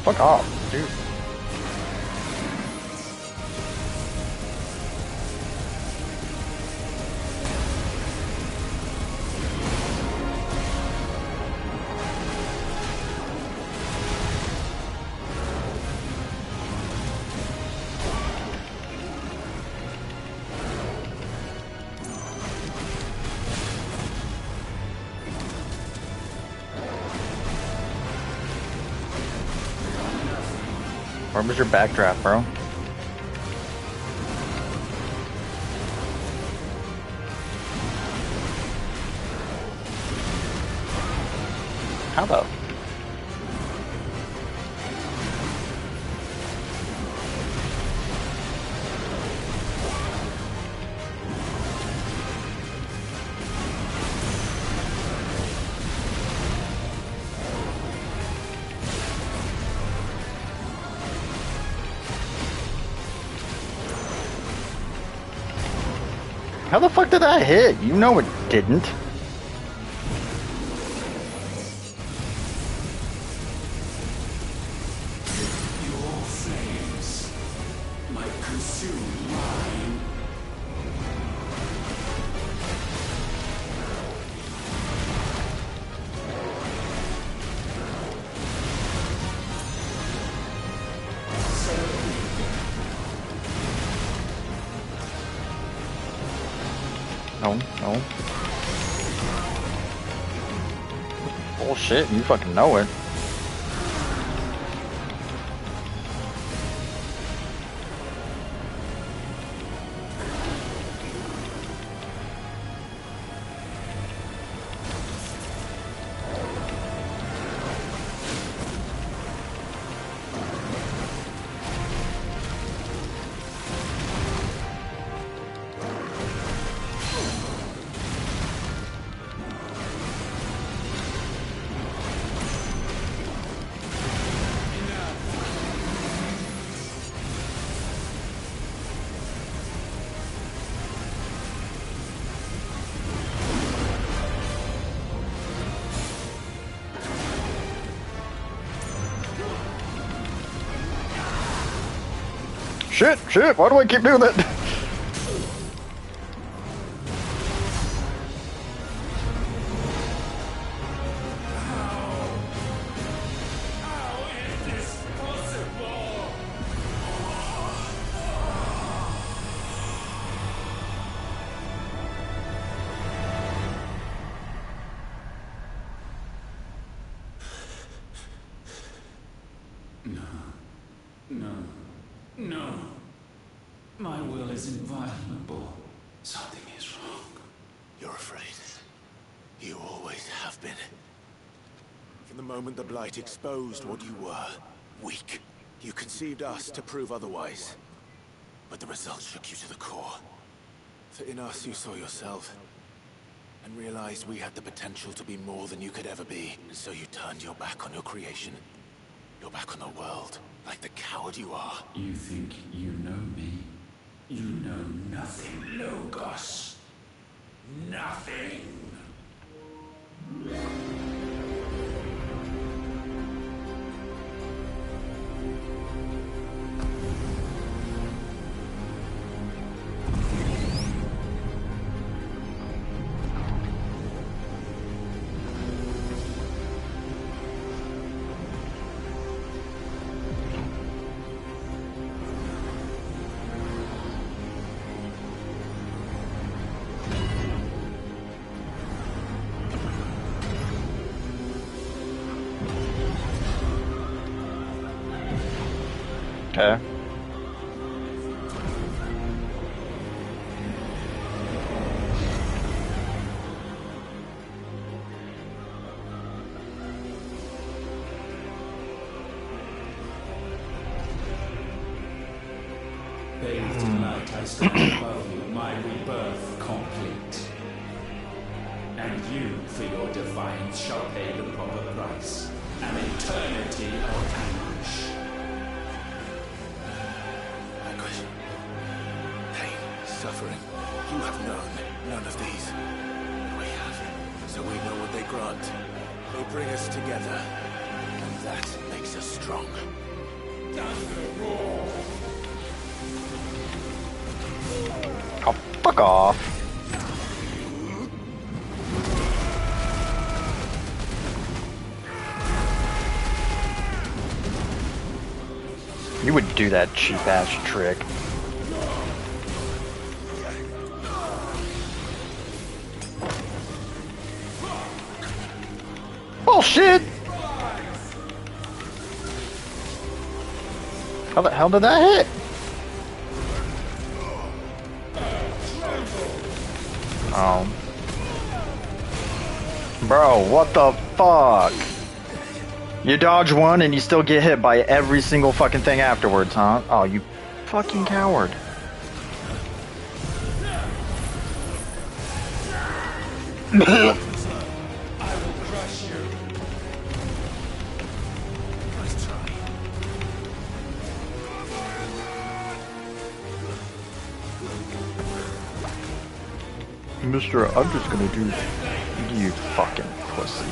Fuck off, dude. Where was your backdraft, bro? How the? How the fuck did that hit? You know it didn't. Your flames might consume mine. No, no. Bullshit, you fucking know it. Shit, why do I keep doing that? No. My will is inviolable. Something is wrong. You're afraid. You always have been. From the moment the Blight exposed what you were, weak, you conceived us to prove otherwise. But the results shook you to the core. For in us you saw yourself, and realized we had the potential to be more than you could ever be. And so you turned your back on your creation. Your back on the world, like the coward you are. You think you know me? You know nothing, Logos. Nothing. Okay. Bathed in light, I stand above you, my rebirth complete. And you, for your defiance, shall pay the proper price. An eternity of anguish. Anguish. Pain. Suffering. You have known none of these. We have. So we know what they grant. They bring us together. And that makes us strong. Oh, fuck off. You would do that cheap-ass trick. Bullshit! How the hell did that hit? Oh. Bro, what the fuck? You dodge one and you still get hit by every single fucking thing afterwards, huh? Oh, you fucking coward. Mister, I'm just gonna do you fucking pussy.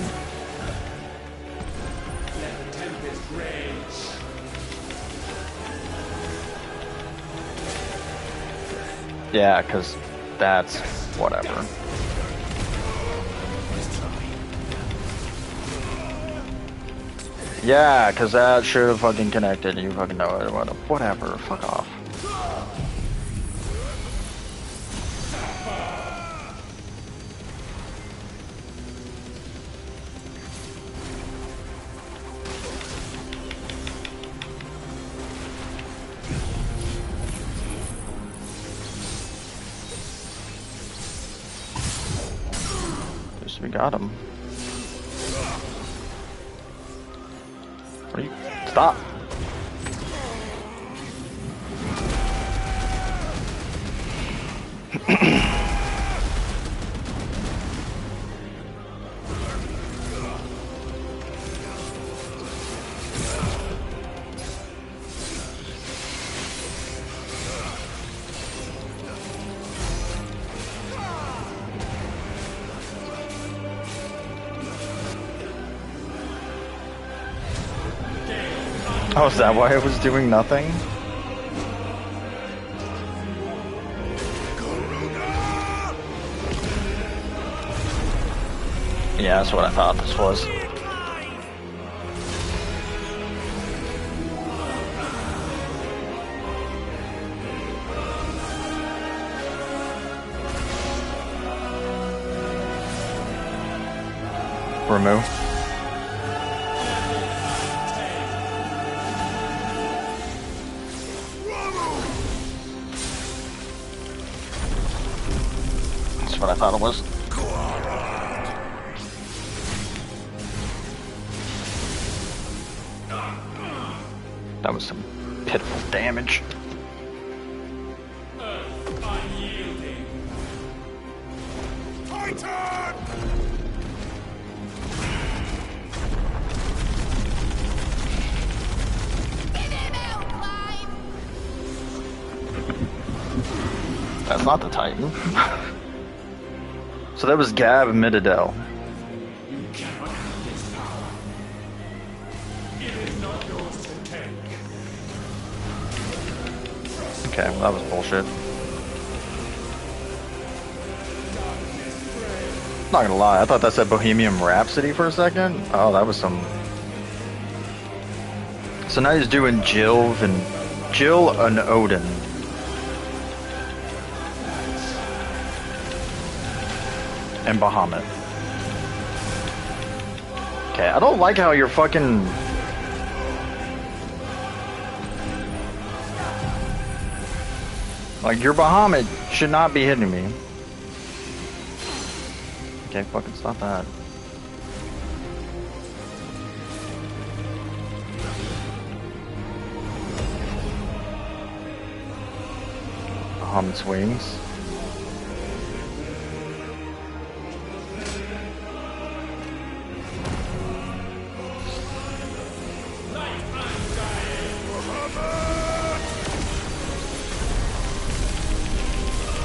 Yeah, cause that's whatever. Yeah, cause that should have fucking connected. You fucking know it. Whatever. Fuck off. We got him. What are you? Stop! Oh, is that why I was doing nothing? Yeah, that's what I thought this was. Remove. That's what I thought it was. That was some pitiful damage. That's not the Titan. So that was Gab and Midadel. You cannot have this power. It is not yours to take. Okay, well that was bullshit. Not gonna lie, I thought that said Bohemian Rhapsody for a second. Oh, that was some... So now he's doing Jill and Odin. And Bahamut. Okay, I don't like how you're fucking... Like, your Bahamut should not be hitting me. Okay, fucking stop that. Bahamut's wings.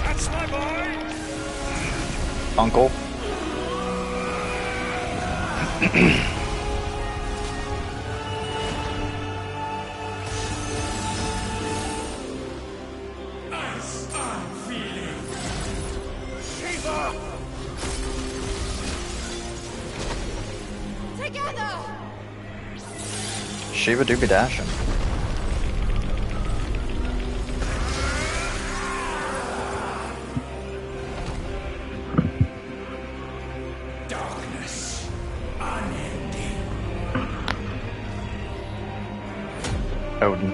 That's my boy! Uncle. Shiva do be dashing. Darkness, unending. Odin.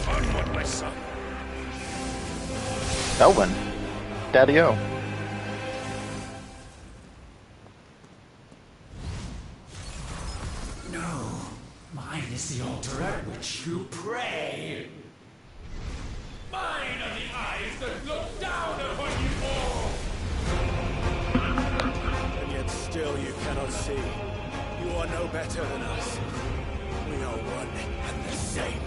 Onward, my son. Elwin. Daddy-O. No, mine is the altar at which you pray. Mine are the eyes that look down upon you all. And yet still you cannot see. You are no better than us. We are one and the same.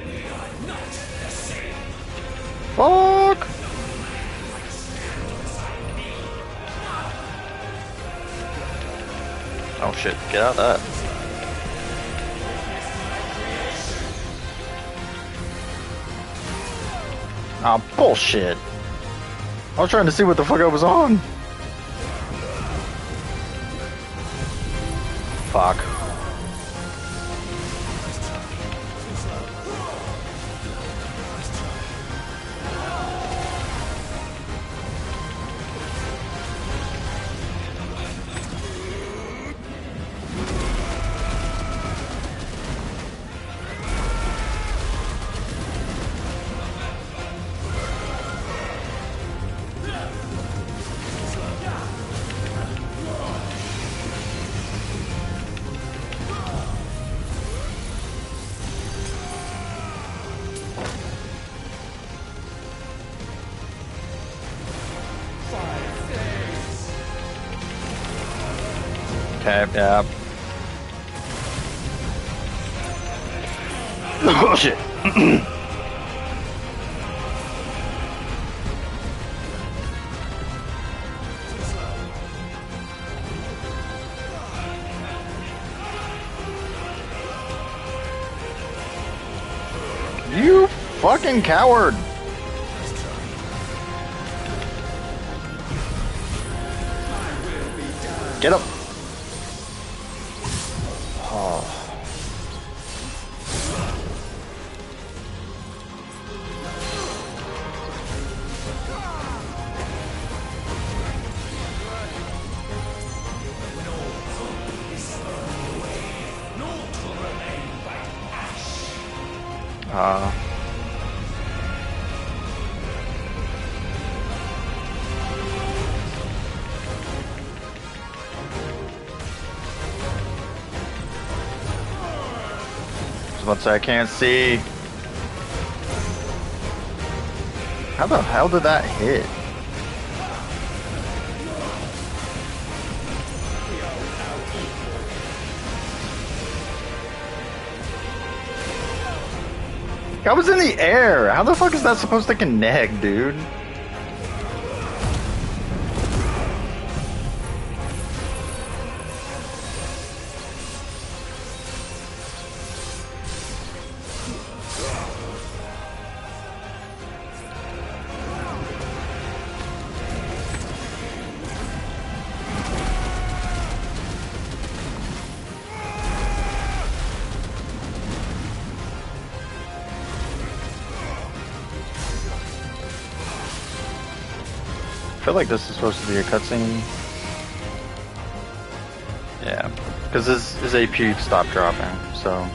We are not the same. Fuck! Oh shit, get out of that. Ah, bullshit. I was trying to see what the fuck I was on. Fuck. Okay, yeah. Oh shit. fucking coward! Get up! Oh. I was about to say, I can't see. How the hell did that hit? I was in the air. How the fuck is that supposed to connect, dude? I feel like this is supposed to be a cutscene. Yeah, because his AP stopped dropping, so.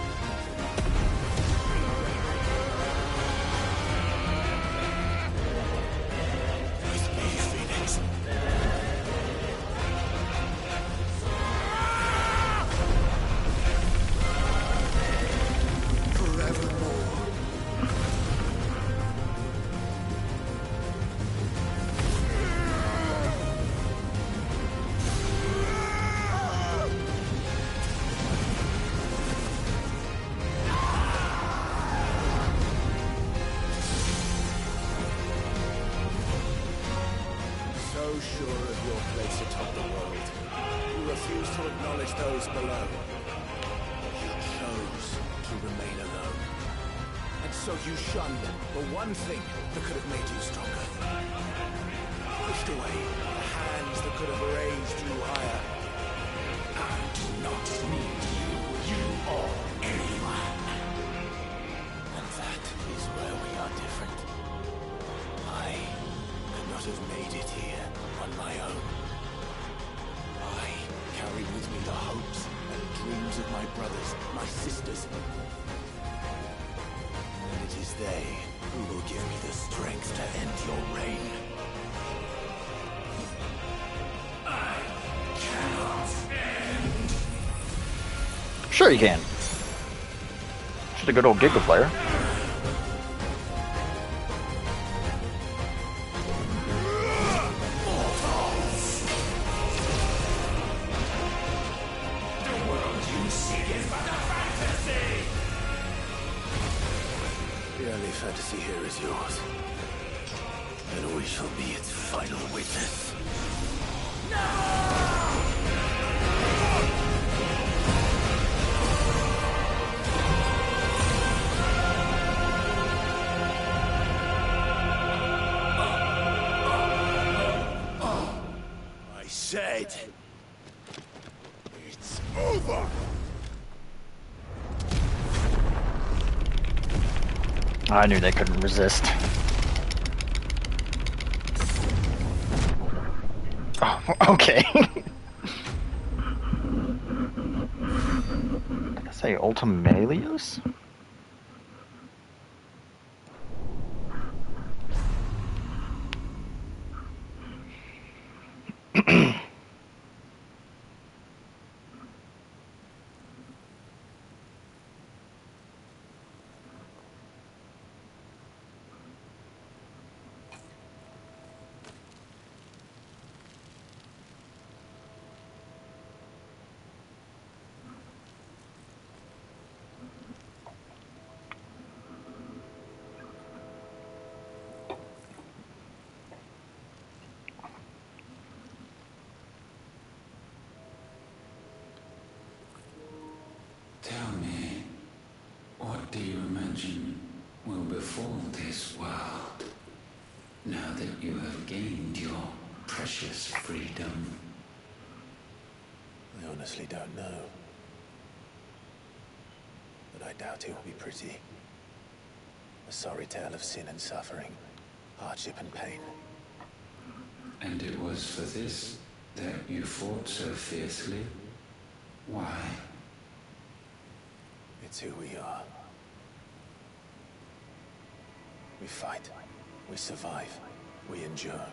Sure you can. Just a good old Giga player. The only fantasy here is yours. And we shall be its final witness. I said, it's over! I knew they couldn't resist. Oh, okay. Did I say Ultimalius? Tell me, what do you imagine will befall now that you have gained your precious freedom? I honestly don't know. But I doubt it will be pretty. A sorry tale of sin and suffering, hardship and pain. And it was for this that you fought so fiercely? Why? It's who we are. We fight. We survive. We endure.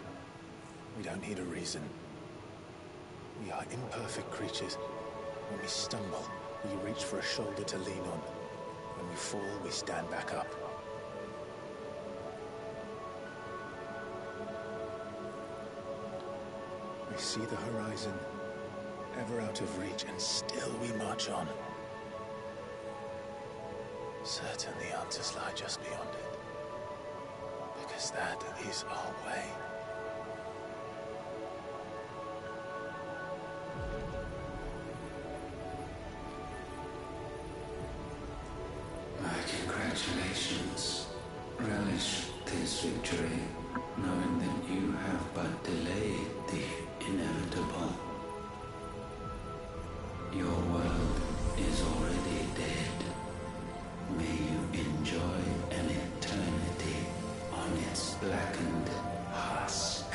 We don't need a reason. We are imperfect creatures. When we stumble, we reach for a shoulder to lean on. When we fall, we stand back up. We see the horizon, ever out of reach, and still we march on. Certain the answers lie just beyond it. Because that is our way. My congratulations. Relish this victory, knowing that you have but delayed the inevitable. Your world is already dead. May you enjoy an eternity on its blackened husk.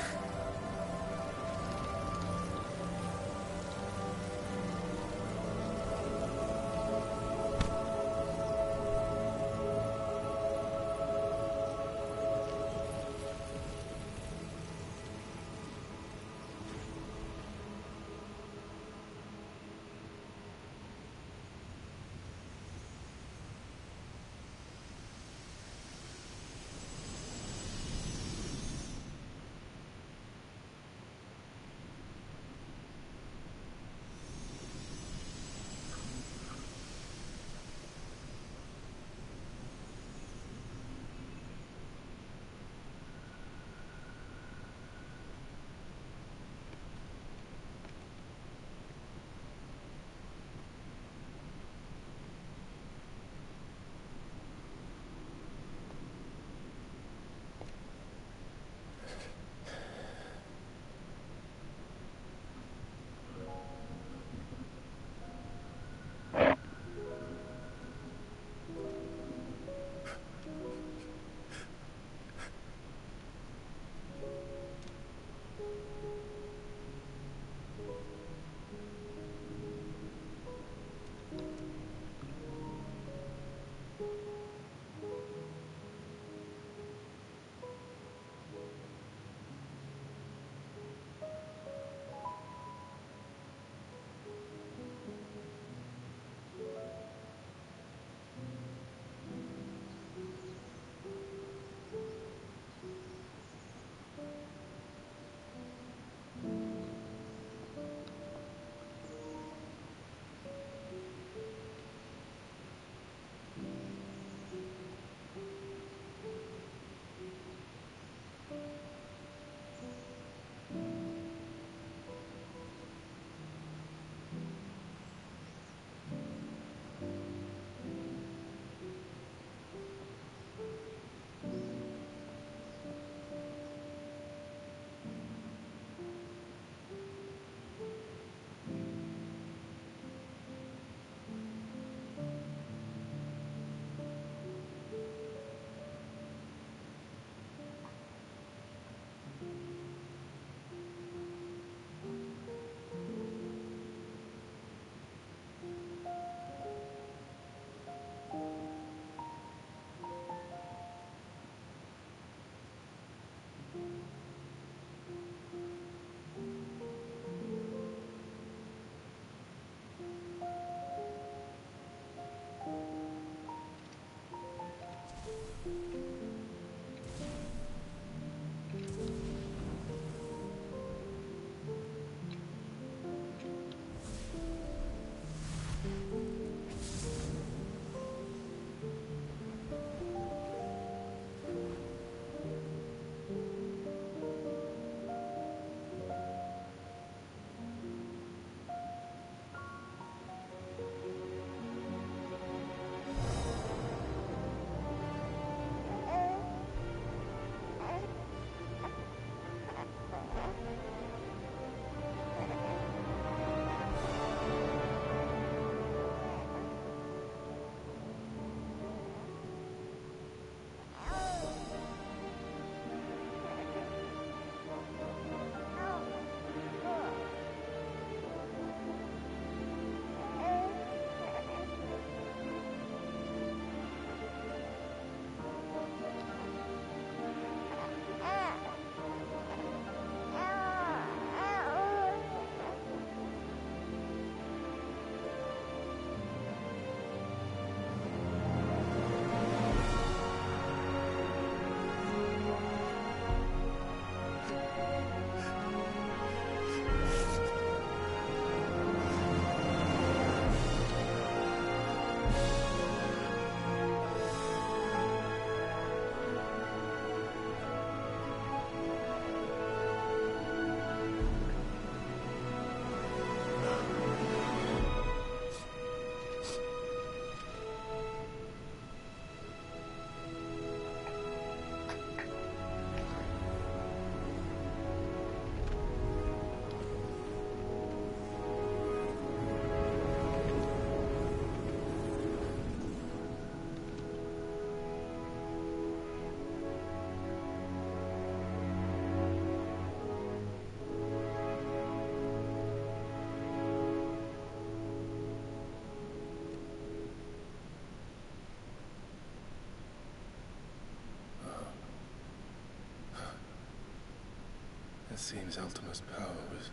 It seems Ultima's power was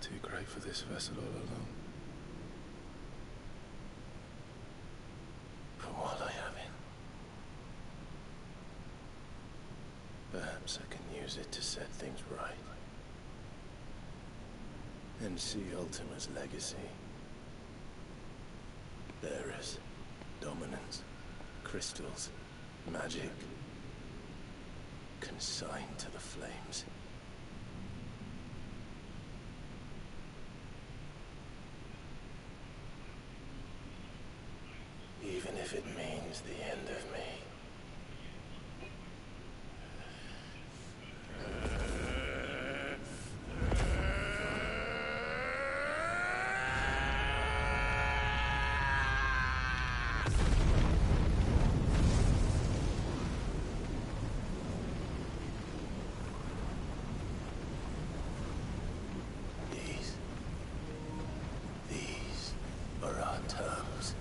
too great for this vessel all along. But while I have it, perhaps I can use it to set things right. And see Ultima's legacy. There is dominance, crystals, magic, consigned to the flames. Even if it means the end of me. These are our terms.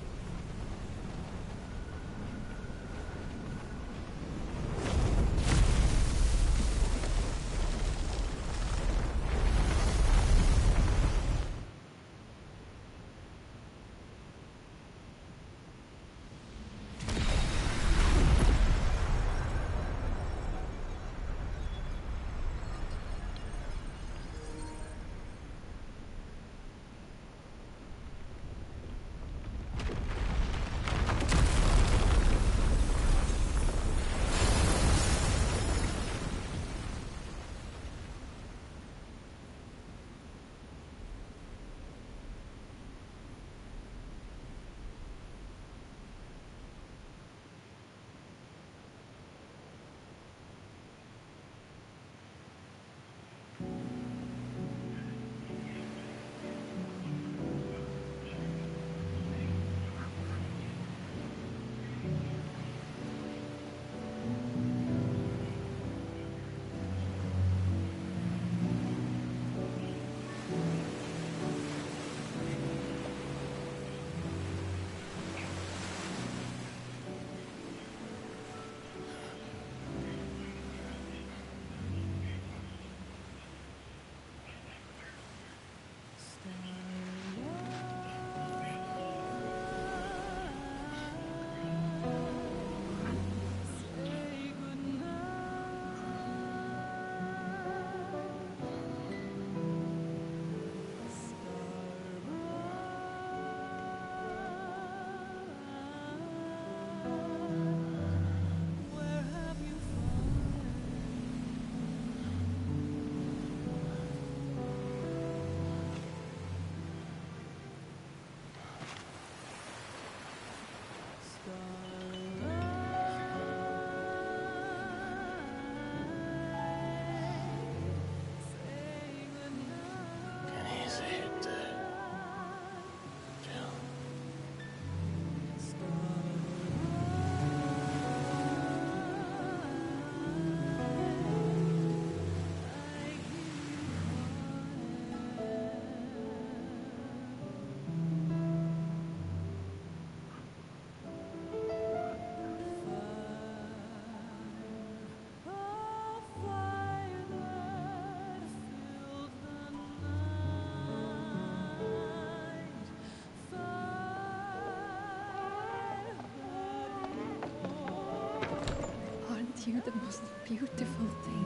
You the most beautiful thing.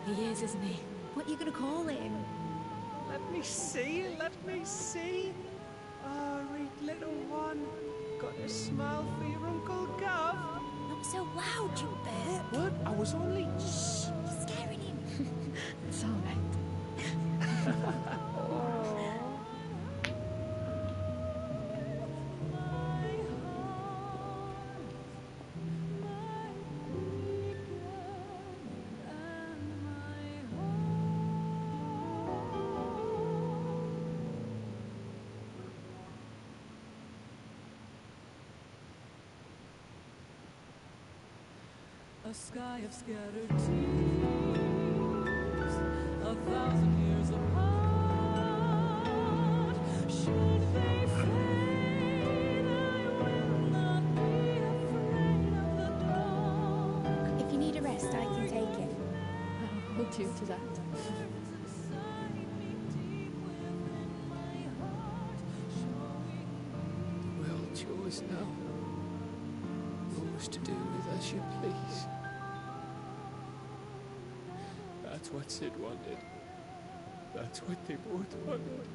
He is, isn't he? What are you gonna call him? Let me see, let me see. Oh, read little one. Got a smile for your Uncle Gav. Not so loud, you burp. What? I was only... You're scaring him. It's all right. A sky of scattered tears, 1,000 years apart. Should they fade, I will not be afraid of the dark. If you need a rest, I can take it. Oh, gratitude to that. We're all yours now. Yours to do with as you please. That's what Sid wanted. That's what they both wanted.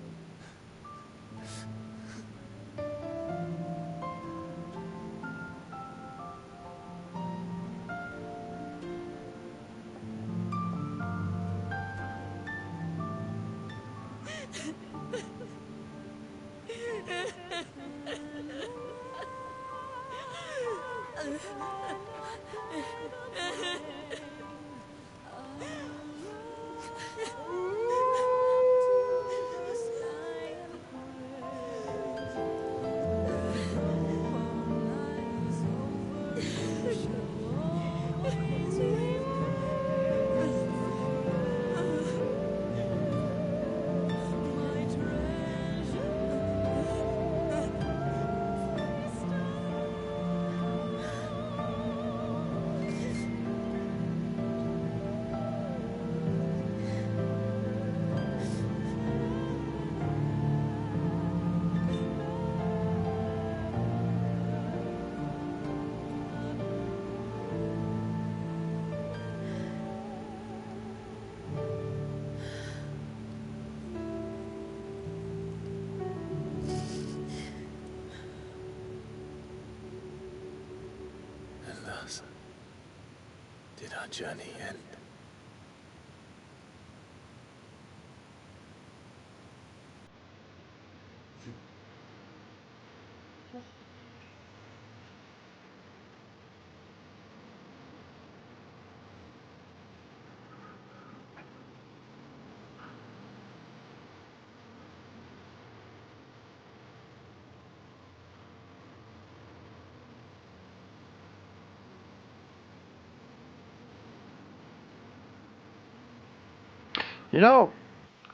And thus did our journey end. You know,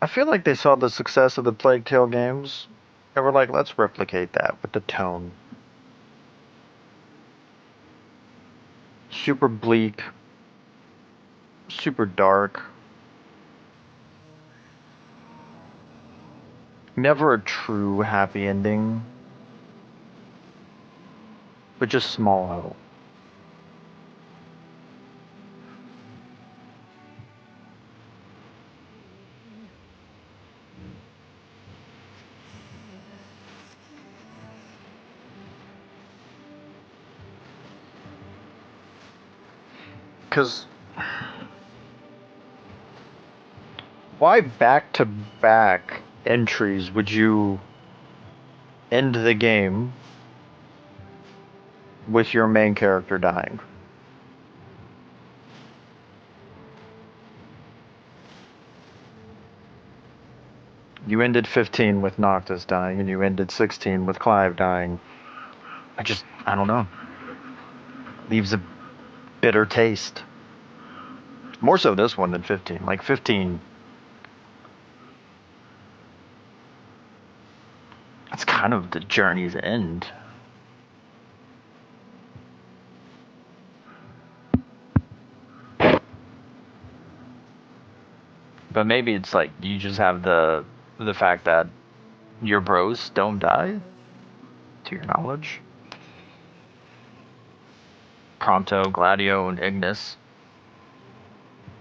I feel like they saw the success of the Plague Tale games and were like, let's replicate that with the tone. Super bleak, super dark. Never a true happy ending, but just small hope. Because why back to back entries would you end the game with your main character dying? You ended 15 with Noctis dying, and you ended 16 with Clive dying. I don't know. Leaves a bitter taste. More so this one than 15. Like 15, it's kind of the journey's end. But maybe it's like you just have the fact that your bros don't die, to your knowledge. Prompto, Gladio, and Ignis.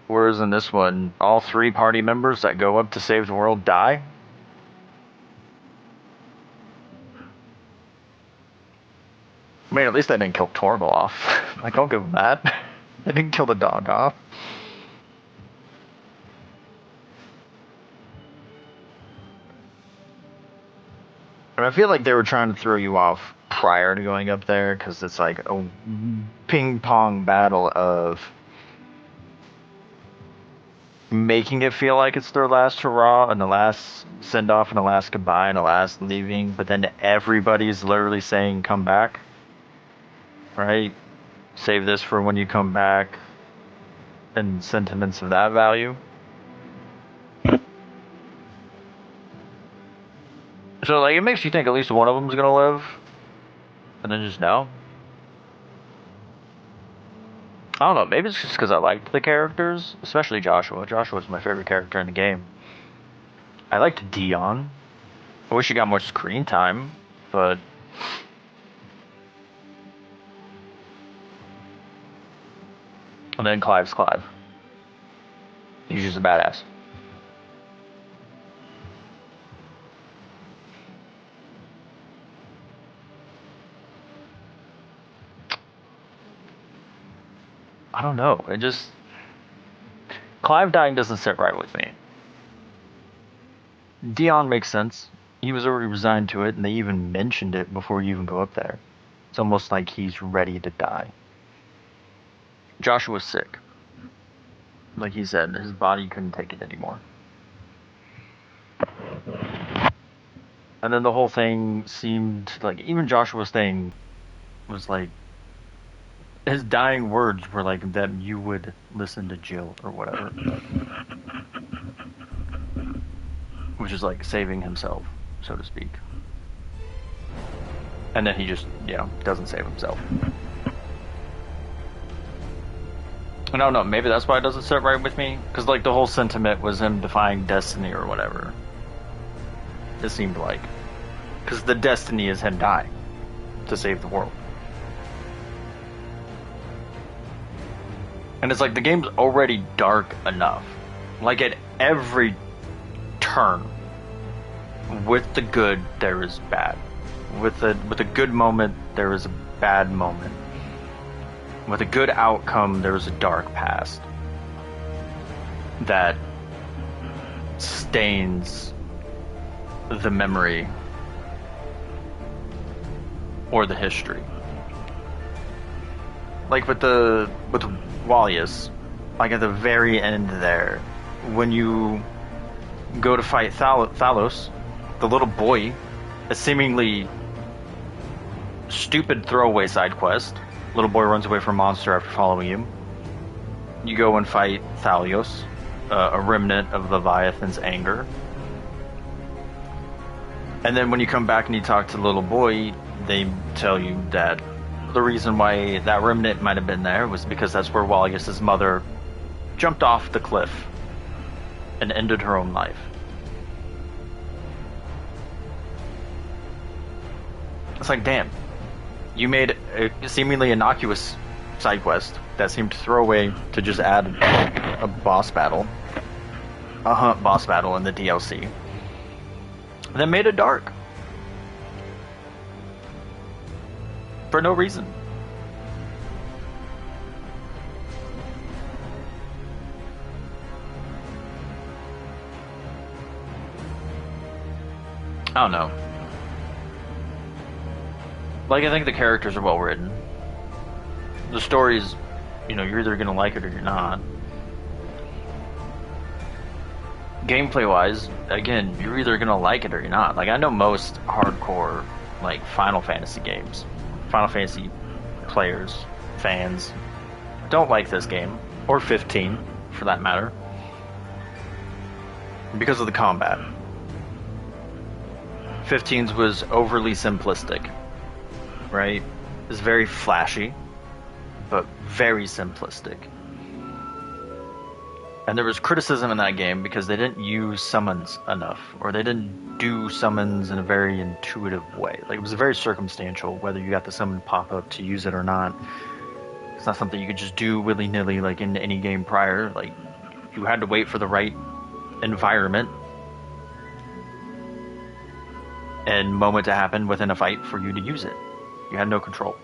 Whereas in this one, all three party members that go up to save the world die. I mean, at least they didn't kill Torgal off. Like, I'll give them that. They didn't kill the dog off. And I feel like they were trying to throw you off prior to going up there, because it's like a ping pong battle of making it feel like it's their last hurrah and the last send off and the last goodbye and the last leaving, but then everybody's literally saying come back, right? Save this for when you come back, and sentiments of that value. So like it makes you think at least one of them's gonna live, and then just no. I don't know, maybe it's just because I liked the characters, especially Joshua. Joshua's my favorite character in the game. I liked Dion. I wish he got more screen time, but... And then Clive's Clive. He's just a badass. I don't know, it just... Clive dying doesn't sit right with me. Dion makes sense. He was already resigned to it, and they even mentioned it before you even go up there. It's almost like he's ready to die. Joshua's sick. Like he said, his body couldn't take it anymore. And then the whole thing seemed like, even Joshua's thing was like, his dying words were like that you would listen to Jill or whatever. Which is like saving himself, so to speak. And then he just, doesn't save himself. I don't know, maybe that's why it doesn't sit right with me. Because like the whole sentiment was him defying destiny or whatever. It seemed like. Because the destiny is him dying to save the world. And it's like the game's already dark enough. Like at every turn, with the good, there is bad. With a good moment, there is a bad moment. With a good outcome, there is a dark past that stains the memory or the history. Like with Wallius, like at the very end there, when you go to fight Thalos, the little boy, a seemingly stupid throwaway side quest. Little boy runs away from a monster after following you. You go and fight Thalios, a remnant of Leviathan's anger. And then when you come back and you talk to the little boy, they tell you that the reason why that remnant might have been there was because that's where Wallius' mother jumped off the cliff and ended her own life. It's like, damn. You made a seemingly innocuous side quest that seemed to throw away to just add a boss battle. A hunt boss battle in the DLC. And then made it dark. For no reason. I don't know. Like, I think the characters are well written. The story's, you're either gonna like it or you're not. Gameplay wise, again, you're either gonna like it or you're not. Like, I know most hardcore, like, Final Fantasy games, Final Fantasy players, fans, don't like this game, or 15, for that matter, because of the combat. 15's was overly simplistic. Right? It's very flashy, but very simplistic. And there was criticism in that game because they didn't use summons enough, or they didn't do summons in a very intuitive way. Like, it was very circumstantial whether you got the summon pop up to use it or not. It's not something you could just do willy-nilly like in any game prior. Like, you had to wait for the right environment and moment to happen within a fight for you to use it. You had no control.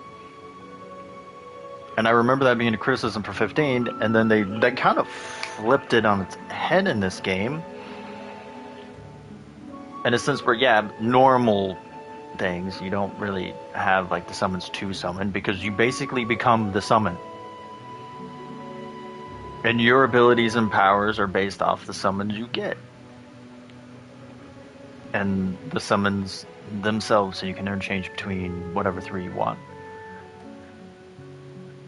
And I remember that being a criticism for 15, and then they kind of flipped it on its head in this game. In a sense where, normal things, you don't really have, like, the summons to summon, because you basically become the summon. And your abilities and powers are based off the summons you get. And the summons themselves, so you can interchange between whatever three you want.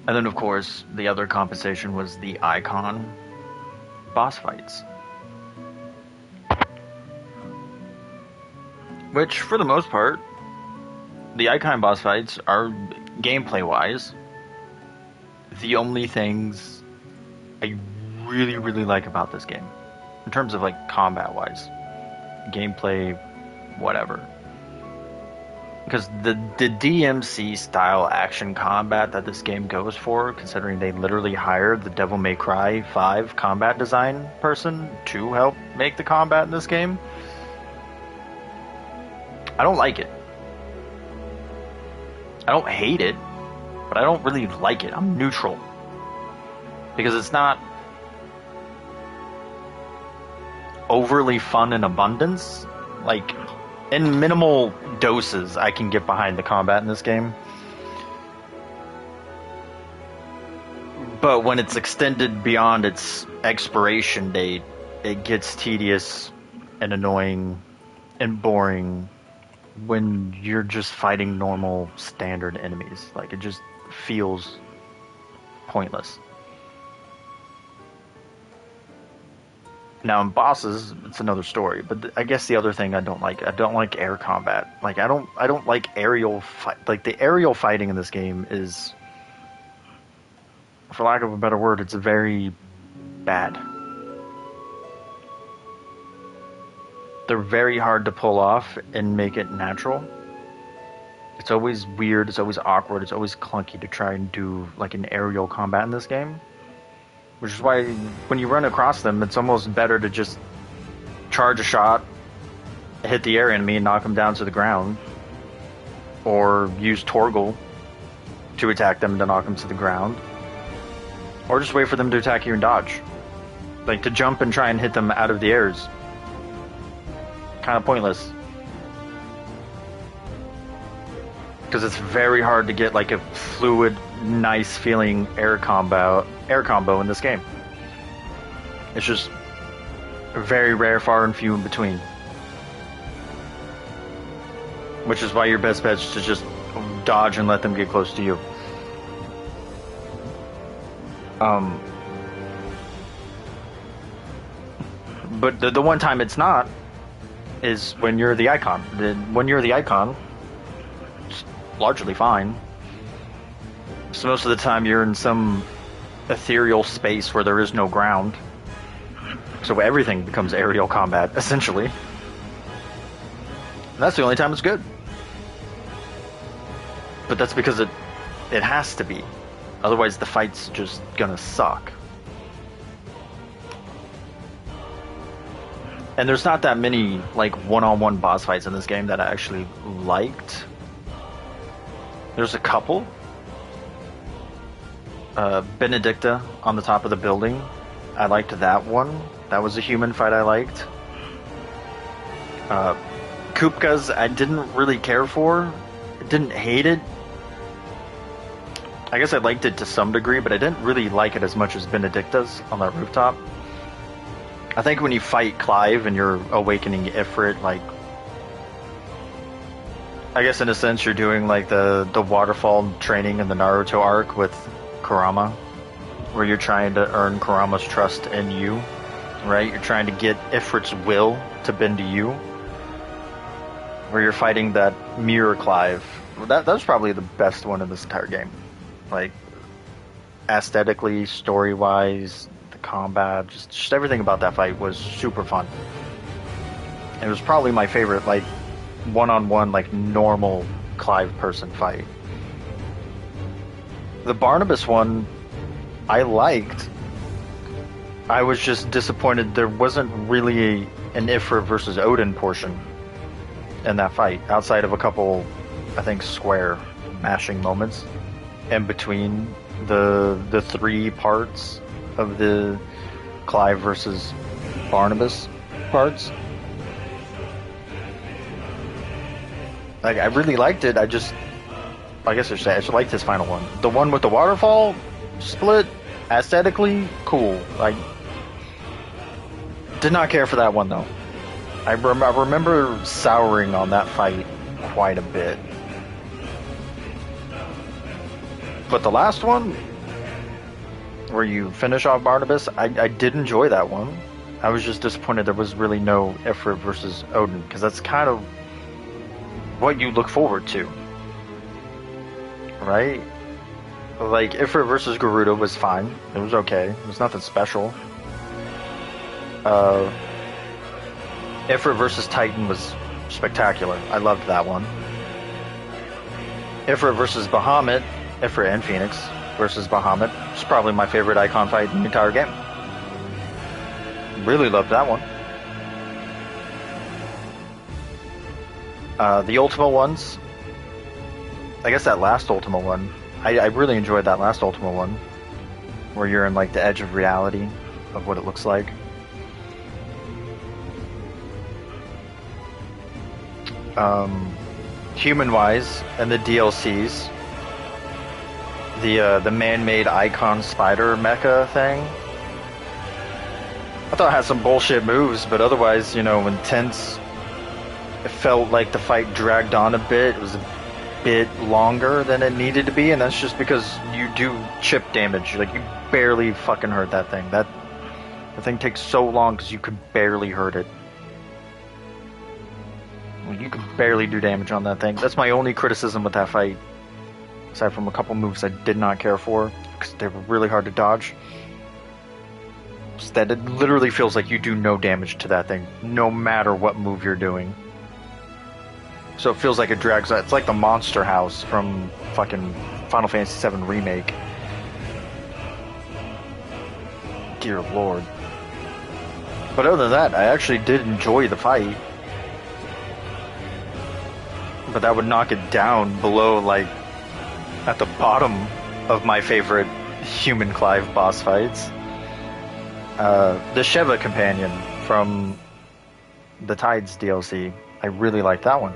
And then, of course, the other compensation was the icon boss fights. Which, for the most part, the icon boss fights are, gameplay-wise, the only things I really, really like about this game, in terms of like combat-wise, gameplay, whatever. Because the DMC style action combat that this game goes for, considering they literally hired the Devil May Cry 5 combat design person to help make the combat in this game, I don't like it. I don't hate it, but I don't really like it. I'm neutral. Because it's not overly fun in abundance. Like, in minimal doses, I can get behind the combat in this game. But when it's extended beyond its expiration date, it gets tedious and annoying and boring when you're just fighting normal standard enemies. Like, it just feels pointless. Now in bosses, it's another story. But I guess the other thing I don't like air combat. Like, I don't like aerial fight. Like, the aerial fighting in this game is, for lack of a better word, it's very bad. They're very hard to pull off and make it natural. It's always weird, it's always awkward, it's always clunky to try and do like an aerial combat in this game. Which is why when you run across them, it's almost better to just charge a shot, hit the air enemy and knock them down to the ground. Or use Torgal to attack them to knock them to the ground. Or just wait for them to attack you and dodge. Like, to jump and try and hit them out of the air is kind of pointless. Because it's very hard to get like a fluid, nice feeling air combo in this game. It's just very rare, far and few in between. Which is why your best bet is to just dodge and let them get close to you. But the one time it's not is when you're the icon. When you're the icon, it's largely fine. So most of the time you're in some ethereal space where there is no ground. So everything becomes aerial combat, essentially. And that's the only time it's good. But that's because it has to be. Otherwise the fight's just gonna suck. And there's not that many like one-on-one boss fights in this game that I actually liked. There's a couple. Benedicta on the top of the building. I liked that one. That was a human fight I liked. Kupka's I didn't really care for. I didn't hate it. I guess I liked it to some degree, but I didn't really like it as much as Benedicta's on that rooftop. I think when you fight Clive and you're awakening Ifrit, like, I guess in a sense you're doing like the waterfall training in the Naruto arc with Kurama, where you're trying to earn Kurama's trust in you, right? You're trying to get Ifrit's will to bend to you, where you're fighting that mirror Clive. That was probably the best one in this entire game. Like, aesthetically, story-wise, the combat, just everything about that fight was super fun. It was probably my favorite, like, one-on-one, like, normal Clive person fight. The Barnabas one, I liked. I was just disappointed there wasn't really an Ifrit versus Odin portion in that fight, outside of a couple, I think, square mashing moments in between the three parts of the Clive versus Barnabas parts. Like, I really liked it. I guess I just liked his final one. The one with the waterfall split, aesthetically, cool. I did not care for that one, though. I remember souring on that fight quite a bit. But the last one, where you finish off Barnabas, I did enjoy that one. I was just disappointed there was really no Ifrit versus Odin, because that's kind of what you look forward to, right? Like, Ifrit versus Garuda was fine. It was okay. It was nothing special. Ifrit versus Titan was spectacular. I loved that one. Ifrit versus Bahamut, Ifrit and Phoenix versus Bahamut, is probably my favorite icon fight in the entire game. Really loved that one. The Ultima ones, I guess that last Ultima one, I really enjoyed that last Ultima one, where you're in like the edge of reality of what it looks like. Human-wise, and the DLCs, the man-made icon spider mecha thing, I thought it had some bullshit moves, but otherwise, you know, intense. It felt like the fight dragged on a bit. It was a bit longer than it needed to be, and that's just because you do chip damage. Like, you barely fucking hurt that thing. The thing takes so long because you could barely hurt it. You could barely do damage on that thing. That's my only criticism with that fight. Aside from a couple moves I did not care for, because they were really hard to dodge. Just that it literally feels like you do no damage to that thing, no matter what move you're doing. So it feels like it drags out. It's like the Monster House from fucking Final Fantasy VII Remake. Dear Lord. But other than that, I actually did enjoy the fight. But that would knock it down below, like, at the bottom of my favorite Human Clive boss fights. The Sheva Companion from the Tides DLC. I really liked that one.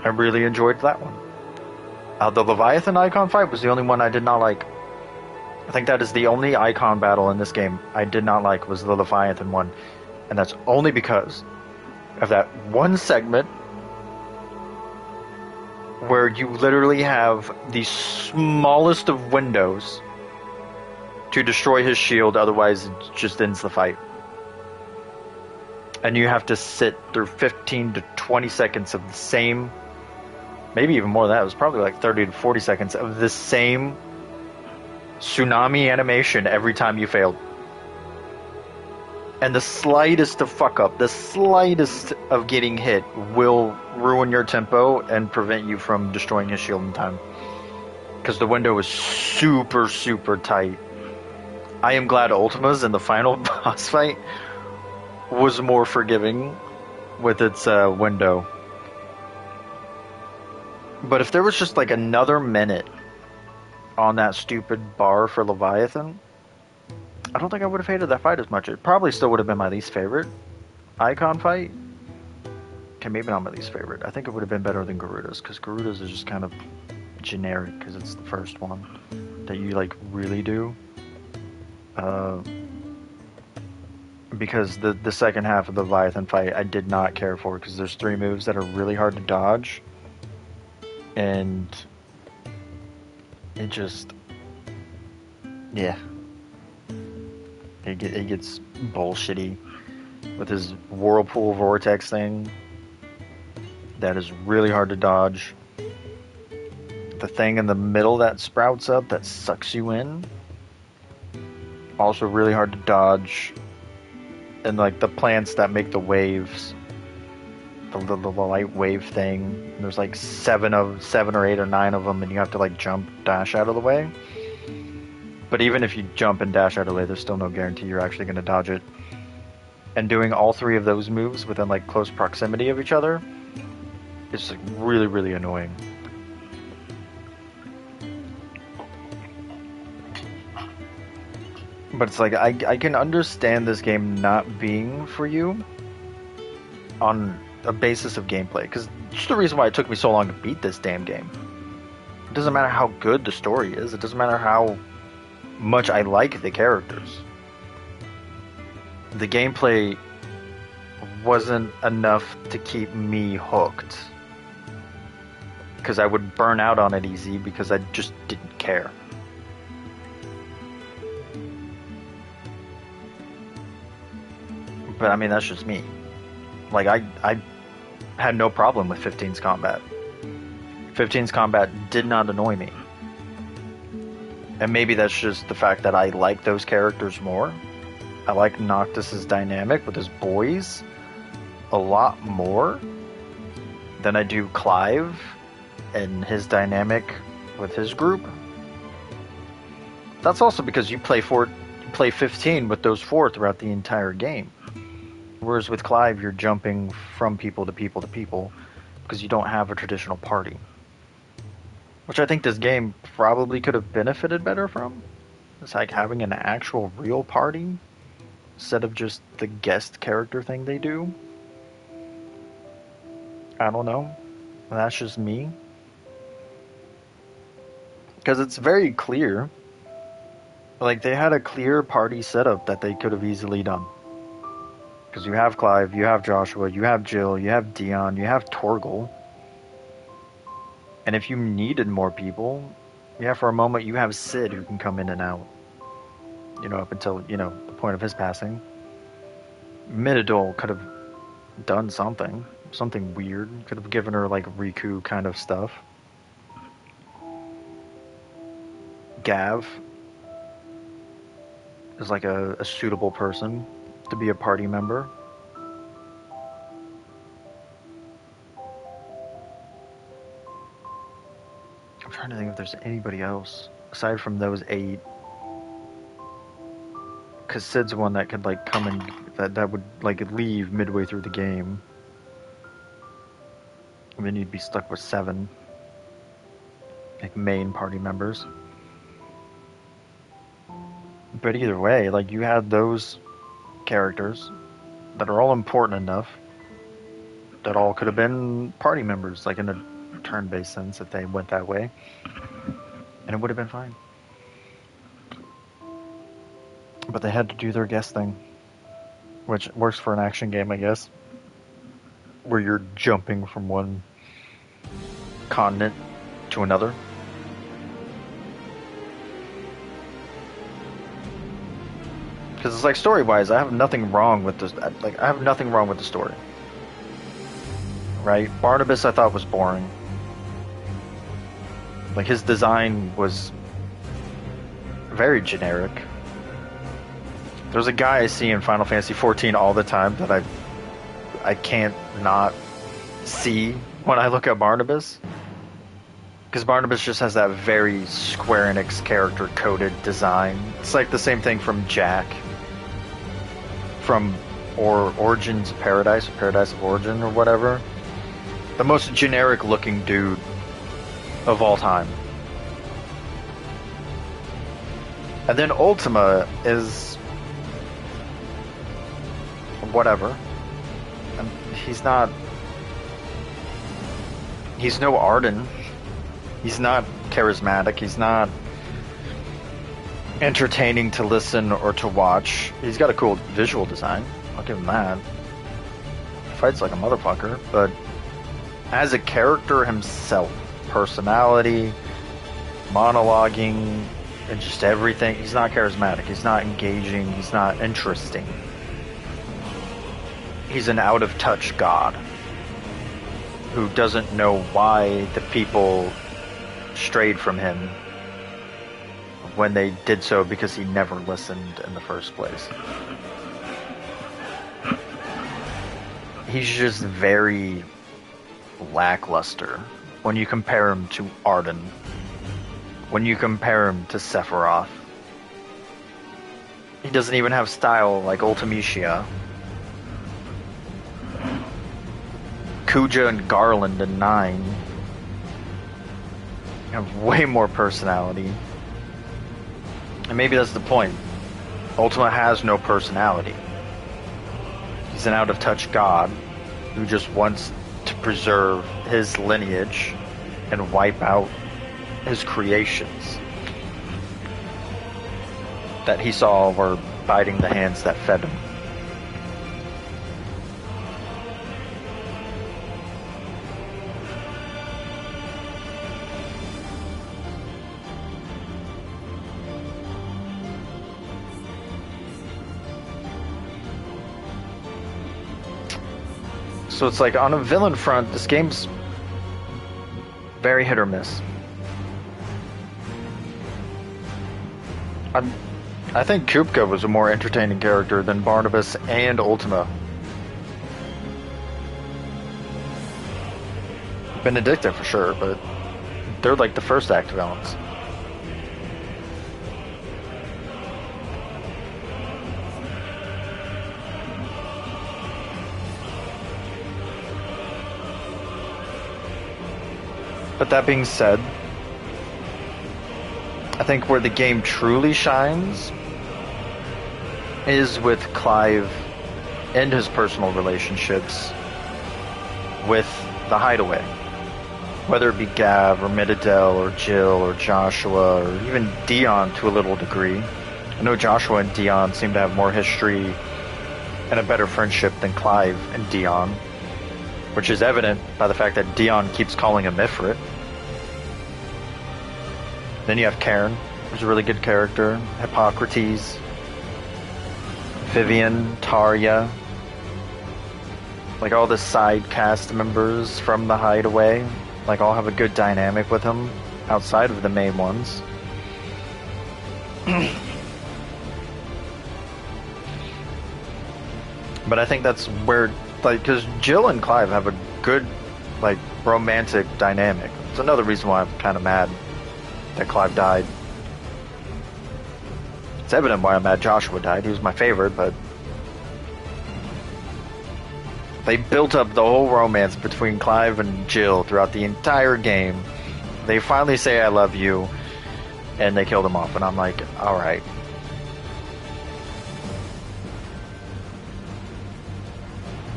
I really enjoyed that one. The Leviathan icon fight was the only one I did not like. I think that is the only icon battle in this game I did not like, was the Leviathan one. And that's only because of that one segment where you literally have the smallest of windows to destroy his shield, otherwise it just ends the fight. And you have to sit through 15 to 20 seconds of the same, maybe even more than that, it was probably like 30 to 40 seconds of the same tsunami animation every time you failed. And the slightest of fuck up, the slightest of getting hit will ruin your tempo and prevent you from destroying his shield in time. Because the window is super, super tight. I am glad Ultima's in the final boss fight was more forgiving with its window. But if there was just like another minute on that stupid bar for Leviathan, I don't think I would have hated that fight as much. It probably still would have been my least favorite icon fight. Okay, maybe not my least favorite. I think it would have been better than Garuda's, because Garuda's is just kind of generic, because it's the first one that you like really do. Because the second half of the Leviathan fight I did not care for, because there's 3 moves that are really hard to dodge, and it just, yeah, it gets bullshitty with his whirlpool vortex thing that is really hard to dodge. The thing in the middle that sprouts up that sucks you in, also really hard to dodge. And like the plants that make the waves, the light wave thing, there's like 7 or 8 or 9 of them, and you have to like jump, dash out of the way. But even if you jump and dash out of the way, there's still no guarantee you're actually going to dodge it. And doing all 3 of those moves within like close proximity of each other is like really, really annoying. But it's like, I can understand this game not being for you on a basis of gameplay, because just the reason why it took me so long to beat this damn game. It doesn't matter how good the story is, it doesn't matter how much I like the characters. The gameplay wasn't enough to keep me hooked, because I would burn out on it easy because I just didn't care. But I mean, that's just me. Like, I had no problem with 15's combat. 15's combat did not annoy me. And maybe that's just the fact that I like those characters more. I like Noctis's dynamic with his boys a lot more than I do Clive and his dynamic with his group. That's also because you play 15 with those 4 throughout the entire game. Whereas with Clive, you're jumping from people to people to people because you don't have a traditional party. Which I think this game probably could have benefited better from. It's like having an actual real party instead of just the guest character thing they do. I don't know. That's just me. Because it's very clear. Like, they had a clear party setup that they could have easily done. Because you have Clive, you have Joshua, you have Jill, you have Dion, you have Torgal. And if you needed more people, yeah, for a moment you have Sid who can come in and out. You know, up until, you know, the point of his passing. Minidol could have done something. Something weird. Could have given her, like, Riku kind of stuff. Gav is like a suitable person to be a party member. I'm trying to think if there's anybody else aside from those 8. Because Sid's the one that could like come and that would like leave midway through the game. And then you'd be stuck with 7 like main party members. But either way, like you had those characters that are all important enough that all could have been party members, like in a turn-based sense if they went that way. And it would have been fine. But they had to do their guess thing. Which works for an action game, I guess. Where you're jumping from one continent to another. Because it's like story-wise, I have nothing wrong with this. Like I have nothing wrong with the story. Right? Barnabas I thought was boring. Like his design was very generic. There's a guy I see in Final Fantasy XIV all the time that I can't not see when I look at Barnabas. Because Barnabas just has that very Square Enix character-coded design. It's like the same thing from Jack. From Origins of Paradise, or Paradise of Origin, or whatever. The most generic-looking dude of all time. And then Ultima is whatever. And he's no Arden. He's not charismatic. He's not entertaining to listen or to watch. He's got a cool visual design. I'll give him that. Fights like a motherfucker, but as a character himself, personality, monologuing, and just everything, he's not charismatic. He's not engaging. He's not interesting. He's an out-of-touch god who doesn't know why the people strayed from him when they did so because he never listened in the first place. He's just very lackluster when you compare him to Arden, when you compare him to Sephiroth. He doesn't even have style like Ultimecia. Kuja and Garland and 9 have way more personality. And maybe that's the point. Ultima has no personality. He's an out-of-touch god who just wants to preserve his lineage and wipe out his creations that he saw were biting the hands that fed him. So it's like on a villain front, this game's very hit or miss. I think Kupka was a more entertaining character than Barnabas and Ultima. Benedicta for sure, but they're like the first act villains. But that being said, I think where the game truly shines is with Clive and his personal relationships with the Hideaway. Whether it be Gav or Midadel or Jill or Joshua or even Dion to a little degree. I know Joshua and Dion seem to have more history and a better friendship than Clive and Dion, which is evident by the fact that Dion keeps calling him Ifrit. Then you have Cairn, who's a really good character, Hippocrates, Vivian, Tarya, like all the side cast members from the Hideaway, like all have a good dynamic with him outside of the main ones. But I think that's where, like, because Jill and Clive have a good, like, romantic dynamic. It's another reason why I'm kind of mad that Clive died. It's evident why I'm mad Joshua died. He was my favorite, but they built up the whole romance between Clive and Jill throughout the entire game. They finally say I love you, and they killed him off, and I'm like, alright.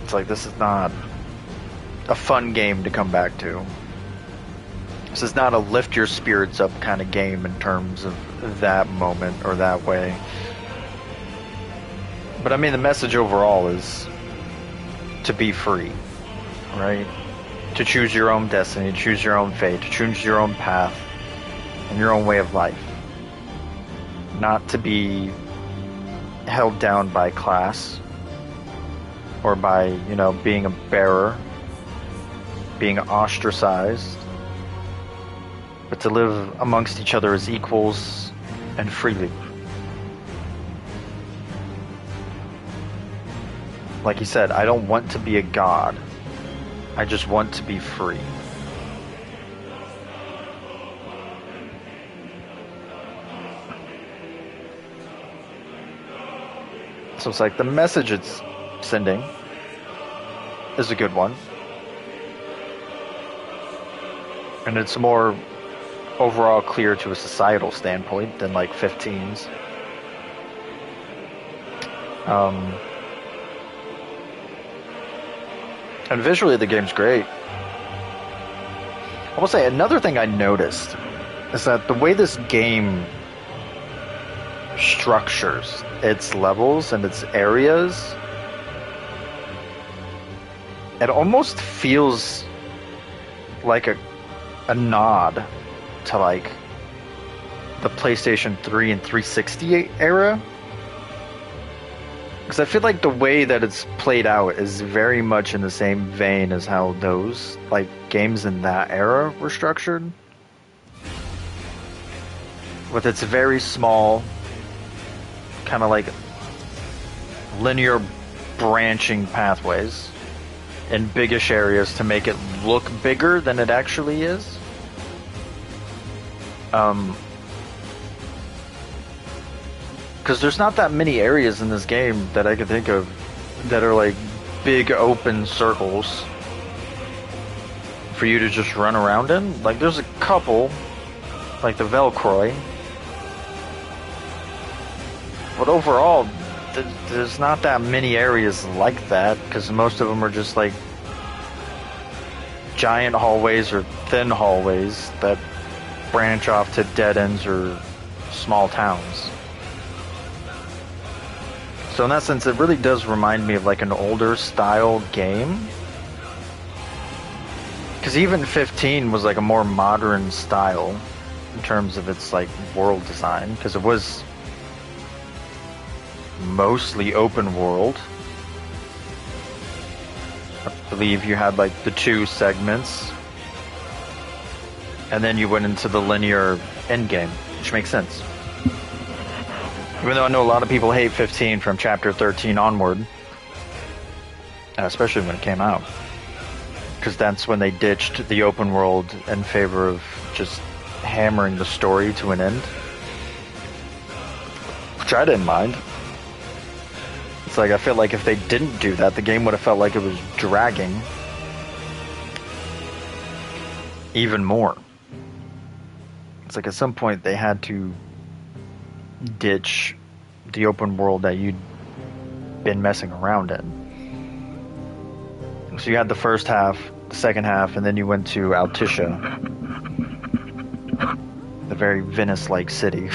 It's like, this is not a fun game to come back to. This is not a lift your spirits up kind of game in terms of that moment or that way. But I mean, the message overall is to be free, right? To choose your own destiny, to choose your own fate, to choose your own path and your own way of life. Not to be held down by class or by, you know, being a bearer, being ostracized, but to live amongst each other as equals and freely. Like he said, I don't want to be a god. I just want to be free. So it's like the message it's sending is a good one. And it's more overall clear to a societal standpoint than like 15's. And visually the game's great. I will say another thing I noticed is that the way this game structures its levels and its areas, it almost feels like a nod to like the PlayStation 3 and 360 era. Because I feel like the way that it's played out is very much in the same vein as how those like games in that era were structured. With its very small, kind of like linear branching pathways in biggish areas to make it look bigger than it actually is. Because there's not that many areas in this game that I can think of that are like big open circles for you to just run around in. Like there's a couple, like the Velcroy, but overall there's not that many areas like that, because most of them are just like giant hallways or thin hallways that branch off to dead ends or small towns. So in that sense, it really does remind me of like an older style game. Because even 15 was like a more modern style in terms of its like world design, because it was mostly open world. I believe you had like the 2 segments, and then you went into the linear endgame, which makes sense. Even though I know a lot of people hate 15 from chapter 13 onward, especially when it came out, because that's when they ditched the open world in favor of just hammering the story to an end, which I didn't mind. It's like I feel like if they didn't do that, the game would have felt like it was dragging even more. It's like at some point they had to ditch the open world that you'd been messing around in. So you had the first half, the second half, and then you went to Altissia, the very Venice-like city.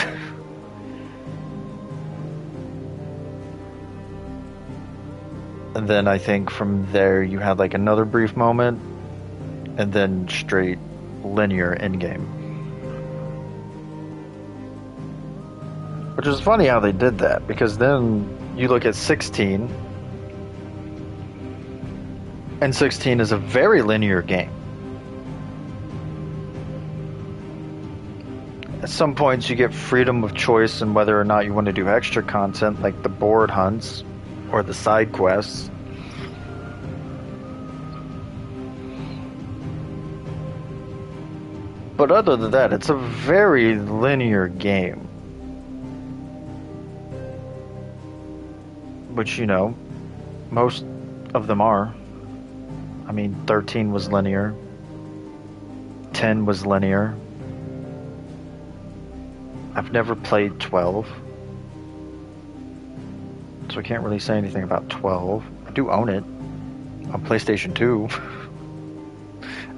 And then I think from there you had like another brief moment, and then straight linear endgame. Which is funny how they did that, because then you look at 16, and 16 is a very linear game. At some points you get freedom of choice in whether or not you want to do extra content like the board hunts or the side quests. But other than that, it's a very linear game. Which, you know, most of them are. I mean, 13 was linear. 10 was linear. I've never played 12. So I can't really say anything about 12. I do own it on PlayStation 2.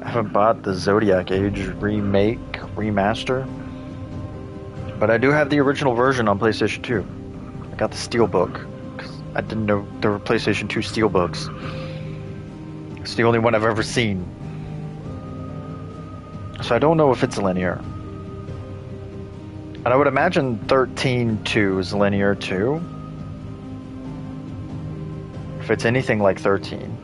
I haven't bought the Zodiac Age remake, remaster. But I do have the original version on PlayStation 2. I got the Steelbook. I didn't know there were PlayStation 2 Steelbooks. It's the only one I've ever seen. So I don't know if it's linear. And I would imagine 13-2 is linear too. If it's anything like 13.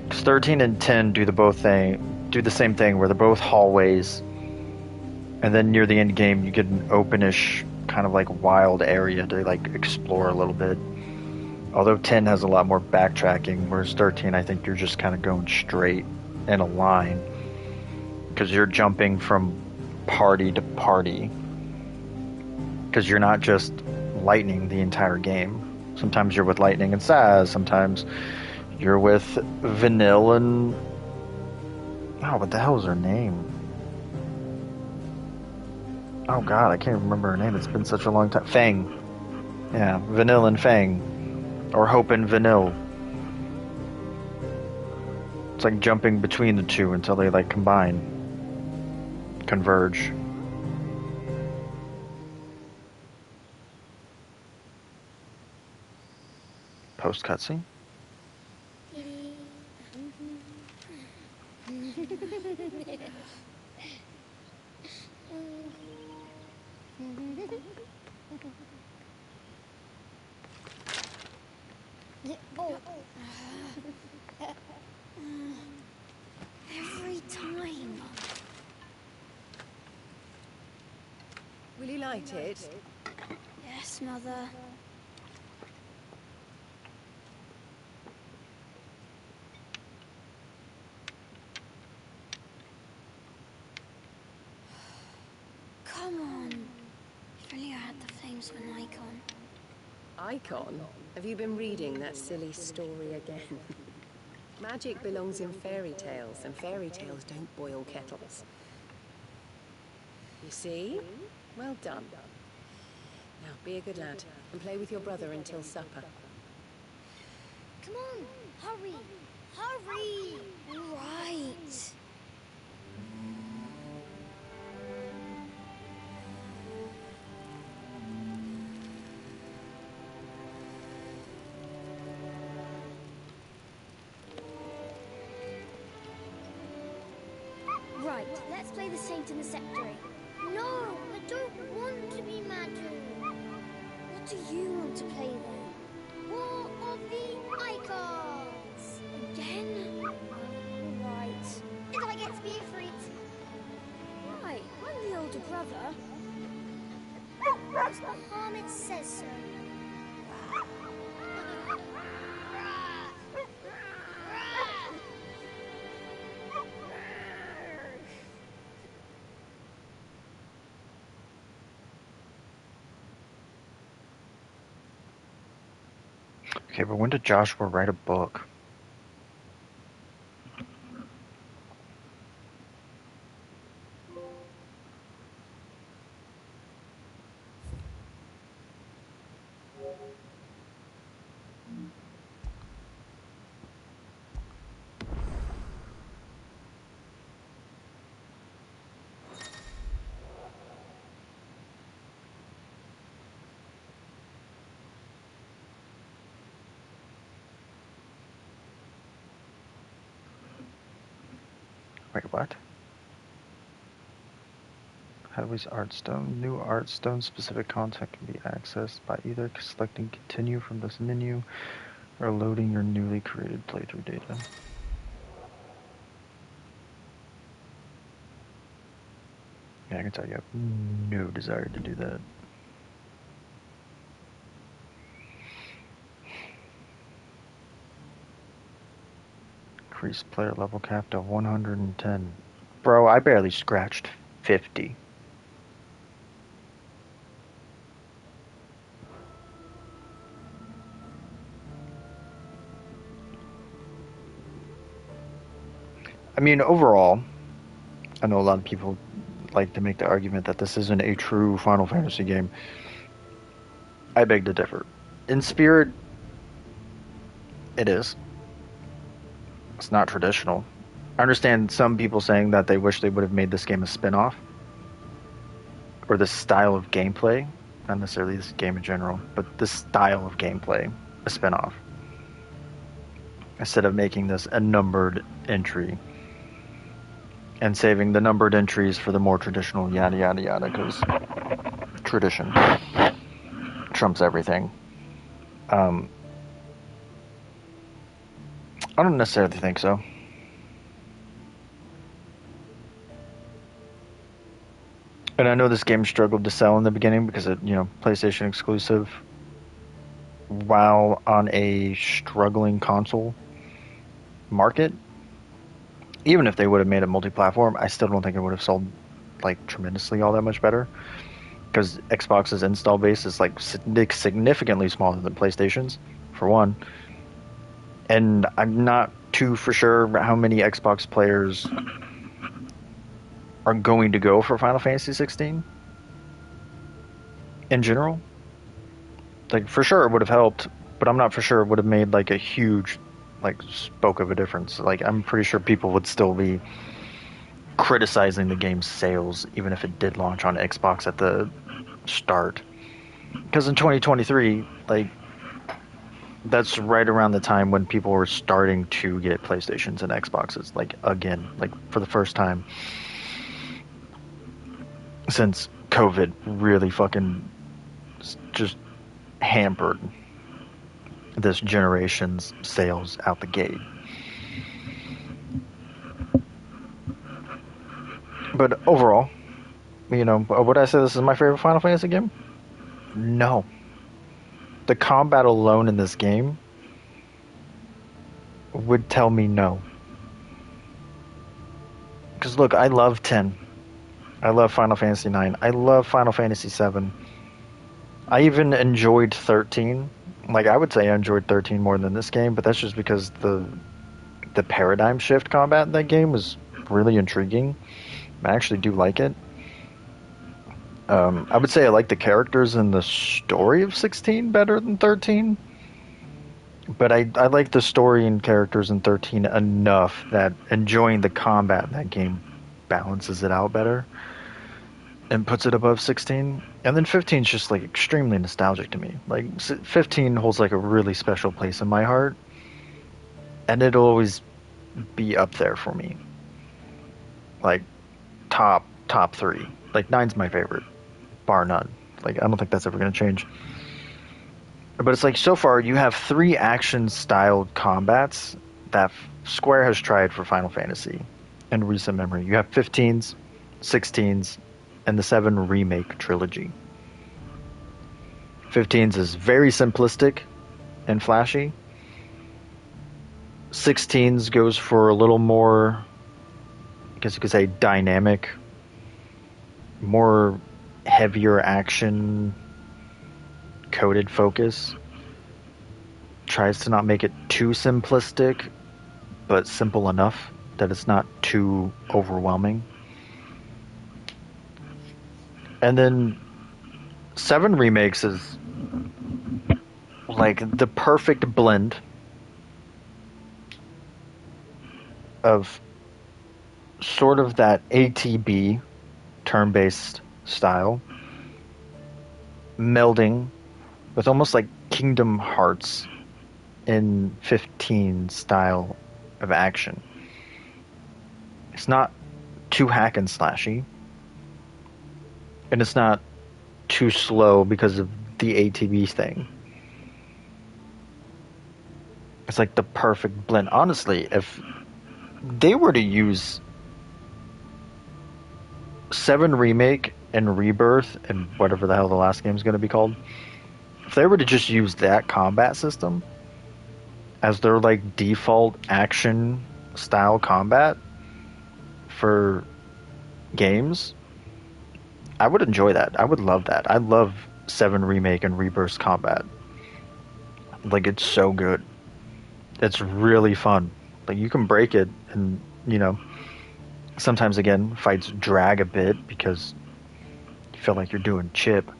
Because 13 and 10 do the same thing, where they're both hallways. And then near the end game you get an openish kind of like wild area to like explore a little bit. Although 10 has a lot more backtracking, whereas 13 I think you're just kind of going straight in a line. Because you're jumping from party to party. Because you're not just Lightning the entire game. Sometimes you're with Lightning and Saz, sometimes you're with Vanille and... Oh, what the hell is her name? Oh god, I can't remember her name. It's been such a long time. Fang. Yeah, Vanille and Fang. Or Hope and Vanille. It's like jumping between the two until they like combine. Converge. Post cutscene? Every time. Will you light it? Yes, Mother. Come on. If only I had the flames of an icon. Icon? Have you been reading that silly story again? Magic belongs in fairy tales, and fairy tales don't boil kettles. You see? Well done. Now, be a good lad, and play with your brother until supper. Come on, hurry! Hurry! Right. Right, let's play the Saint in the Sceptry. No, I don't want to be Madu. What do you want to play then? War of the Icons! Again? Right. And I get to be a fruit. Right, I'm the older brother. What's the harm? It says so. Okay, but when did Joshua write a book? Wait, what? Hadley's Artstone. New Artstone specific content can be accessed by either selecting continue from this menu or loading your newly created playthrough data. Yeah, I can tell you have no desire to do that. Increase player level cap to 110. Bro, I barely scratched 50. I mean, overall, I know a lot of people like to make the argument that this isn't a true Final Fantasy game. I beg to differ. In spirit, it is. It's not traditional. I understand some people saying that they wish they would have made this game a spin-off. Or this style of gameplay. Not necessarily this game in general, but this style of gameplay, a spin-off. Instead of making this a numbered entry. And saving the numbered entries for the more traditional yada yada yada, because tradition trumps everything. I don't necessarily think so. And I know this game struggled to sell in the beginning because it, PlayStation exclusive, while on a struggling console market. Even if they would have made it multi-platform, I still don't think it would have sold like tremendously all that much better. Because Xbox's install base is like significantly smaller than PlayStation's, for one. And I'm not too for sure how many Xbox players are going to go for Final Fantasy 16 in general. Like, for sure it would have helped, but I'm not for sure it would have made like a huge spoke of a difference. Like, I'm pretty sure people would still be criticizing the game's sales even if it did launch on Xbox at the start. Because in 2023, like, that's right around the time when people were starting to get PlayStations and Xboxes, like, again, like, for the first time since COVID really fucking just hampered this generation's sales out the gate. But overall, would I say this is my favorite Final Fantasy game? No. The combat alone in this game would tell me no. Because look, I love 10. I love Final Fantasy 9. I love Final Fantasy 7. I even enjoyed 13. Like, I would say I enjoyed 13 more than this game, but that's just because the paradigm shift combat in that game was really intriguing. I actually do like it. I would say I like the characters and the story of 16 better than 13. But I like the story and characters in 13 enough that enjoying the combat in that game balances it out better and puts it above 16. And then 15 is just like extremely nostalgic to me. Like, 15 holds like a really special place in my heart, and it'll always be up there for me. Like, top 3. Like, 9's my favorite, bar none. Like, I don't think that's ever going to change. But it's like, so far you have 3 action-styled combats that Square has tried for Final Fantasy in recent memory. You have 15s, 16s, and the 7 remake trilogy. 15's is very simplistic and flashy. 16's goes for a little more, I guess you could say, dynamic, more heavier action coded focus. Tries to not make it too simplistic, but simple enough that it's not too overwhelming. And then 7 Remakes is like the perfect blend of sort of that ATB turn-based style melding with almost like Kingdom Hearts in 15 style of action. It's not too hack and slashy, and it's not too slow because of the ATB thing. It's like the perfect blend. Honestly, if they were to use 7 Remake and Rebirth and whatever the hell the last game is going to be called, if they were to just use that combat system as their like default action style combat for games, I would enjoy that. I would love that. I love 7 Remake and Rebirth combat. Like, it's so good. It's really fun. Like, you can break it, and you know, sometimes again fights drag a bit because you feel like you're doing chip.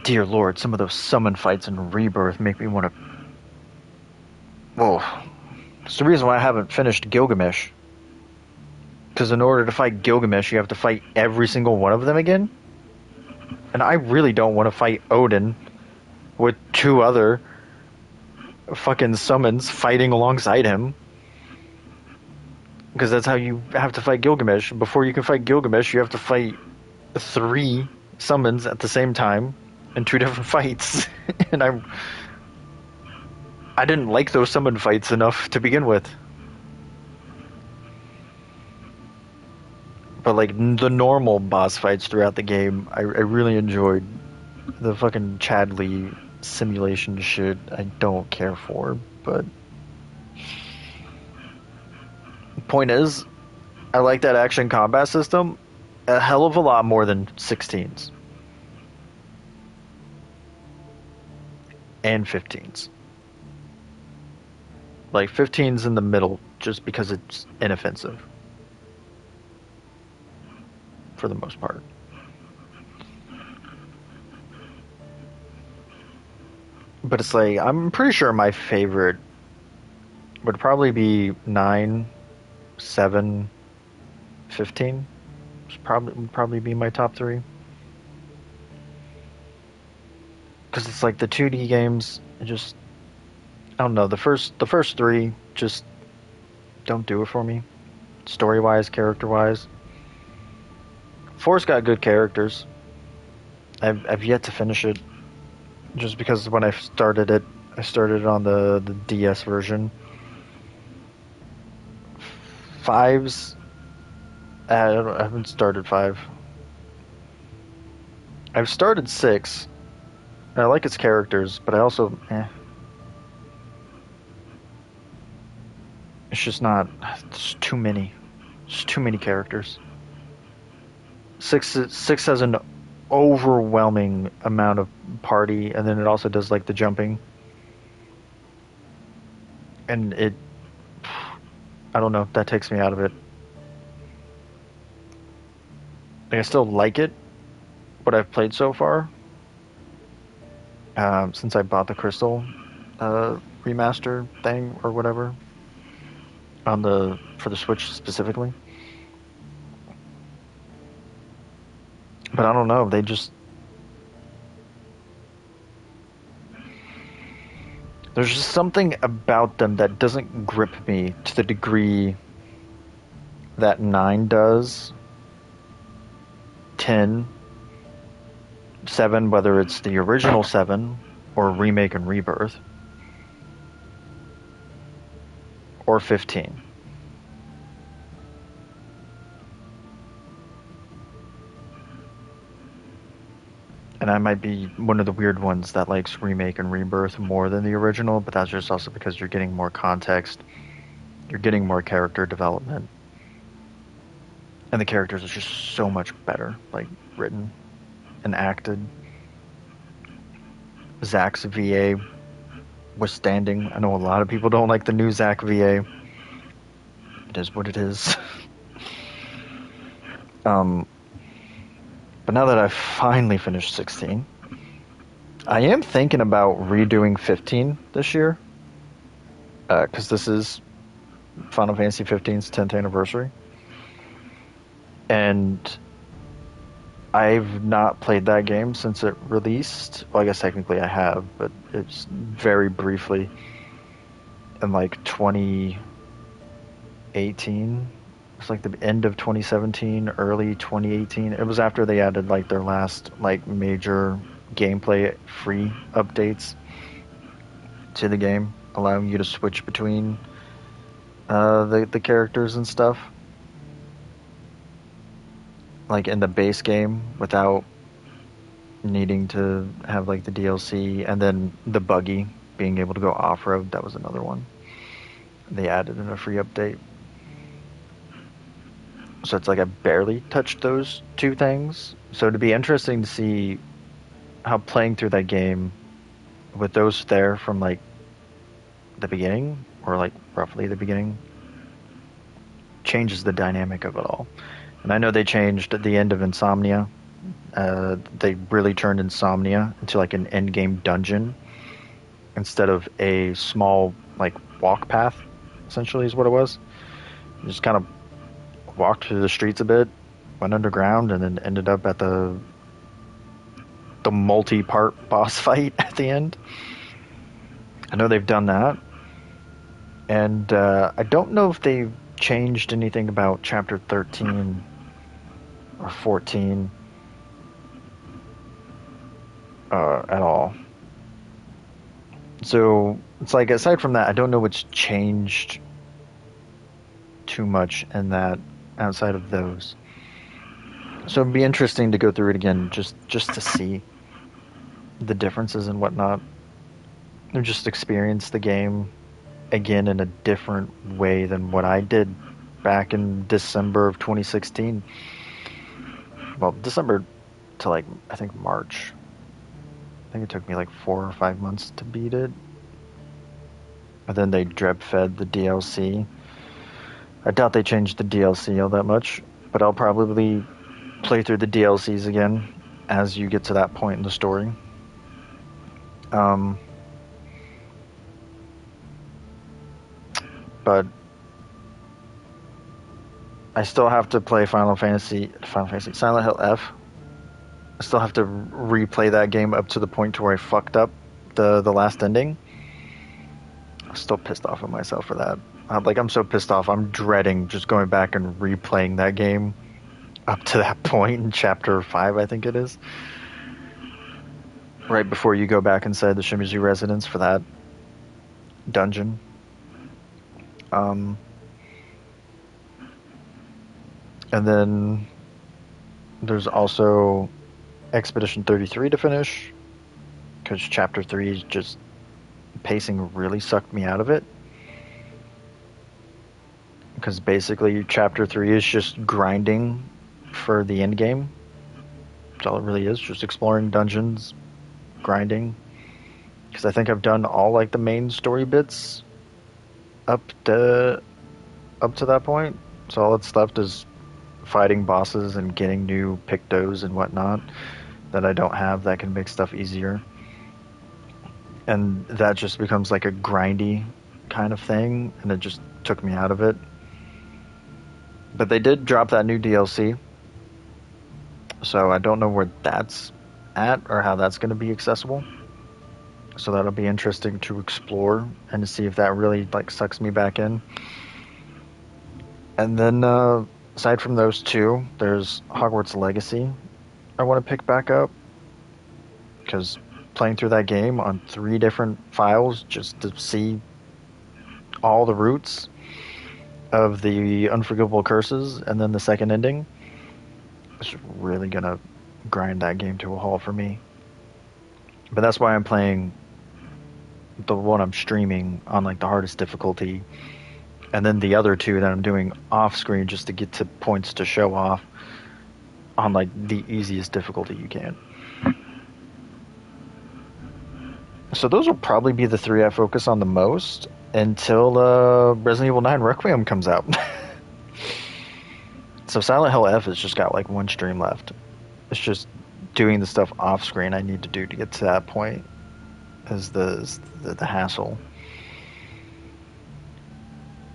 Dear Lord, some of those summon fights in Rebirth make me want to. Whoa. It's the reason why I haven't finished Gilgamesh. Because in order to fight Gilgamesh, you have to fight every single one of them again. And I really don't want to fight Odin with 2 other fucking summons fighting alongside him. Because that's how you have to fight Gilgamesh. Before you can fight Gilgamesh, you have to fight 3 summons at the same time in 2 different fights. And I didn't like those summon fights enough to begin with. But like the normal boss fights throughout the game, I really enjoyed. The fucking Chadley simulation shit I don't care for, but the point is, I like that action combat system a hell of a lot more than 16's and 15's. Like 15's in the middle just because it's inoffensive for the most part. But it's like, I'm pretty sure my favorite would probably be 9, 7, 15. Would probably be my top 3. Because it's like the 2D games, just, I don't know, the first 3 just don't do it for me. Story-wise, character-wise. 4's got good characters. I've yet to finish it. Just because when I started it on the DS version. 5's, I haven't started 5. I've started 6. And I like its characters, but I also, it's just not, it's too many. There's too many characters. 6 has an overwhelming amount of party, and then it also does like the jumping. And it, I don't know, that takes me out of it. Like, I still like it, what I've played so far. Since I bought the Crystal remaster thing or whatever for the Switch specifically. But I don't know, there's just something about them that doesn't grip me to the degree that 9 does. 10, 7, whether it's the original 7 or Remake and Rebirth, or 15. And And I might be one of the weird ones that likes Remake and Rebirth more than the original, but that's just also because you're getting more context, you're getting more character development, and the characters are just so much better, like, written and acted. Zach's VA was standing. I know a lot of people don't like the new Zach VA. It is what it is. But now that I've finally finished 16, I am thinking about redoing 15 this year. Because this is Final Fantasy 15's 10th anniversary. And I've not played that game since it released. Well, I guess technically I have, but it's very briefly in like 2018. It's like the end of 2017, early 2018. It was after they added like their last like major gameplay free updates to the game, allowing you to switch between the characters and stuff, like in the base game without needing to have like the DLC, and then the buggy being able to go off-road. That was another one they added in a free update. So it's like I barely touched those two things. So it'd be interesting to see how playing through that game with those there from like the beginning, or like roughly the beginning, changes the dynamic of it all. And I know they changed at the end of Insomnia. They really turned Insomnia into like an end game dungeon instead of a small like walk path, essentially is what it was. You just kind of walked through the streets a bit, went underground, and then ended up at the multi-part boss fight at the end. I know they've done that. And I don't know if they've changed anything about Chapter 13 or 14 at all. So it's like, aside from that, I don't know what's changed too much in that outside of those. So it'd be interesting to go through it again just to see the differences and whatnot. And just experience the game again in a different way than what I did back in December of 2016. Well, December to like, I think March. I think it took me like 4 or 5 months to beat it. And then they drip fed the DLC. I doubt they changed the DLC all that much, but I'll probably play through the DLCs again as you get to that point in the story. But I still have to play Final Fantasy Silent Hill F. I still have to replay that game up to the point to where I fucked up the last ending. I'm still pissed off at myself for that. I'm so pissed off. I'm dreading just going back and replaying that game up to that point in Chapter 5, I think it is. Right before you go back inside the Shimizu residence for that dungeon. And then there's also Expedition 33 to finish, because Chapter 3 is just pacing really sucked me out of it. Because basically Chapter 3 is just grinding for the end game. That's all it really is, just exploring dungeons, grinding. Because I think I've done all like the main story bits up to that point. So all that's left is fighting bosses and getting new pictos and whatnot that I don't have that can make stuff easier. And that just becomes like a grindy kind of thing, and it just took me out of it. But they did drop that new DLC, so I don't know where that's at or how that's going to be accessible. So that'll be interesting to explore and to see if that really like sucks me back in. And then aside from those two, there's Hogwarts Legacy I want to pick back up, because playing through that game on 3 different files just to see all the roots of the Unforgivable Curses and then the second ending, it's really gonna grind that game to a halt for me. But that's why I'm playing the one I'm streaming on like the hardest difficulty, and then the other two that I'm doing off screen just to get to points to show off on like the easiest difficulty you can. So those will probably be the three I focus on the most until Resident Evil 9 Requiem comes out. So Silent Hill F has just got like one stream left. It's just doing the stuff off screen I need to do to get to that point is the hassle.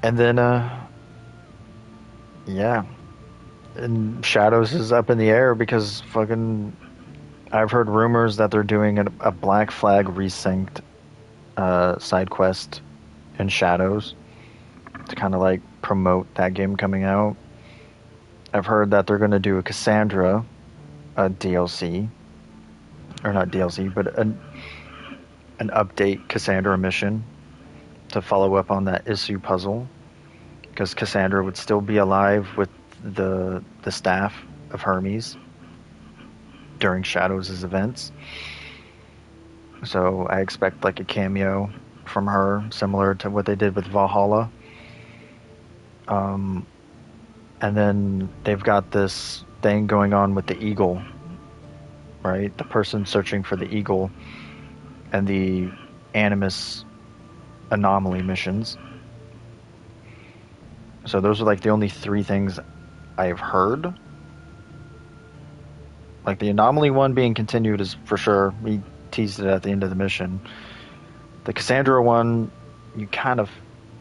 And then yeah. And Shadows is up in the air because fucking I've heard rumors that they're doing a Black Flag resynced side quest in Shadows to kind of like promote that game coming out. I've heard that they're going to do a Cassandra DLC, or not DLC, but an update Cassandra mission to follow up on that issue puzzle, because Cassandra would still be alive with the staff of Hermes during Shadows' events. So I expect like a cameo from her, similar to what they did with Valhalla. And then they've got this thing going on with the Eagle, right? The person searching for the Eagle and the Animus anomaly missions. So those are like the only three things I've heard. Like the anomaly one being continued is for sure. We teased it at the end of the mission. The Cassandra one, you kind of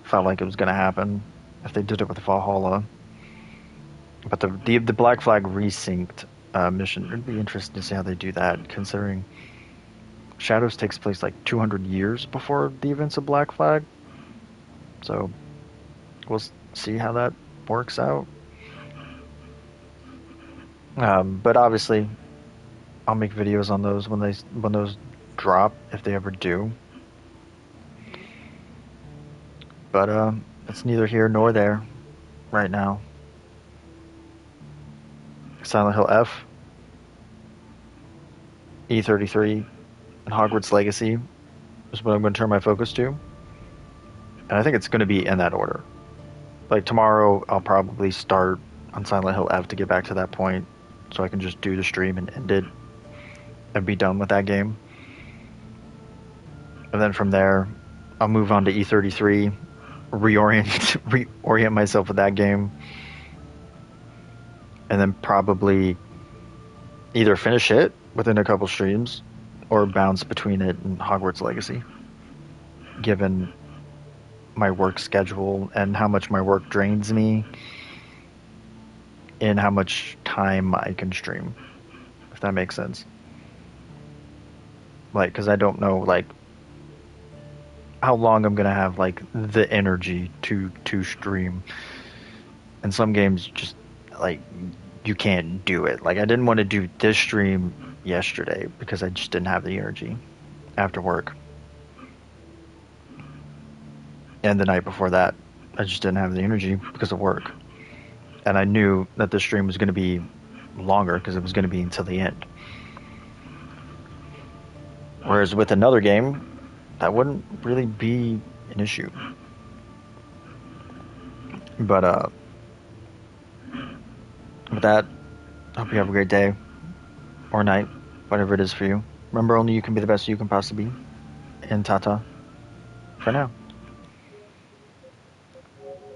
felt like it was going to happen if they did it with Valhalla. But the Black Flag resynced mission, it'd be interesting to see how they do that, considering Shadows takes place like 200 years before the events of Black Flag. So we'll see how that works out. But obviously, I'll make videos on those when those drop, if they ever do. But it's neither here nor there right now. Silent Hill F, E33, and Hogwarts Legacy is what I'm going to turn my focus to. And I think it's going to be in that order. Like tomorrow, I'll probably start on Silent Hill F to get back to that point, so I can just do the stream and end it and be done with that game. And then from there, I'll move on to E33, reorient myself with that game, and then probably either finish it within a couple streams or bounce between it and Hogwarts Legacy, given my work schedule and how much my work drains me and how much time I can stream, if that makes sense. Like, because I don't know, like, how long I'm going to have, like, the energy to stream. And some games just, like, you can't do it. Like, I didn't want to do this stream yesterday because I just didn't have the energy after work. And the night before that, I just didn't have the energy because of work. And I knew that this stream was going to be longer because it was going to be until the end. Whereas with another game, that wouldn't really be an issue. But with that, I hope you have a great day or night, whatever it is for you. Remember, only you can be the best you can possibly be. And ta-ta for now.